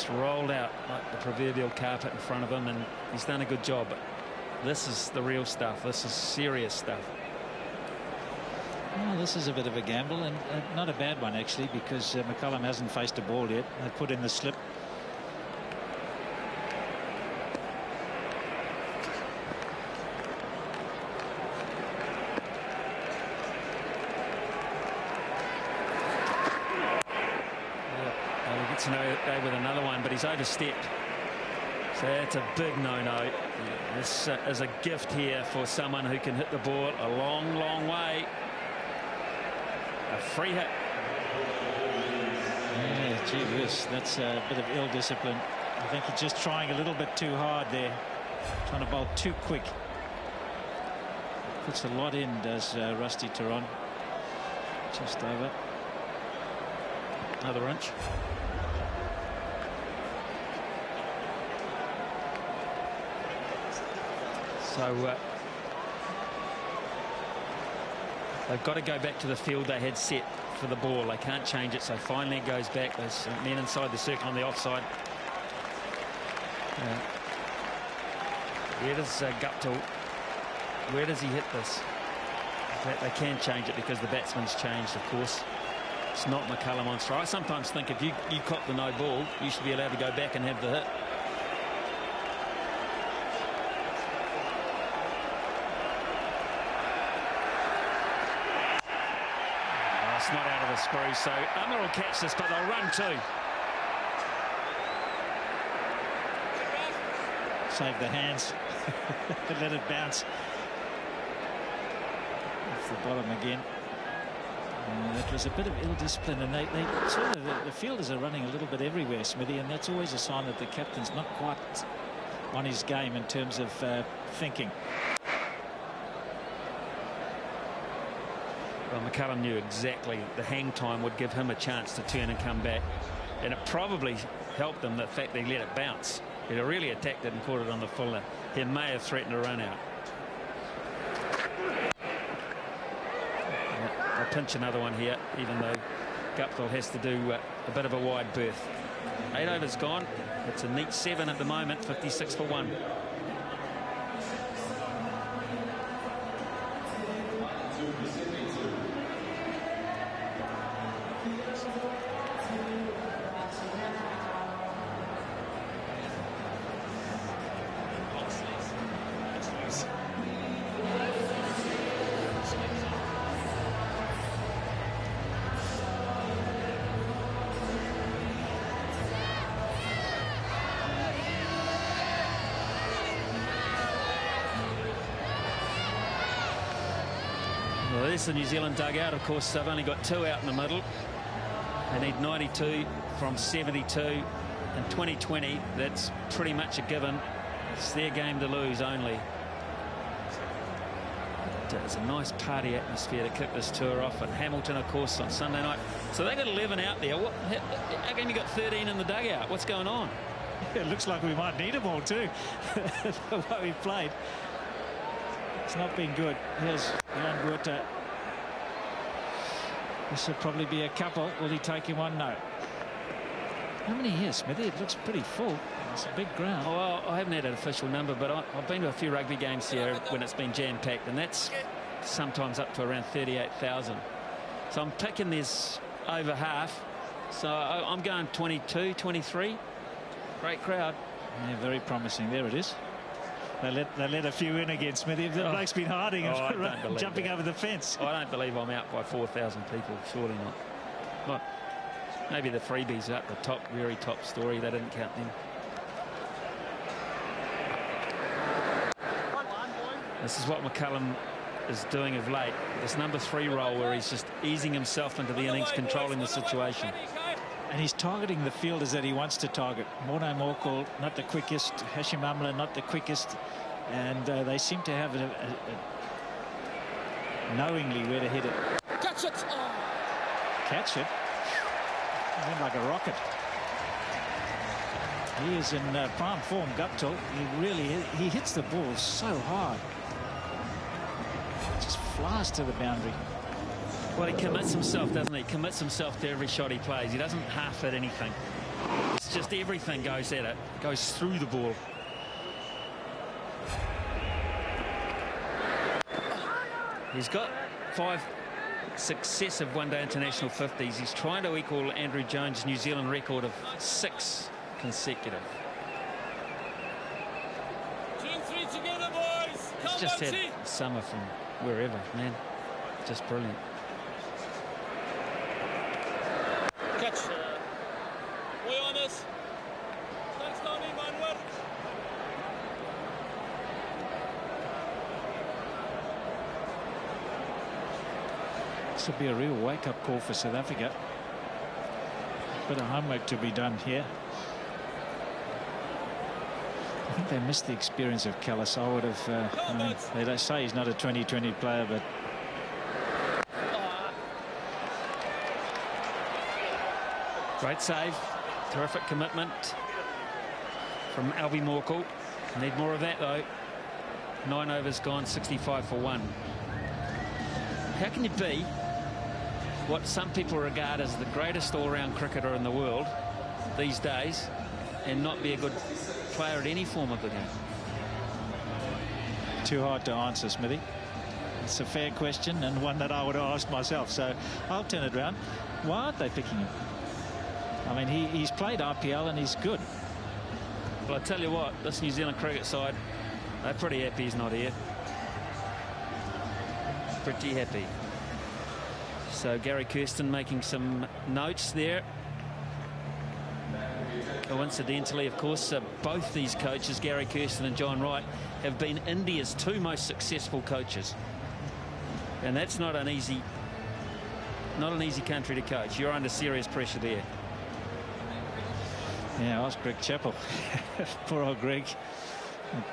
rolled out like the proverbial carpet in front of him, and he's done a good job. But this is the real stuff. This is serious stuff. Well, this is a bit of a gamble, and not a bad one actually, because McCullum hasn't faced a ball yet. They put in the slip. With another one, but he's overstepped, so that's a big no-no. This is a gift here for someone who can hit the ball a long way. A free hit. Yeah, gee whiz, that's a bit of ill discipline. I think he's just trying a little bit too hard there, trying to bowl too quick. Puts a lot in, does Rusty Tehran. Just over. Another inch. So they've got to go back to the field they had set for the ball. They can't change it, so finally it goes back. There's men inside the circle on the offside. Where does Guptill, where does he hit this? They can change it because the batsman's changed, of course. It's not McCullum on strike. I sometimes think if you cop the no ball, you should be allowed to go back and have the hit. Not out of the screw, so Amla will catch this, but they'll run too. Save the hands. Let it bounce. Off the bottom again. That was a bit of ill discipline, and they sort of, the fielders are running a little bit everywhere, Smithy, and that's always a sign that the captain's not quite on his game in terms of thinking. Well, McCullum knew exactly the hang time would give him a chance to turn and come back, and it probably helped him the fact that he let it bounce. He'd have really attacked it and caught it on the fuller. He may have threatened a run out. I'll pinch another one here, even though Guptill has to do a bit of a wide berth. 8 overs gone. It's a neat 7 at the moment, 56 for 1. Well, there's the New Zealand dugout. Of course, they've only got 2 out in the middle. They need 92 from 72. In 2020, that's pretty much a given. It's their game to lose only. It's a nice party atmosphere to kick this tour off at Hamilton, of course, on Sunday night. So they got 11 out there. How come you got 13 in the dugout? What's going on? It looks like we might need them all too. The way we played. It's not been good. Here's Jan Guptill. This will probably be a couple. Will he take him one? No. How many here, Smithy? It looks pretty full. It's a big ground. Oh, well, I haven't had an official number, but I've been to a few rugby games here when it's been jam-packed, and that's sometimes up to around 38,000. So I'm picking this over half. So I'm going 22, 23. Great crowd. Yeah, very promising. There it is. They let a few in again, Smithy. The bloke's been hiding and jumping over the fence. I don't believe I'm out by 4,000 people. Surely not. Look, maybe the freebies are at the top, very top story. They didn't count them. This is what McCullum is doing of late. This number 3 role where he's just easing himself into the innings, controlling the situation. And he's targeting the fielders that he wants to target. Duminy and Morkel, not the quickest. Amla, not the quickest. And they seem to have knowingly where to hit it. Catch it! Oh. Catch it? It went like a rocket. He is in prime form, Guptill. He hits the ball so hard. Just flies to the boundary. Well, he commits himself, doesn't he? Commits himself to every shot he plays. He doesn't half hit anything. It's just everything goes at it. Goes through the ball. He's got 5 successive one-day international 50s. He's trying to equal Andrew Jones' New Zealand record of 6 consecutive. 2-3 together, boys. He's just had summer from wherever, man. Just brilliant. Catch. We on this. Thanks, Tony, man. Work. This will be a real wake-up call for South Africa. Bit of homework to be done here. I think they missed the experience of Callis. I would have. They say he's not a 2020 player, but. Great save. Terrific commitment from Albie Morkel. Need more of that, though. 9 overs gone, 65 for 1. How can you be what some people regard as the greatest all-round cricketer in the world these days and not be a good player at any form of the game? Too hard to answer, Smithy. It's a fair question and one that I would have asked myself. So I'll turn it around. Why aren't they picking him? I mean, he's played RPL and he's good. Well, I tell you what, this New Zealand cricket side, they're pretty happy he's not here. Pretty happy. So Gary Kirsten making some notes there. Coincidentally, of course, both these coaches, Gary Kirsten and John Wright, have been India's 2 most successful coaches. And that's not an easy country to coach. You're under serious pressure there. Yeah, ask Greg Chappell. Poor old Greg.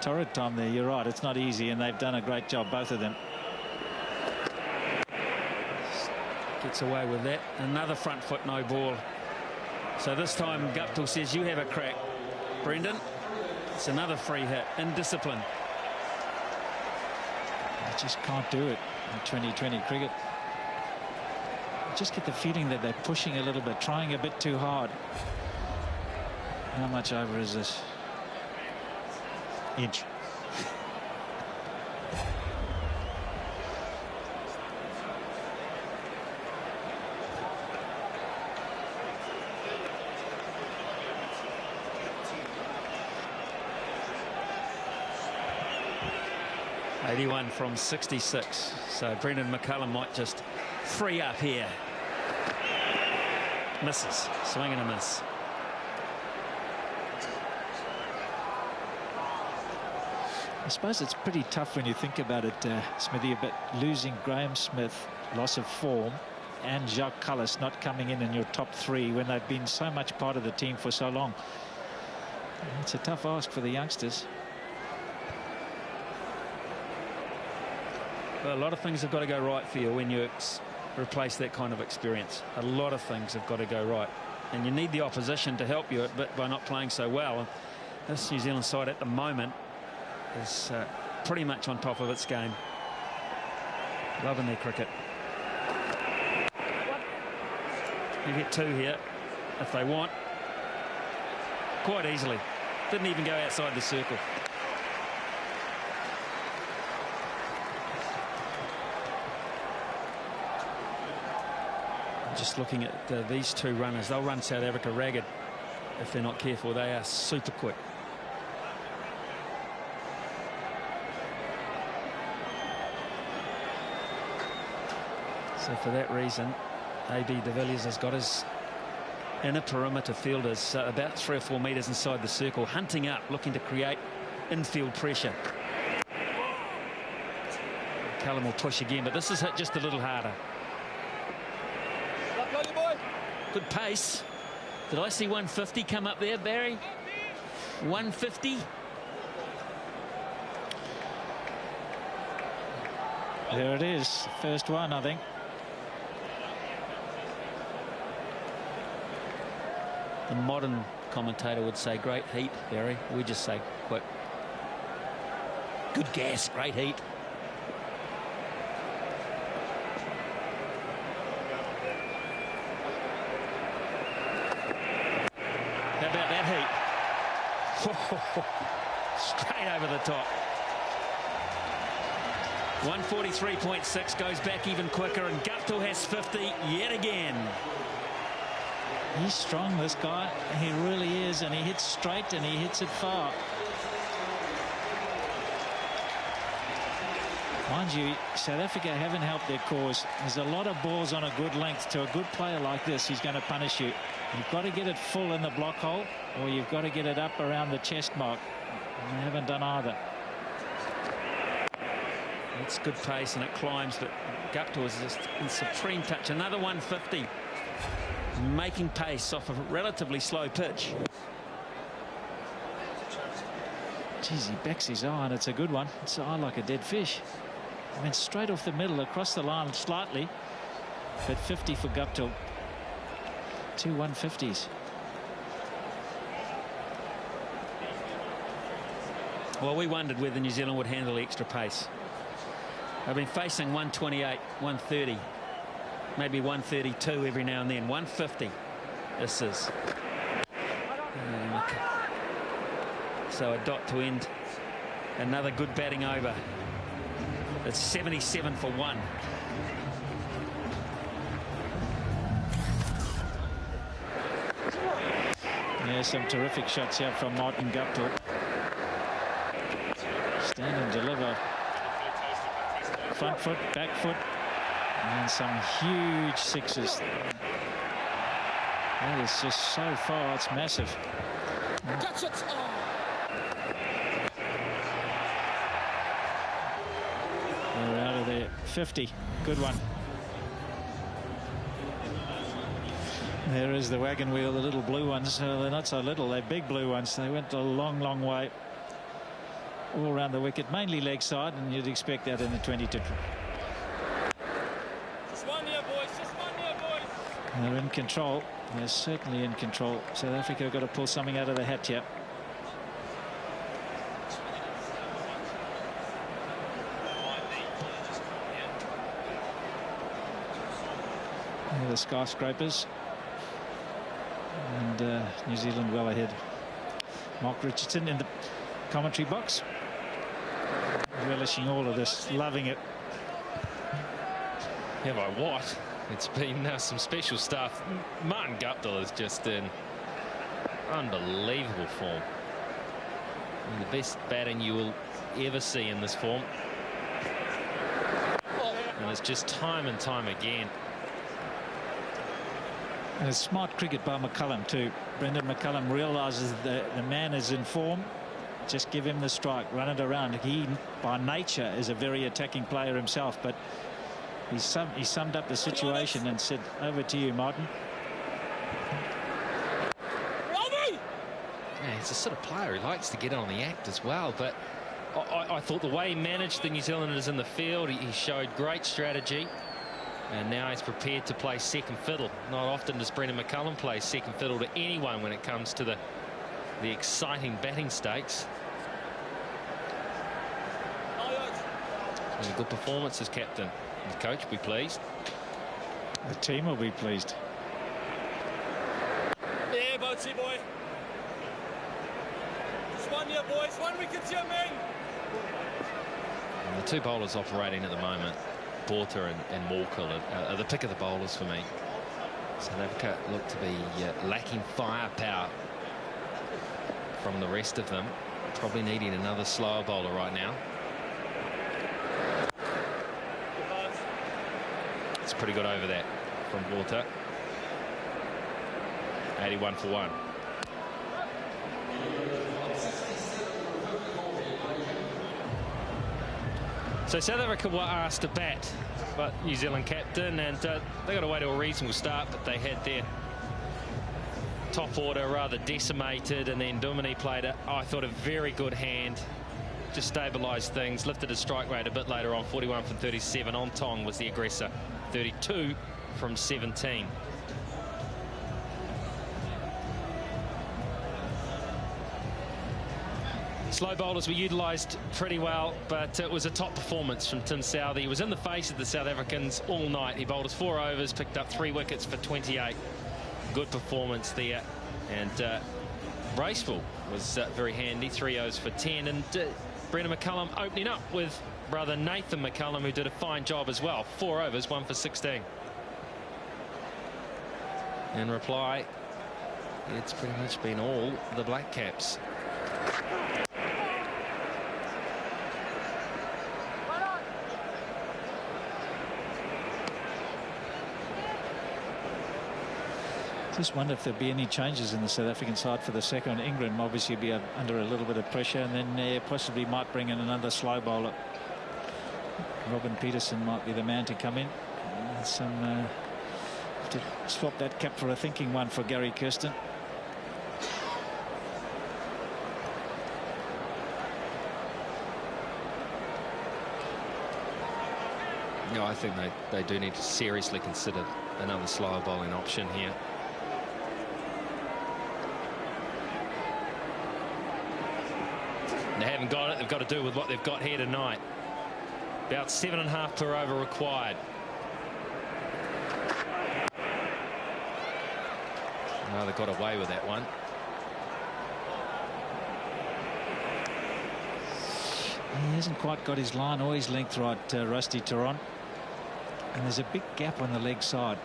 Torrid time there, you're right. It's not easy, and they've done a great job, both of them. Gets away with that. Another front foot, no ball. So this time Guptill says, you have a crack, Brendan. It's another free hit. Indiscipline. They just can't do it in 2020 cricket. just get the feeling that they're pushing a little bit, trying a bit too hard. How much over is this? Inch. .81 from 66. So Brendan McCullum might just free up here. Misses. Swing and a miss. I suppose it's pretty tough when you think about it, Smithy, but losing Graham Smith, loss of form, and Jacques Kallis not coming in your top three when they've been so much part of the team for so long. It's a tough ask for the youngsters. Well, a lot of things have got to go right for you when you replace that kind of experience. A lot of things have got to go right. And you need the opposition to help you a bit by not playing so well. And this New Zealand side at the moment is pretty much on top of its game. Loving their cricket. You get two here if they want. Quite easily. Didn't even go outside the circle. Just looking at these two runners, they'll run South Africa ragged if they're not careful. They are super quick. So for that reason, AB de Villiers has got his inner perimeter fielders about 3 or 4 metres inside the circle, hunting up, looking to create infield pressure. McCullum will push again, but this is hit just a little harder. Good pace. Did I see 150 come up there, Barry? 150. There it is, first one, I think. The modern commentator would say great heat, Barry. We just say quick. Good gas, great heat. How about that heat? Straight over the top. 143.6 goes back even quicker, and Guptill has 50 yet again. He's strong, this guy. He really is, and he hits straight and he hits it far. Mind you, South Africa haven't helped their cause. There's a lot of balls on a good length. To a good player like this, he's going to punish you. You've got to get it full in the block hole, or you've got to get it up around the chest mark. They haven't done either. It's good pace and it climbs, but Guptill is just in supreme touch. Another 150. Making pace off of a relatively slow pitch. Geez, he backs his eye, and it's a good one. It's eye like a dead fish. Went straight off the middle, across the line slightly, but 50 for Guptill. 2 150s. Well, we wondered whether New Zealand would handle the extra pace. They've been facing 128, 130, maybe 132 every now and then. 150 this is. So a dot to end. Another good batting over. It's 77 for 1. Yeah, some terrific shots here from Martin Guptill. Stand and deliver. Front foot, back foot, and some huge sixes. That is just so far, it's massive. Catch it! Oh. They're out of there. 50, good one. There is the wagon wheel, the little blue ones. They're not so little, they're big blue ones. They went a long, long way. All around the wicket, mainly leg side, and you'd expect that in the 22. Just one here, boys. Just one here, boys. They're in control. They're certainly in control. South Africa have got to pull something out of the hat here. The the skyscrapers. And New Zealand well ahead. Mark Richardson in the commentary box, relishing all of this, loving it. Have I what? It's been some special stuff. Martin Guptill is just in unbelievable form. And the best batting you will ever see in this form. And it's just time and time again. And it's smart cricket by McCullum too. Brendan McCullum realises the man is in form. Just give him the strike, run it around. He, by nature, is a very attacking player himself, but he summed up the situation and said, over to you, Martin. Yeah, he's the sort of player who likes to get on the act as well, but I thought the way he managed the New Zealanders in the field, he showed great strategy, and now he's prepared to play second fiddle. Not often does Brendan McCullum play second fiddle to anyone when it comes to the exciting batting stakes. And a good performance as captain. The coach will be pleased. The team will be pleased. Yeah, Boatsy boy. Just one here, boys. 1 wicket here, man. And the two bowlers operating at the moment, Porter and Morkel, are the pick of the bowlers for me. South Africa look to be lacking firepower from the rest of them. Probably needing another slower bowler right now. It's pretty good over that from Porter. 81 for 1. So South Africa were asked to bat, but New Zealand captain, and they got away to a reasonable start, but they had their top order rather decimated, and then Duminy played, I thought, a very good hand. Just stabilised things, lifted his strike rate a bit later on, 41 from 37. Ontong was the aggressor, 32 from 17. Slow bowlers were utilised pretty well, but it was a top performance from Southee. He was in the face of the South Africans all night. He bowled his 4 overs, picked up 3 wickets for 28. Good performance there. And Bracewell was very handy, 3 overs for 10. And Brendan McCullum opening up with brother Nathan McCullum, who did a fine job as well. 4 overs, 1 for 16. In reply, it's pretty much been all the Black Caps. Just wonder if there'll be any changes in the South African side for the second. Ingram obviously be under a little bit of pressure, and then possibly might bring in another slow bowler. Robin Peterson might be the man to come in. To swap that cap for a thinking one for Gary Kirsten. No, I think they do need to seriously consider another slower bowling option here. They haven't got it. They've got to do with what they've got here tonight. About 7.5 per over required. No, they got away with that one. He hasn't quite got his line or his length right, Rusty Tehran. And there's a big gap on the leg side,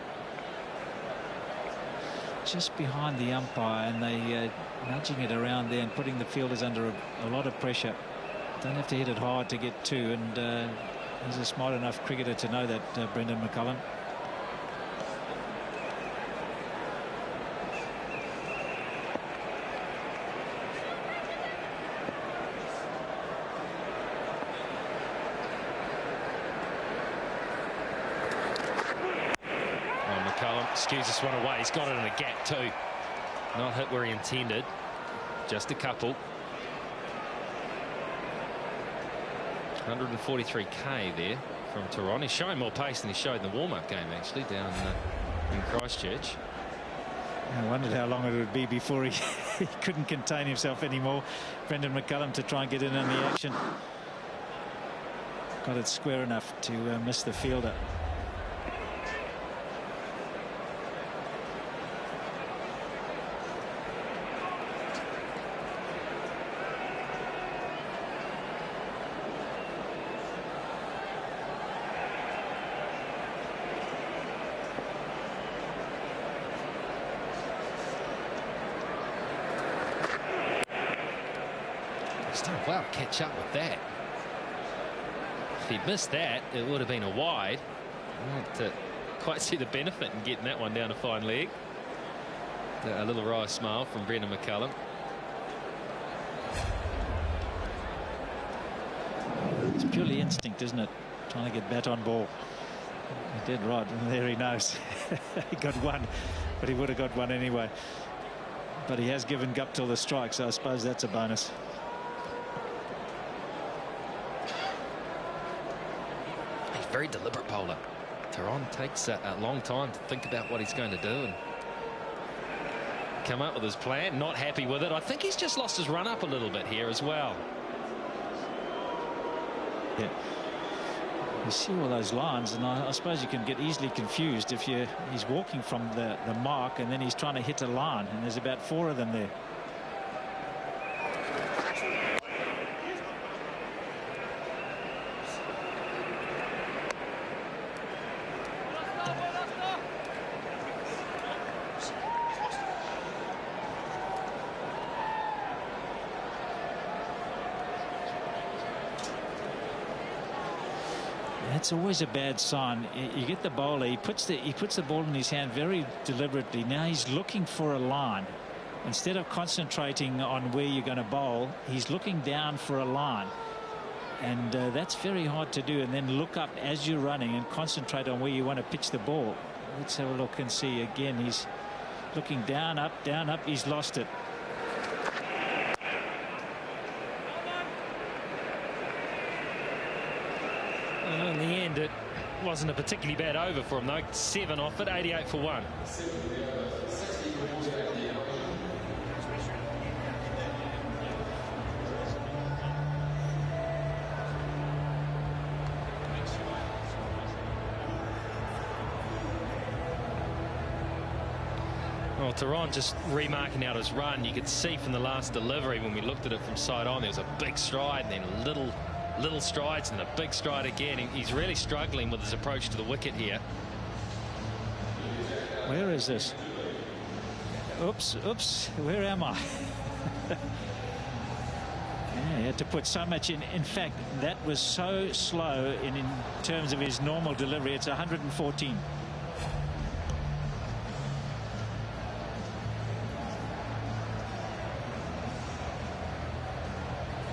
just behind the umpire, and they nudging it around there and putting the fielders under a lot of pressure. Don't have to hit it hard to get 2, and he's a smart enough cricketer to know that, Brendan McCullum. Skews this one away. He's got it in a gap too. Not hit where he intended. Just a couple. 143k there from Tehran. He's showing more pace than he showed in the warm-up game, actually, down in Christchurch. I wondered how long it would be before he couldn't contain himself anymore. Brendan McCullum to try and get in on the action. Got it square enough to miss the fielder. He's done well to catch up with that. If he'd missed that, it would have been a wide. Not to quite see the benefit in getting that one down a fine leg. A little wry smile from Brendan McCullum. It's purely instinct, isn't it? Trying to get bat on ball. He did right, and there he knows. He got one, but he would have got one anyway. But he has given Guptill the strike, so I suppose that's a bonus. He's very deliberate bowler. Tehran takes a long time to think about what he's going to do and come up with his plan. Not happy with it. I think he's just lost his run up a little bit here as well. Yeah. You see all those lines, and I suppose you can get easily confused if he's walking from the mark and then he's trying to hit a line, and there's about 4 of them there. It's always a bad sign. You get the bowler, he puts the ball in his hand very deliberately. Now he's looking for a line. Instead of concentrating on where you're going to bowl, he's looking down for a line. And that's very hard to do. And then look up as you're running and concentrate on where you want to pitch the ball. Let's have a look and see again. He's looking down, up, he's lost it. In the end, it wasn't a particularly bad over for him, though. 7 off it, 88 for 1. Well, Tehran just remarking out his run. You could see from the last delivery when we looked at it from side on, there was a big stride and then little strides and a big stride again. He's really struggling with his approach to the wicket here. Where is this? Oops, where am I? Yeah, he had to put so much in. In fact, that was so slow in terms of his normal delivery. It's 114.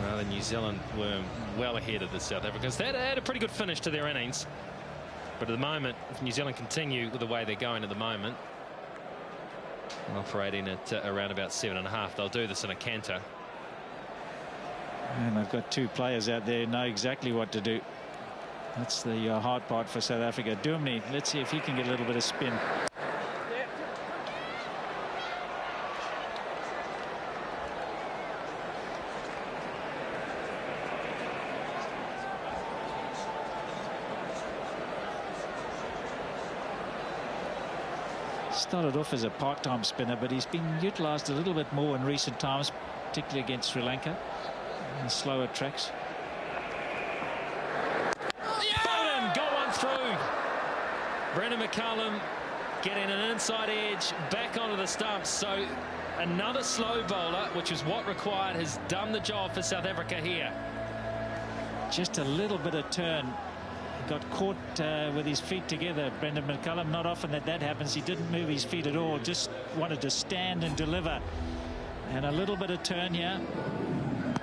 Well, New Zealand were well ahead of the South Africans. They had a pretty good finish to their innings. But at the moment, if New Zealand continue with the way they're going at the moment, operating at around about 7.5, they'll do this in a canter. And they've got 2 players out there who know exactly what to do. That's the hard part for South Africa. Duminy, let's see if he can get a little bit of spin. Started off as a part-time spinner, but he's been utilised a little bit more in recent times, particularly against Sri Lanka in slower tracks. Bowden got one through. Brendan McCullum getting an inside edge back onto the stumps. So another slow bowler, which is what required, has done the job for South Africa here. Just a little bit of turn. Got caught with his feet together. Brendan McCullum, not often that happens. He didn't move his feet at all, just wanted to stand and deliver. And a little bit of turn here,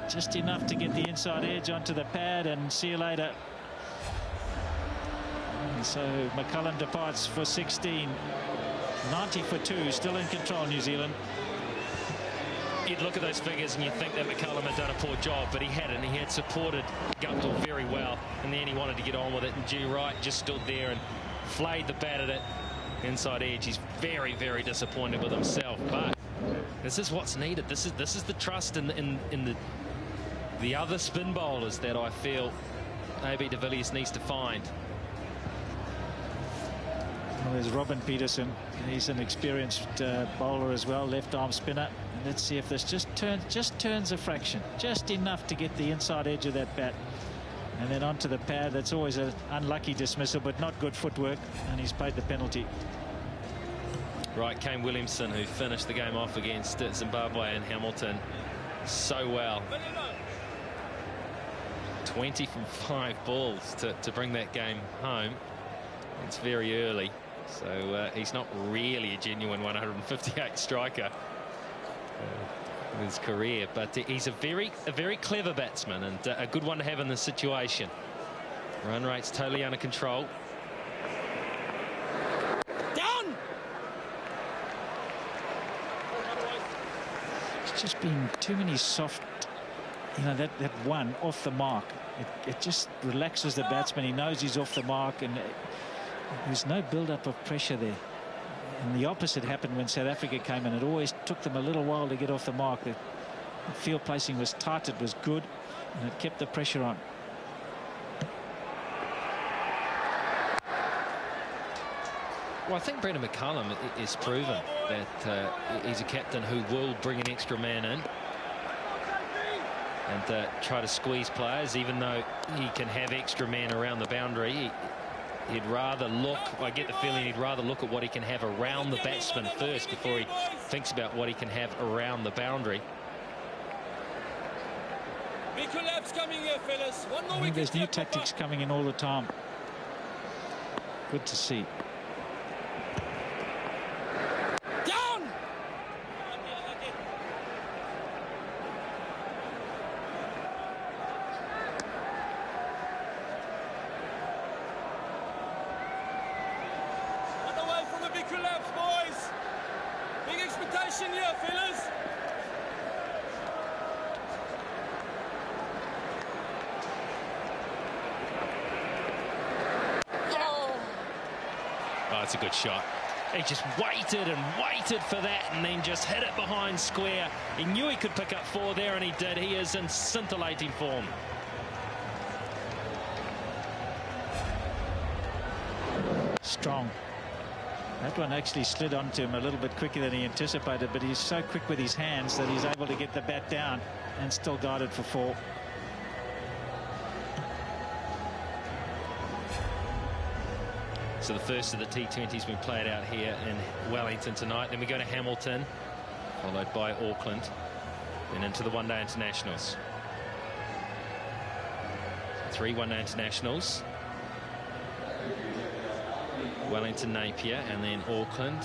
just enough to get the inside edge onto the pad, and see you later. And so McCullum departs for 16. 90 for 2, still in control, New Zealand. You'd look at those figures and you'd think that McCullum had done a poor job, but he hadn't. He had supported Guptill very well. In the end, he wanted to get on with it, and G. Wright just stood there and flayed the bat at it. Inside edge. He's very, very disappointed with himself, but this is what's needed. This is the trust in the other spin bowlers that I feel maybe de Villiers needs to find. Well, there's Robin Peterson. He's an experienced bowler as well, left-arm spinner. Let's see if this just turns a fraction, just enough to get the inside edge of that bat, and then onto the pad. That's always an unlucky dismissal, but not good footwork, and he's paid the penalty. Right, came Williamson, who finished the game off against Zimbabwe and Hamilton so well. 20 from 5 balls to bring that game home. It's very early, so he's not really a genuine 158 striker in his career, but he's a very clever batsman and a good one to have in this situation. Run rate's totally under control. Down! It's just been too many soft, that one off the mark. It just relaxes the batsman. He knows he's off the mark, and there's no build-up of pressure there. And the opposite happened when South Africa came in. It always took them a little while to get off the mark. The field placing was tight, it was good, and it kept the pressure on. Well, I think Brendan McCullum is proven that he's a captain who will bring an extra man in and try to squeeze players, even though he can have extra men around the boundary. He'd rather look, I get the feeling he'd rather look at what he can have around the batsman first before he thinks about what he can have around the boundary. Big collapse coming here, fellas. One more wicket. There's new tactics coming in all the time. Good to see. Down! One away from a big collapse, boys. Big expectation here, fellas. Oh, it's a good shot. He just waited and waited for that and then just hit it behind square. He knew he could pick up 4 there, and he did. He is in scintillating form. Strong. That one actually slid onto him a little bit quicker than he anticipated, but he's so quick with his hands that he's able to get the bat down and still guard it for 4. So the first of the T20's been played out here in Wellington tonight. Then we go to Hamilton, followed by Auckland, then into the one-day internationals. 3 one-day internationals. Wellington, Napier, and then Auckland,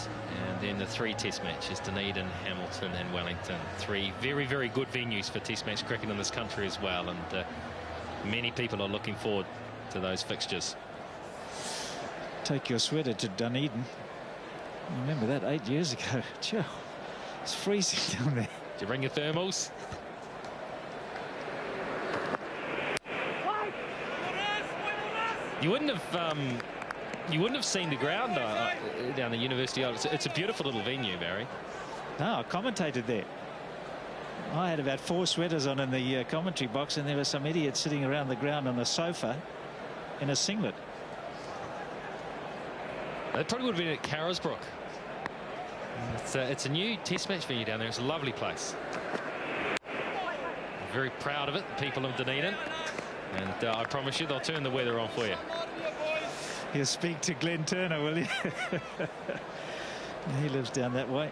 and then the 3 test matches, Dunedin, Hamilton and Wellington. 3 very good venues for test match cricket in this country as well, and many people are looking forward to those fixtures. Take your sweater to Dunedin. Remember that 8 years ago. Gee, it's freezing down there. Did you bring your thermals? You wouldn't have seen the ground down the University Island. It's a beautiful little venue, Barry. No, I commentated there. I had about 4 sweaters on in the commentary box, and there were some idiots sitting around the ground on a sofa in a singlet. That probably would have been at Carisbrook. It's a new test match venue down there. It's a lovely place. I'm very proud of it, the people of Dunedin. And I promise you they'll turn the weather on for you. You'll speak to Glenn Turner, will you? He lives down that way.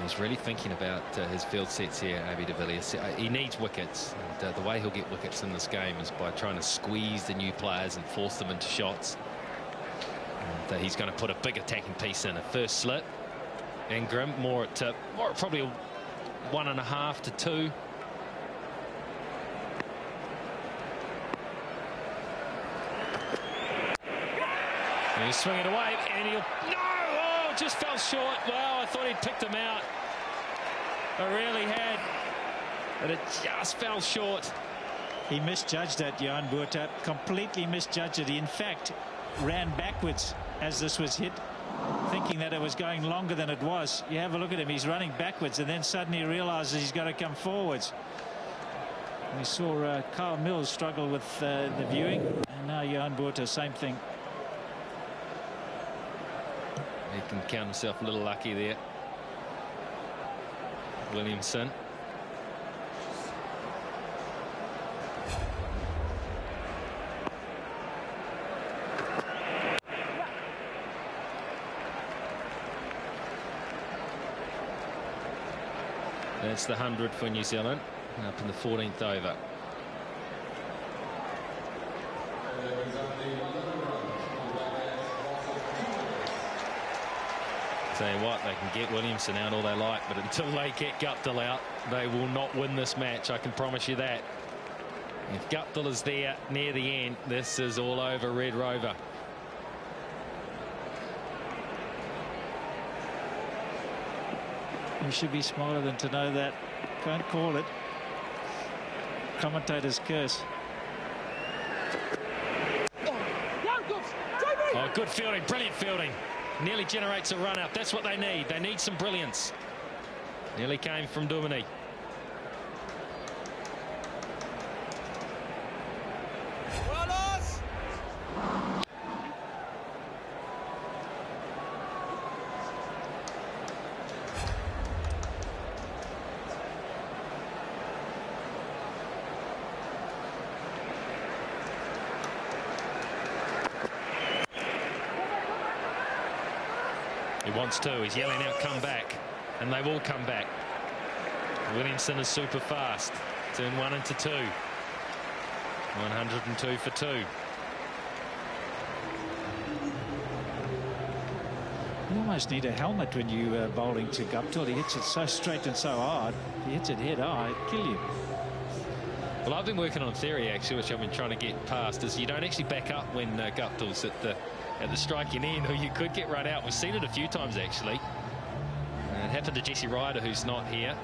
He's really thinking about his field sets here, Abby de Villiers. He needs wickets, and the way he'll get wickets in this game is by trying to squeeze the new players and force them into shots. And he's going to put a big attacking piece in. A first slip, Ingram, more at probably 1.5 to 2. And he'll swing it away, and he'll just fell short. Wow, I thought he'd picked him out. I really had, but it just fell short. He misjudged that, Johan Botha. Completely misjudged it. He, in fact, ran backwards as this was hit, thinking that it was going longer than it was. You have a look at him. He's running backwards, and then suddenly realizes he's got to come forwards. We saw Carl Mills struggle with the viewing, and now Johan Botha, same thing. He can count himself a little lucky there. Williamson. That's the 100 for New Zealand, up in the 14th over. Tell you what, they can get Williamson out all they like, but until they get Guptill out, they will not win this match. I can promise you that. If Guptill is there near the end, this is all over Red Rover. You should be smarter than to know that. Can't call it. Commentator's curse. Oh, good fielding, brilliant fielding. Nearly generates a run up. That's what they need. They need some brilliance. Nearly came from Duminy. He wants to. He's yelling out, come back. And they will come back. Williamson is super fast. Turn 1 into 2. 102 for 2. You almost need a helmet when you bowling to Guptill. He hits it so straight and so hard. If he hits it head high, it'd kill you. Well, I've been working on theory, actually, which I've been trying to get past, is you don't actually back up when Guptill's at the striking end, or you could get run out. We've seen it a few times, actually. It happened to Jesse Ryder, who's not here.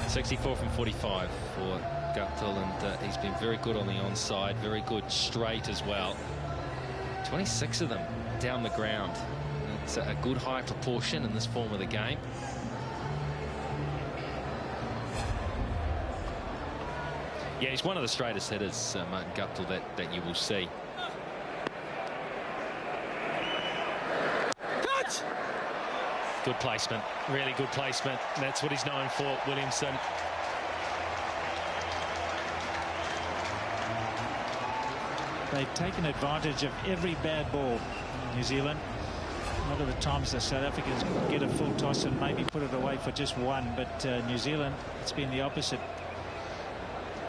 .64 from 45 for Guptill, and he's been very good on the onside, very good straight as well. 26 of them down the ground. It's a good high proportion in this form of the game. Yeah, he's one of the straightest hitters, Martin Guptill, that you will see. Catch! Good placement, really good placement. That's what he's known for, Williamson. They've taken advantage of every bad ball, New Zealand. A lot of the times the South Africans get a full toss and maybe put it away for just one, but New Zealand, it's been the opposite.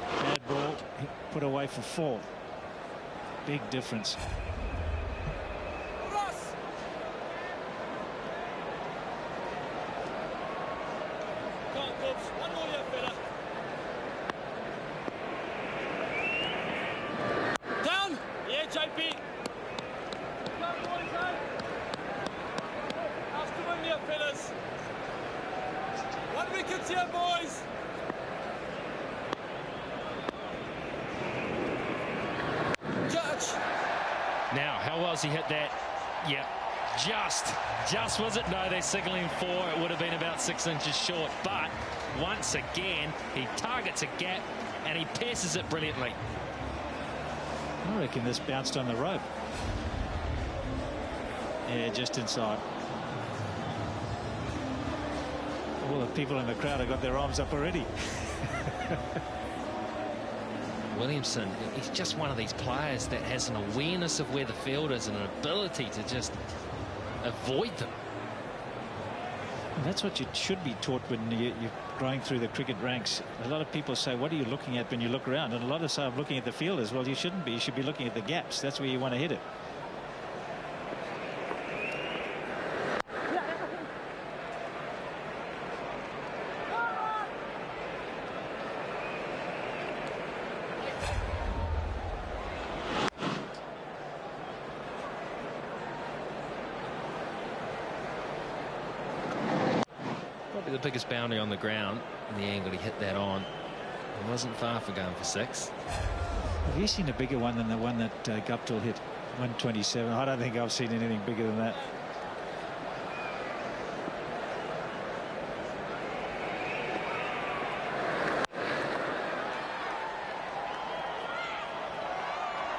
Bad ball, put away for 4. Big difference. Now, how well has he hit that? Yeah, just was it? No, they're signaling 4. It would have been about 6 inches short. But once again, he targets a gap and he pierces it brilliantly. I reckon this bounced on the rope. Yeah, just inside. All the people in the crowd have got their arms up already. Williamson, he's just one of these players that has an awareness of where the field is and an ability to just avoid them. And that's what you should be taught when you're going through the cricket ranks. A lot of people say, what are you looking at when you look around? And a lot of say, I'm looking at the fielders. Well, you shouldn't be. You should be looking at the gaps. That's where you want to hit it. The biggest boundary on the ground, and the angle he hit that on, it wasn't far for going for 6. Have you seen a bigger one than the one that Guptill hit? 127. I don't think I've seen anything bigger than that.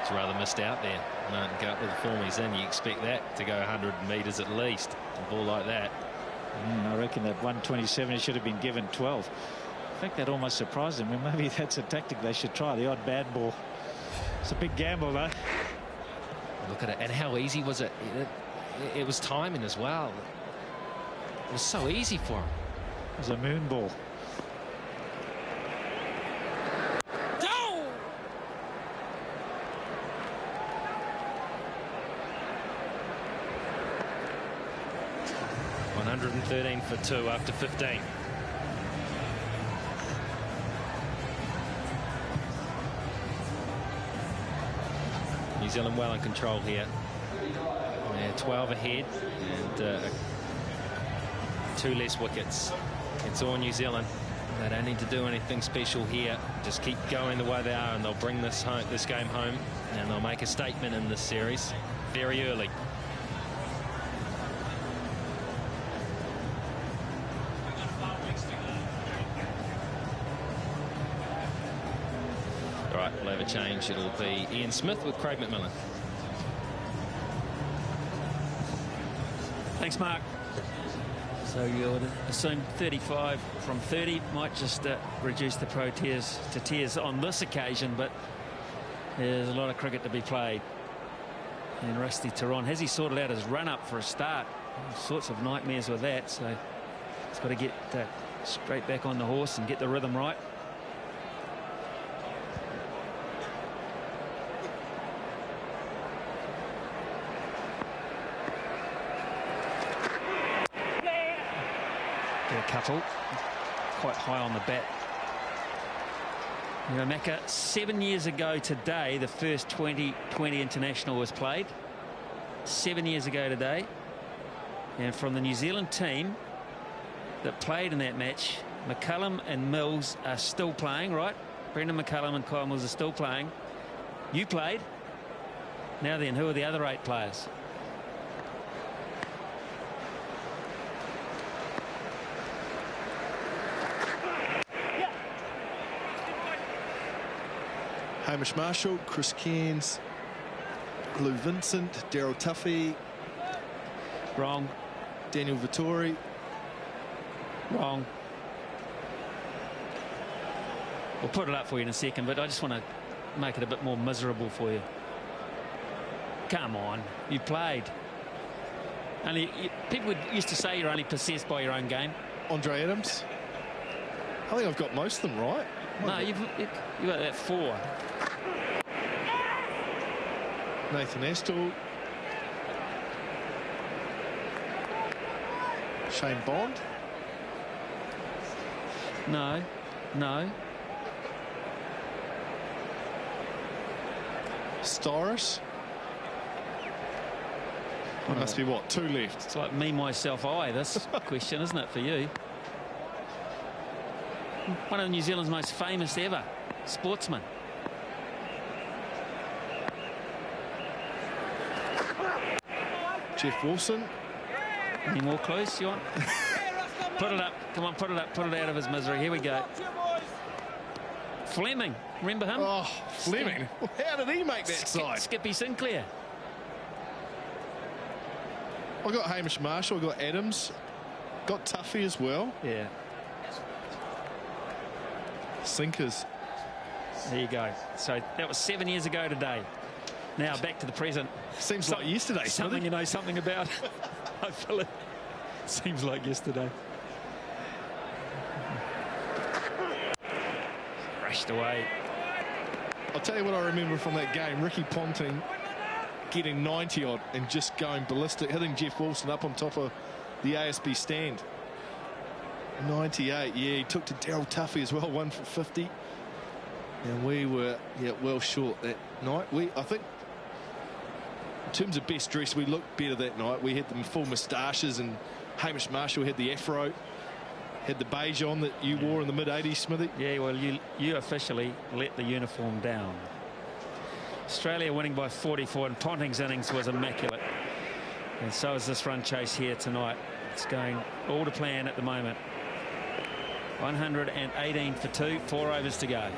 It's rather missed out there. Martin Guptill, the form he's in, you expect that to go 100 metres at least. A ball like that. I reckon that 127 should have been given 12. In fact, that almost surprised him. Well, maybe that's a tactic they should try, the odd bad ball. It's a big gamble, though. Look at it, and how easy was it? It was timing as well. It was so easy for him. It was a moon ball. Go! 113 for 2 after 15. New Zealand well in control here. They're 12 ahead and 2 less wickets. It's all New Zealand. They don't need to do anything special here. Just keep going the way they are, and they'll bring this game home, and they'll make a statement in this series very early. All right, we'll have a change. It'll be Ian Smith with Craig McMillan. Thanks, Mark. So you would assume 35 from 30 might just reduce the pro-tears to tears on this occasion, but there's a lot of cricket to be played. And Rusty Tehran, has he sorted out his run-up for a start? All sorts of nightmares with that, so he's got to get straight back on the horse and get the rhythm right. Couple quite high on the bat. You know, Macca, 7 years ago today the first 2020 international was played. 7 years ago today, and from the New Zealand team that played in that match, McCullum and Mills are still playing, right? Brendan McCullum and Kyle Mills are still playing. You played. Now then, who are the other 8 players? Hamish Marshall, Chris Cairns, Lou Vincent, Daryl Tuffy. Wrong. Daniel Vittori. Wrong. We'll put it up for you in a second, but I just want to make it a bit more miserable for you. Come on, you played. People used to say you're only possessed by your own game. Andre Adams. I think I've got most of them right. No, you've got that 4. Nathan Astle. Shane Bond. No. Storis. There must be, what, 2 left? It's like me, myself, I, this question, isn't it, for you? One of New Zealand's most famous ever sportsmen. Jeff Wilson. Any more clues you want? Put it up. Come on, put it up. Put it out of his misery. Here we go. Fleming. Remember him? Oh, Fleming. How did he make that side? Skippy Sinclair. I got Hamish Marshall. I got Adams. Got Tuffy as well. Yeah. Sinkers. There you go. So that was 7 years ago today. Now back to the present. Seems like yesterday. Something you know something about. I feel it. Seems like yesterday. Rushed away. I'll tell you what I remember from that game. Ricky Ponting getting 90 odd and just going ballistic, hitting Jeff Wilson up on top of the ASB stand. 98. Yeah, he took to Daryl Tuffy as well, 1 for 50. And we were well short that night. I think in terms of best dress, we looked better that night. We had them full moustaches, and Hamish Marshall had the afro, had the beige on that you wore in the mid-80s, Smithy. Yeah, well, you officially let the uniform down. Australia winning by 44, and Ponting's innings was immaculate. And so is this run chase here tonight. It's going all to plan at the moment. 118 for 2, 4 overs to go.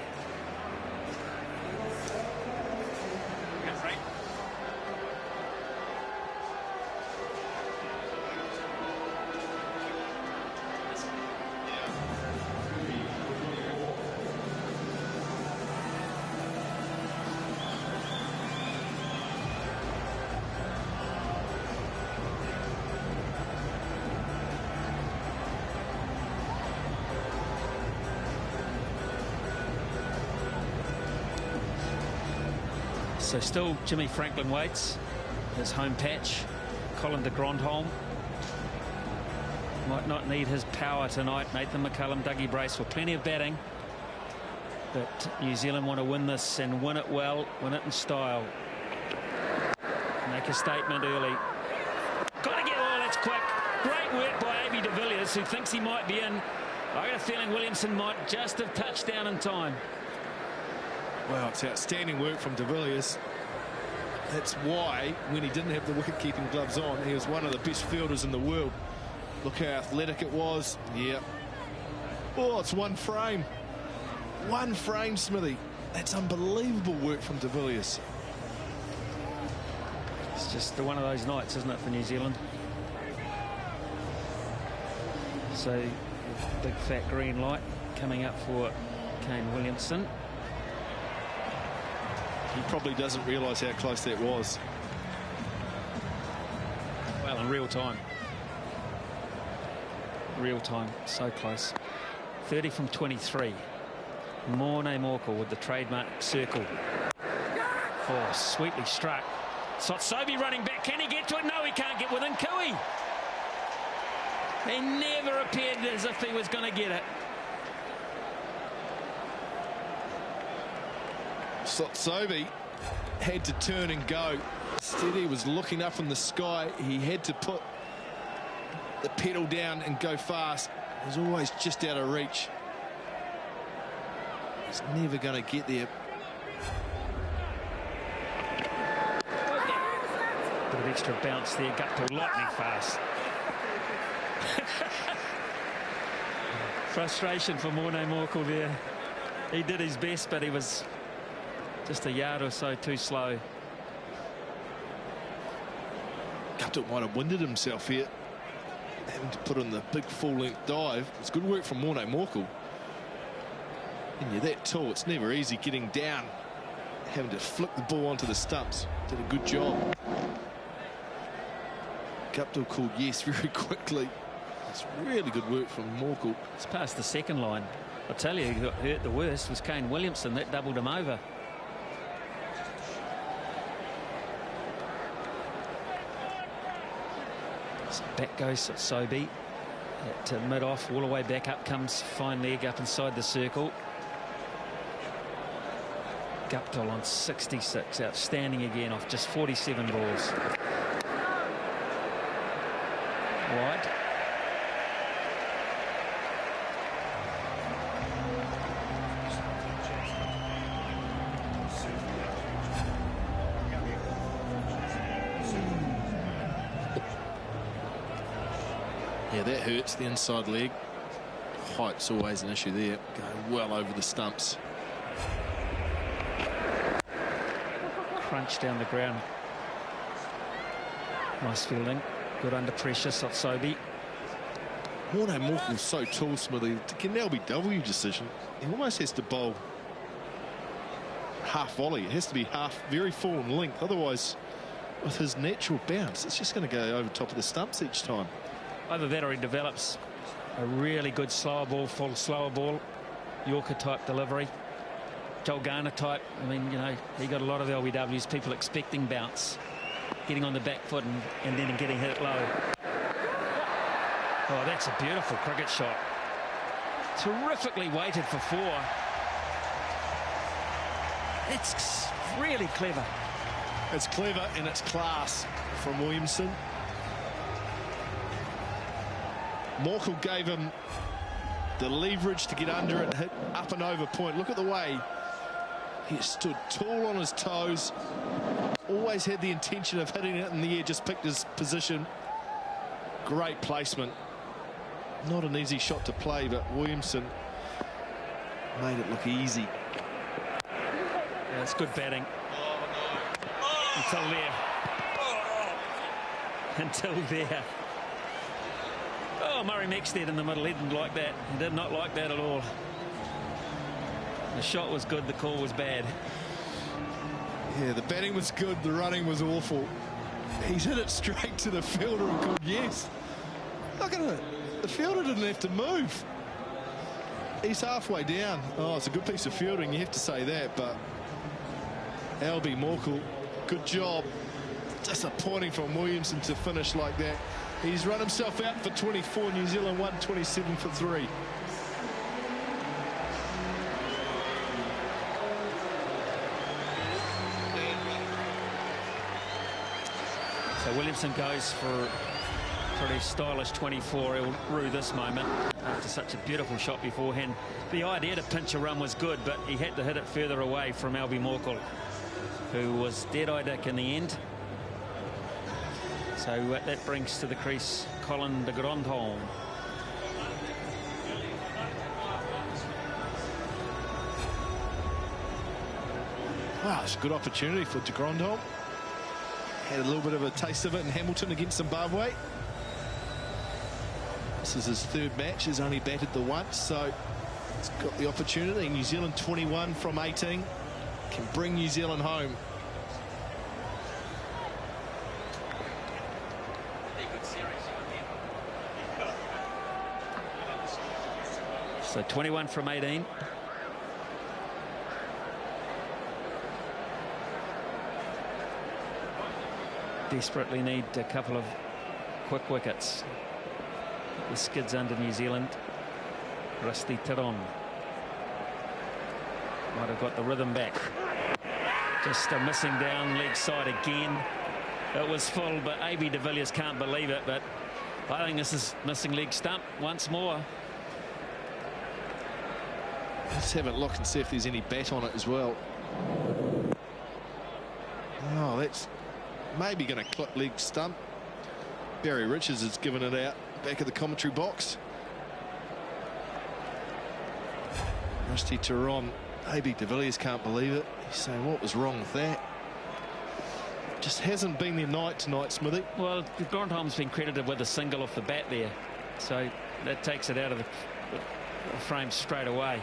So still Jimmy Franklin waits. His home patch. Colin de Grandholm. Might not need his power tonight. Nathan McCullum, Dougie Brace with plenty of batting. But New Zealand want to win this and win it well, win it in style. Make a statement early. Got to get, oh, that's quick. Great work by A.B. de Villiers, who thinks he might be in. I got a feeling Williamson might just have touched down in time. Well, it's outstanding work from de Villiers. That's why, when he didn't have the wicket-keeping gloves on, he was one of the best fielders in the world. Look how athletic it was. Yeah. Oh, it's one frame. One frame, Smithy. That's unbelievable work from de Villiers. It's just one of those nights, isn't it, for New Zealand? So, big fat green light coming up for Kane Williamson. He probably doesn't realise how close that was. Well, in real time. Real time, so close. 30 from 23. Morne Morkel with the trademark circle. Oh, sweetly struck. Southee running back. Can he get to it? No, he can't get within Cooey. He never appeared as if he was going to get it. Southee had to turn and go. Instead, he was looking up in the sky. He had to put the pedal down and go fast. He was always just out of reach. He's never going to get there. Bit of extra bounce there. Guptill lightning fast. Frustration for Morne Morkel there. He did his best, but he was just a yard or so too slow. Guptill might have winded himself here, having to put in the big full-length dive. It's good work from Morne Morkel. And you're that tall, it's never easy getting down, having to flick the ball onto the stumps. Did a good job. Guptill called yes very quickly. It's really good work from Morkel. It's past the second line. I tell you, who got hurt the worst was Kane Williamson. That doubled him over. So back goes Southee at mid-off, all the way back up comes fine leg up inside the circle. Guptill on 66, outstanding again off just 47 balls. Wide. Yeah, that hurts the inside leg. Height's always an issue there. Going well over the stumps. Crunch down the ground. Nice fielding. Good under pressure, Southee. Morne Morkel's so tall, Smithy. To get an LBW decision, he almost has to bowl half volley. It has to be half, very full in length. Otherwise, with his natural bounce, it's just going to go over top of the stumps each time. Either that or he develops a really good slower ball, full slower ball, Yorker type delivery. Joel Garner type. I mean, you know, he got a lot of LBWs, people expecting bounce, getting on the back foot and then getting hit low. Oh, that's a beautiful cricket shot. Terrifically weighted for 4. It's really clever. It's clever and it's class from Williamson. Morkel gave him the leverage to get under it, hit up and over point. Look at the way he stood tall on his toes. Always had the intention of hitting it in the air, just picked his position. Great placement. Not an easy shot to play, but Williamson made it look easy. Yeah, it's good batting. Until there. Until there. Oh, Murray Mexted in the middle. He didn't like that. He did not like that at all. The shot was good. The call was bad. Yeah, the batting was good. The running was awful. He's hit it straight to the fielder and called yes. Look at it. The fielder didn't have to move. He's halfway down. Oh, it's a good piece of fielding. You have to say that, but Morkel, good job. Disappointing from Williamson to finish like that. He's run himself out for 24. New Zealand won 27 for 3. So Williamson goes for a pretty stylish 24. He'll rue this moment after such a beautiful shot beforehand. The idea to pinch a run was good, but he had to hit it further away from Morkel, who was dead-eye dick in the end. So that brings to the crease Colin de Grandhomme. Wow, it's a good opportunity for de Grandhomme. Had a little bit of a taste of it in Hamilton against Zimbabwe. This is his 3rd match. He's only batted the once, so he's got the opportunity. New Zealand 21 from 18 can bring New Zealand home. So 21 from 18. Desperately need a couple of quick wickets. The skids under New Zealand. Rusty Tiron might have got the rhythm back. Just a missing down leg side again. It was full, but AB de Villiers can't believe it. But I think this is missing leg stump once more. Let's have a look and see if there's any bat on it as well. Oh, that's maybe going to clip leg stump. Barry Richards has given it out back of the commentary box. Rusty Tiron, AB de Villiers can't believe it. He's saying, what was wrong with that? Just hasn't been their night tonight, Smithy. Well, Grandhomme's been credited with a single off the bat there, so that takes it out of the frame straight away.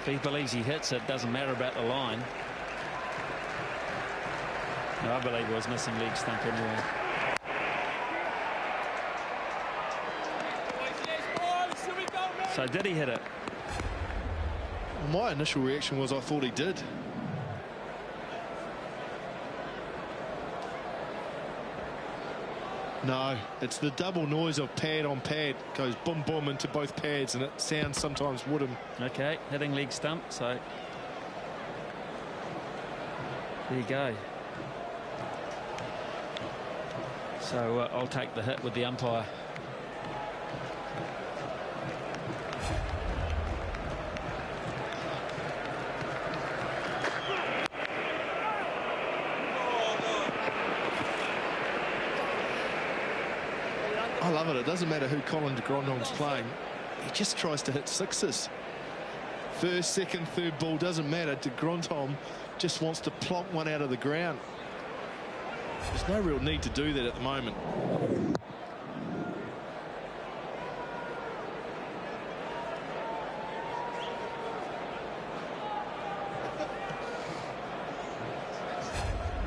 If he believes he hits it, doesn't matter about the line. No, I believe it was missing leg stump anyway. So did he hit it? Well, my initial reaction was I thought he did. No, it's the double noise of pad on pad. Goes boom boom into both pads, and it sounds sometimes wooden. Okay, hitting leg stump, so there you go. So I'll take the hit with the umpire. I love it. It doesn't matter who Colin de Grandhomme's playing. He just tries to hit sixes. First, second, third ball, doesn't matter. De Grandhomme just wants to plonk one out of the ground. There's no real need to do that at the moment.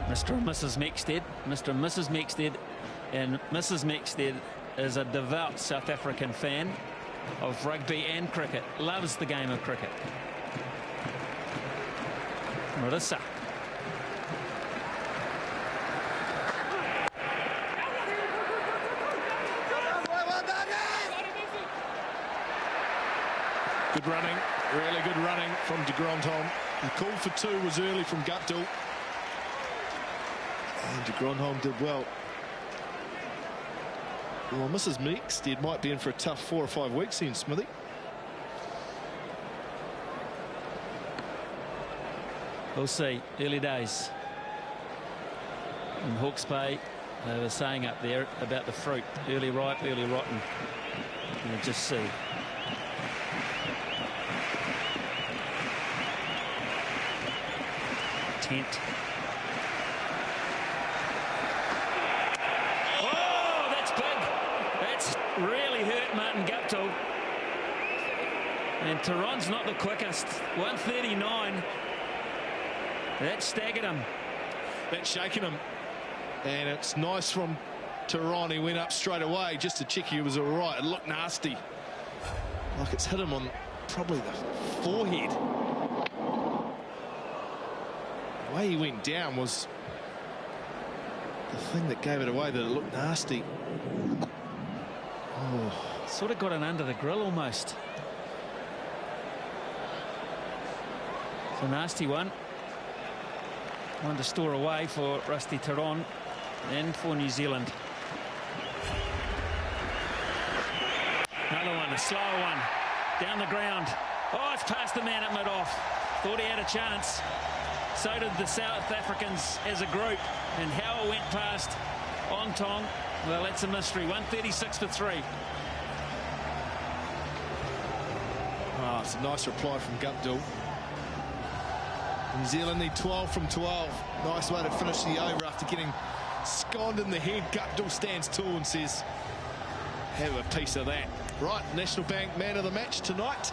Mr. and Mrs. Mexted, Mr. and Mrs. Mexted, and Mrs. Mexted is a devout South African fan of rugby and cricket, loves the game of cricket. Marissa. Good running, really good running from de Grandhomme. The call for 2 was early from Guptill. And de Grandhomme did well. Well, Mrs. Mexted might be in for a tough 4 or 5 weeks in, Smithy. We'll see. Early days. In Hawke's Bay, they were saying up there about the fruit. Early ripe, early rotten. We'll just see. Tent. Oh, that's big. That's really hurt Martin Guptill. And Tiron's not the quickest. 139. That staggered him. That's shaking him. And it's nice from Tiron. He went up straight away just to check he was all right. It looked nasty. Like it's hit him on probably the forehead. The way he went down was the thing that gave it away, that it looked nasty. Oh. Sort of got it under the grill almost. It's a nasty one. One to store away for Rusty Taron and for New Zealand. Another one, a slower one. Down the ground. Oh, it's past the man at mid-off. Thought he had a chance. So did the South Africans as a group. And how it went past Ontong, well, that's a mystery. 136 for 3. Oh, it's a nice reply from Guptill. New Zealand need 12 from 12. Nice way to finish the over after getting sconed in the head. Guptill stands tall and says, have a piece of that. Right, National Bank man of the match tonight.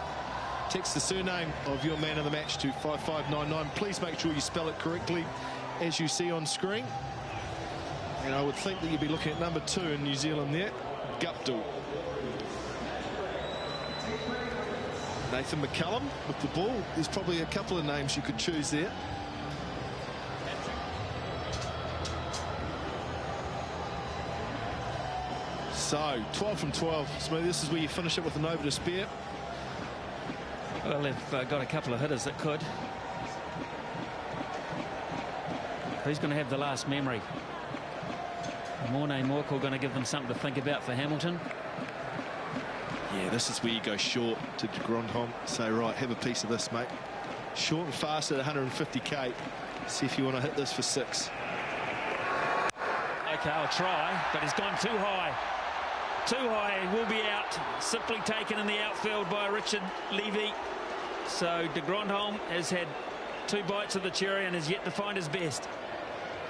Text the surname of your man of the match to 5599. Please make sure you spell it correctly as you see on screen. And I would think that you'd be looking at number 2 in New Zealand there, Guptill. Nathan McCullum with the ball. There's probably a couple of names you could choose there. So 12 from 12. Smooth, this is where you finish it with an over to spare. Well, they've got a couple of hitters that could. Who's going to have the last memory? Duminy and Morkel going to give them something to think about for Hamilton. Yeah, this is where you go short to Ontong. Say, right, have a piece of this, mate. Short and fast at 150k. See if you want to hit this for 6. Okay, I'll try, but he's gone too high. Too high, will be out. Simply taken in the outfield by Richard Levy. So de Grandhomme has had 2 bites of the cherry and is yet to find his best.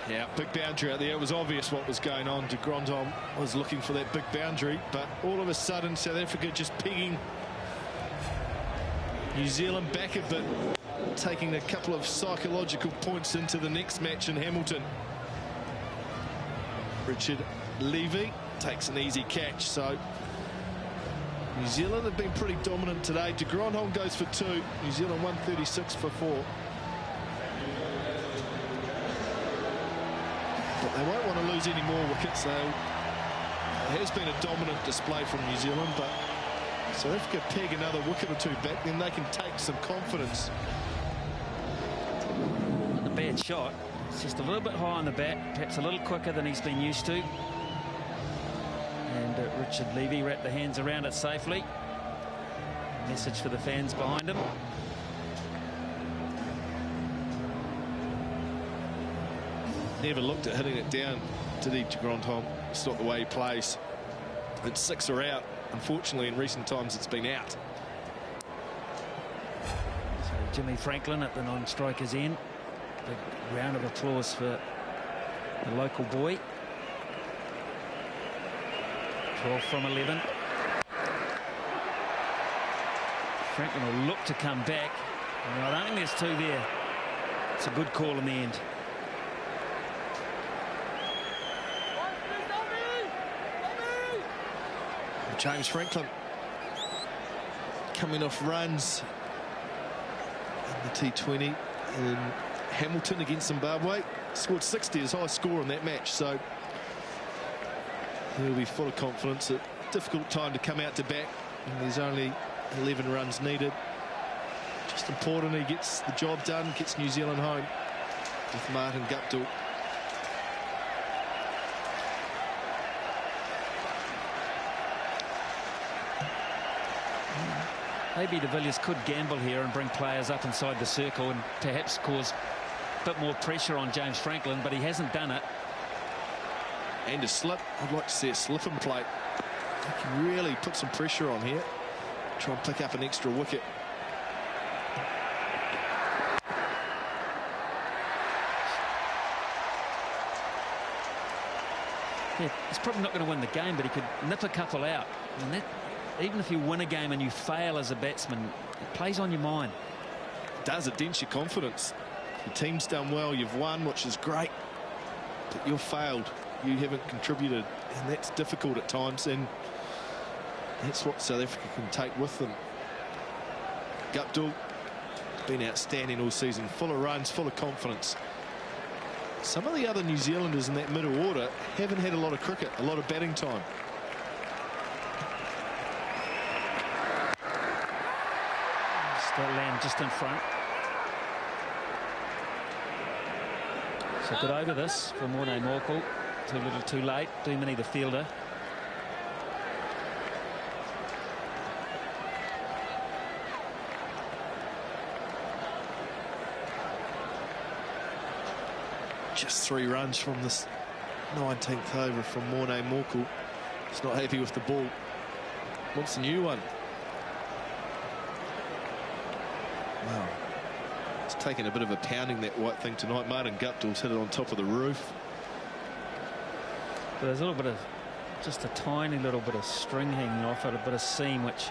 Yeah, big boundary out there. It was obvious what was going on. De Grandhomme was looking for that big boundary, but all of a sudden South Africa just pegging New Zealand back a bit, taking a couple of psychological points into the next match in Hamilton. Richard Levy takes an easy catch. So New Zealand have been pretty dominant today. De Grandhomme goes for 2. New Zealand 136 for 4. But they won't want to lose any more wickets. It has been a dominant display from New Zealand, but South Africa peg another wicket or 2 back, then they can take some confidence. The bad shot. It's just a little bit high on the bat, perhaps a little quicker than he's been used to. And Richard Levy wrapped the hands around it safely. Message for the fans behind him. Never looked at hitting it down, did he, de Grandhomme? It's not the way he plays. It's 6 are out. Unfortunately, in recent times, it's been out. So Jimmy Franklin at the non-striker's end. Big round of applause for the local boy. 12 from 11. Franklin will look to come back. I don't think there's 2 there. It's a good call in the end. James Franklin coming off runs in the T20 in Hamilton against Zimbabwe. Scored 60, his highest score in that match, so he'll be full of confidence. A difficult time to come out to bat, and there's only 11 runs needed. Just important he gets the job done, gets New Zealand home with Martin Guptill. Maybe the Villiers could gamble here and bring players up inside the circle and perhaps cause a bit more pressure on James Franklin, but he hasn't done it. And a slip. I'd like to see a slip and play. He can really put some pressure on here. Try and pick up an extra wicket. Yeah, he's probably not going to win the game, but he could nip a couple out. And that, even if you win a game and you fail as a batsman, it plays on your mind. Does it dents your confidence? Your team's done well, you've won, which is great, but you've failed. You haven't contributed, and that's difficult at times, and that's what South Africa can take with them. Guptill been outstanding all season, full of runs, full of confidence. some of the other New Zealanders in that middle order haven't had a lot of cricket, a lot of batting time. Still land just in front. So good over this from Duminy and Morkel. Too little too late. Duminy the fielder. Just 3 runs from this 19th over from Duminy and Morkel. He's not happy with the ball. Wants a new one. Wow. It's taken a bit of a pounding, that white thing tonight. Martin Guptill's hit it on top of the roof. But there's a little bit of, just a tiny little bit of string hanging off it, a bit of seam, which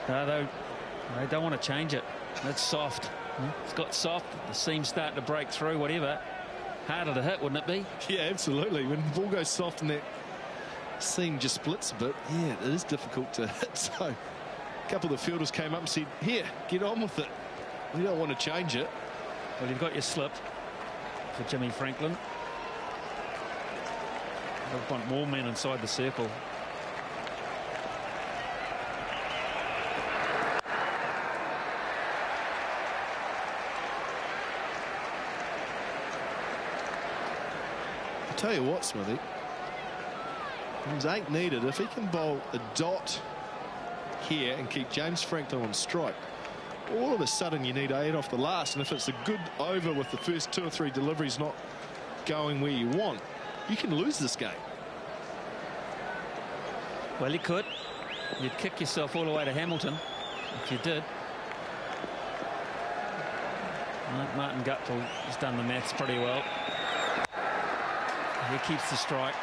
they don't want to change it. It's soft. It's got soft. The seam's starting to break through, whatever. Harder to hit, wouldn't it be? Yeah, absolutely. When the ball goes soft and that seam just splits a bit, yeah, it is difficult to hit. So a couple of the fielders came up and said, here, get on with it. We don't want to change it. Well, you've got your slip for Jimmy Franklin. They want more men inside the circle. I'll tell you what, Smithy, runs 8 needed. If he can bowl a dot here and keep James Franklin on strike, all of a sudden you need 8 off the last, and if it's a good over with the first 2 or 3 deliveries not going where you want, you can lose this game. Well, you could. You'd kick yourself all the way to Hamilton if you did. Martin Guptill has done the maths pretty well. He keeps the strike.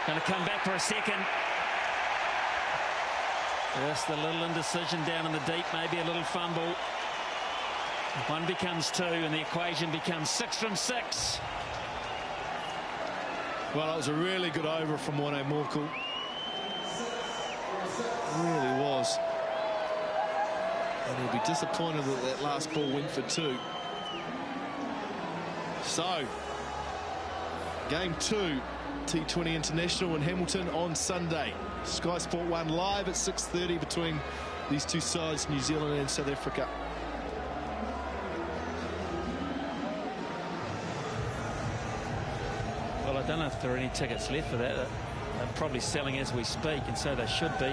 Going to come back for a second. Just a little indecision down in the deep, maybe a little fumble. 1 becomes 2 and the equation becomes 6 from 6. Well, it was a really good over from Duminy and Morkel. Really was. And he'll be disappointed that that last ball went for 2. So, game 2, T20 International in Hamilton on Sunday. Sky Sport 1 live at 6:30 between these two sides, New Zealand and South Africa. Well, I don't know if there are any tickets left for that. They're probably selling as we speak, and so they should be.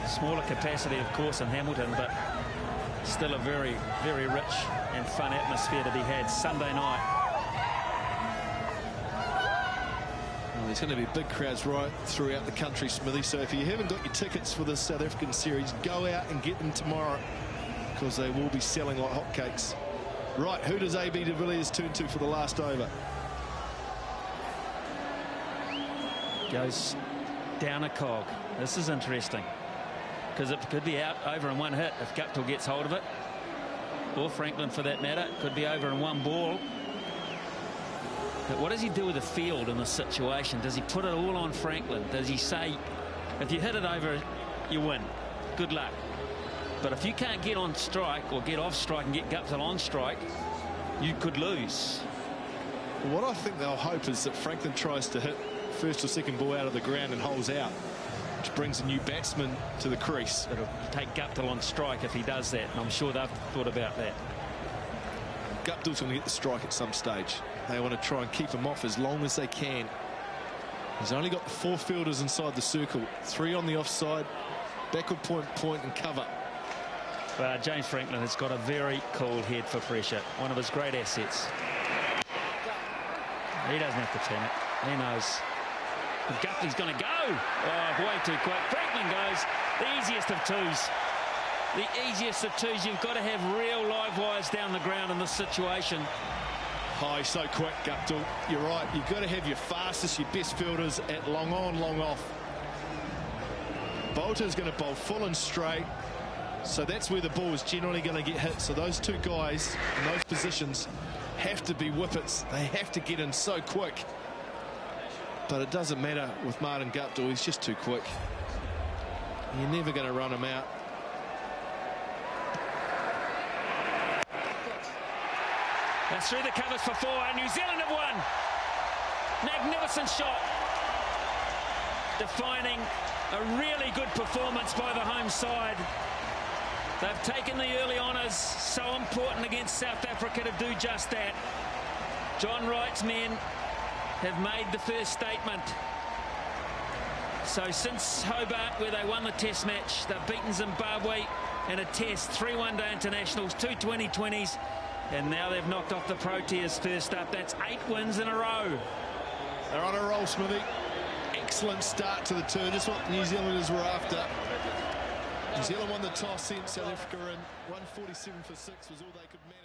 Smaller capacity, of course, in Hamilton, but still a very, very rich and fun atmosphere to be had Sunday night. Well, there's going to be big crowds right throughout the country, Smithy, so if you haven't got your tickets for this South African series, go out and get them tomorrow, because they will be selling like hotcakes. Right, who does AB de Villiers turn to for the last over? Goes down a cog. This is interesting, because it could be out over in 1 hit if Guptill gets hold of it, or Franklin for that matter. It could be over in 1 ball. But what does he do with the field in this situation? Does he put it all on Franklin? Does he say, if you hit it over, you win, good luck? But if you can't get on strike or get off strike and get Guptill on strike, you could lose. What I think they'll hope is that Franklin tries to hit first or second ball out of the ground and holds out, which brings a new batsman to the crease. It'll take Guptill on strike if he does that, and I'm sure they've thought about that. Guptill's going to get the strike at some stage. They want to try and keep him off as long as they can. He's only got 4 fielders inside the circle, 3 on the offside, backward point and cover. James Franklin has got a very cool head for pressure, one of his great assets. He doesn't have to turn it, he knows. Guptill's going to go. Oh, way too quick. Franklin goes. The easiest of 2s. The easiest of 2s. You've got to have real live wires down the ground in this situation. Oh, he's so quick, Guptill. You're right. You've got to have your fastest, your best fielders at long on, long off. Bolter's going to bowl full and straight. So that's where the ball is generally going to get hit. So those 2 guys in those positions have to be whippets. They have to get in so quick. But it doesn't matter with Martin Guptill. He's just too quick. You're never going to run him out. That's through the covers for 4, and New Zealand have won. Magnificent shot. Defining a really good performance by the home side. They've taken the early honours, so important against South Africa to do just that. John Wright's men have made the first statement. So since Hobart, where they won the test match, they've beaten Zimbabwe in a test, 3 one-day internationals, 2 2020s, and now they've knocked off the Proteas first up. That's 8 wins in a row. They're on a roll, Smithy. Excellent start to the tour. Just what the New Zealanders were after. New Zealand won the toss, sent South Africa in. 147 for 6 was all they could manage.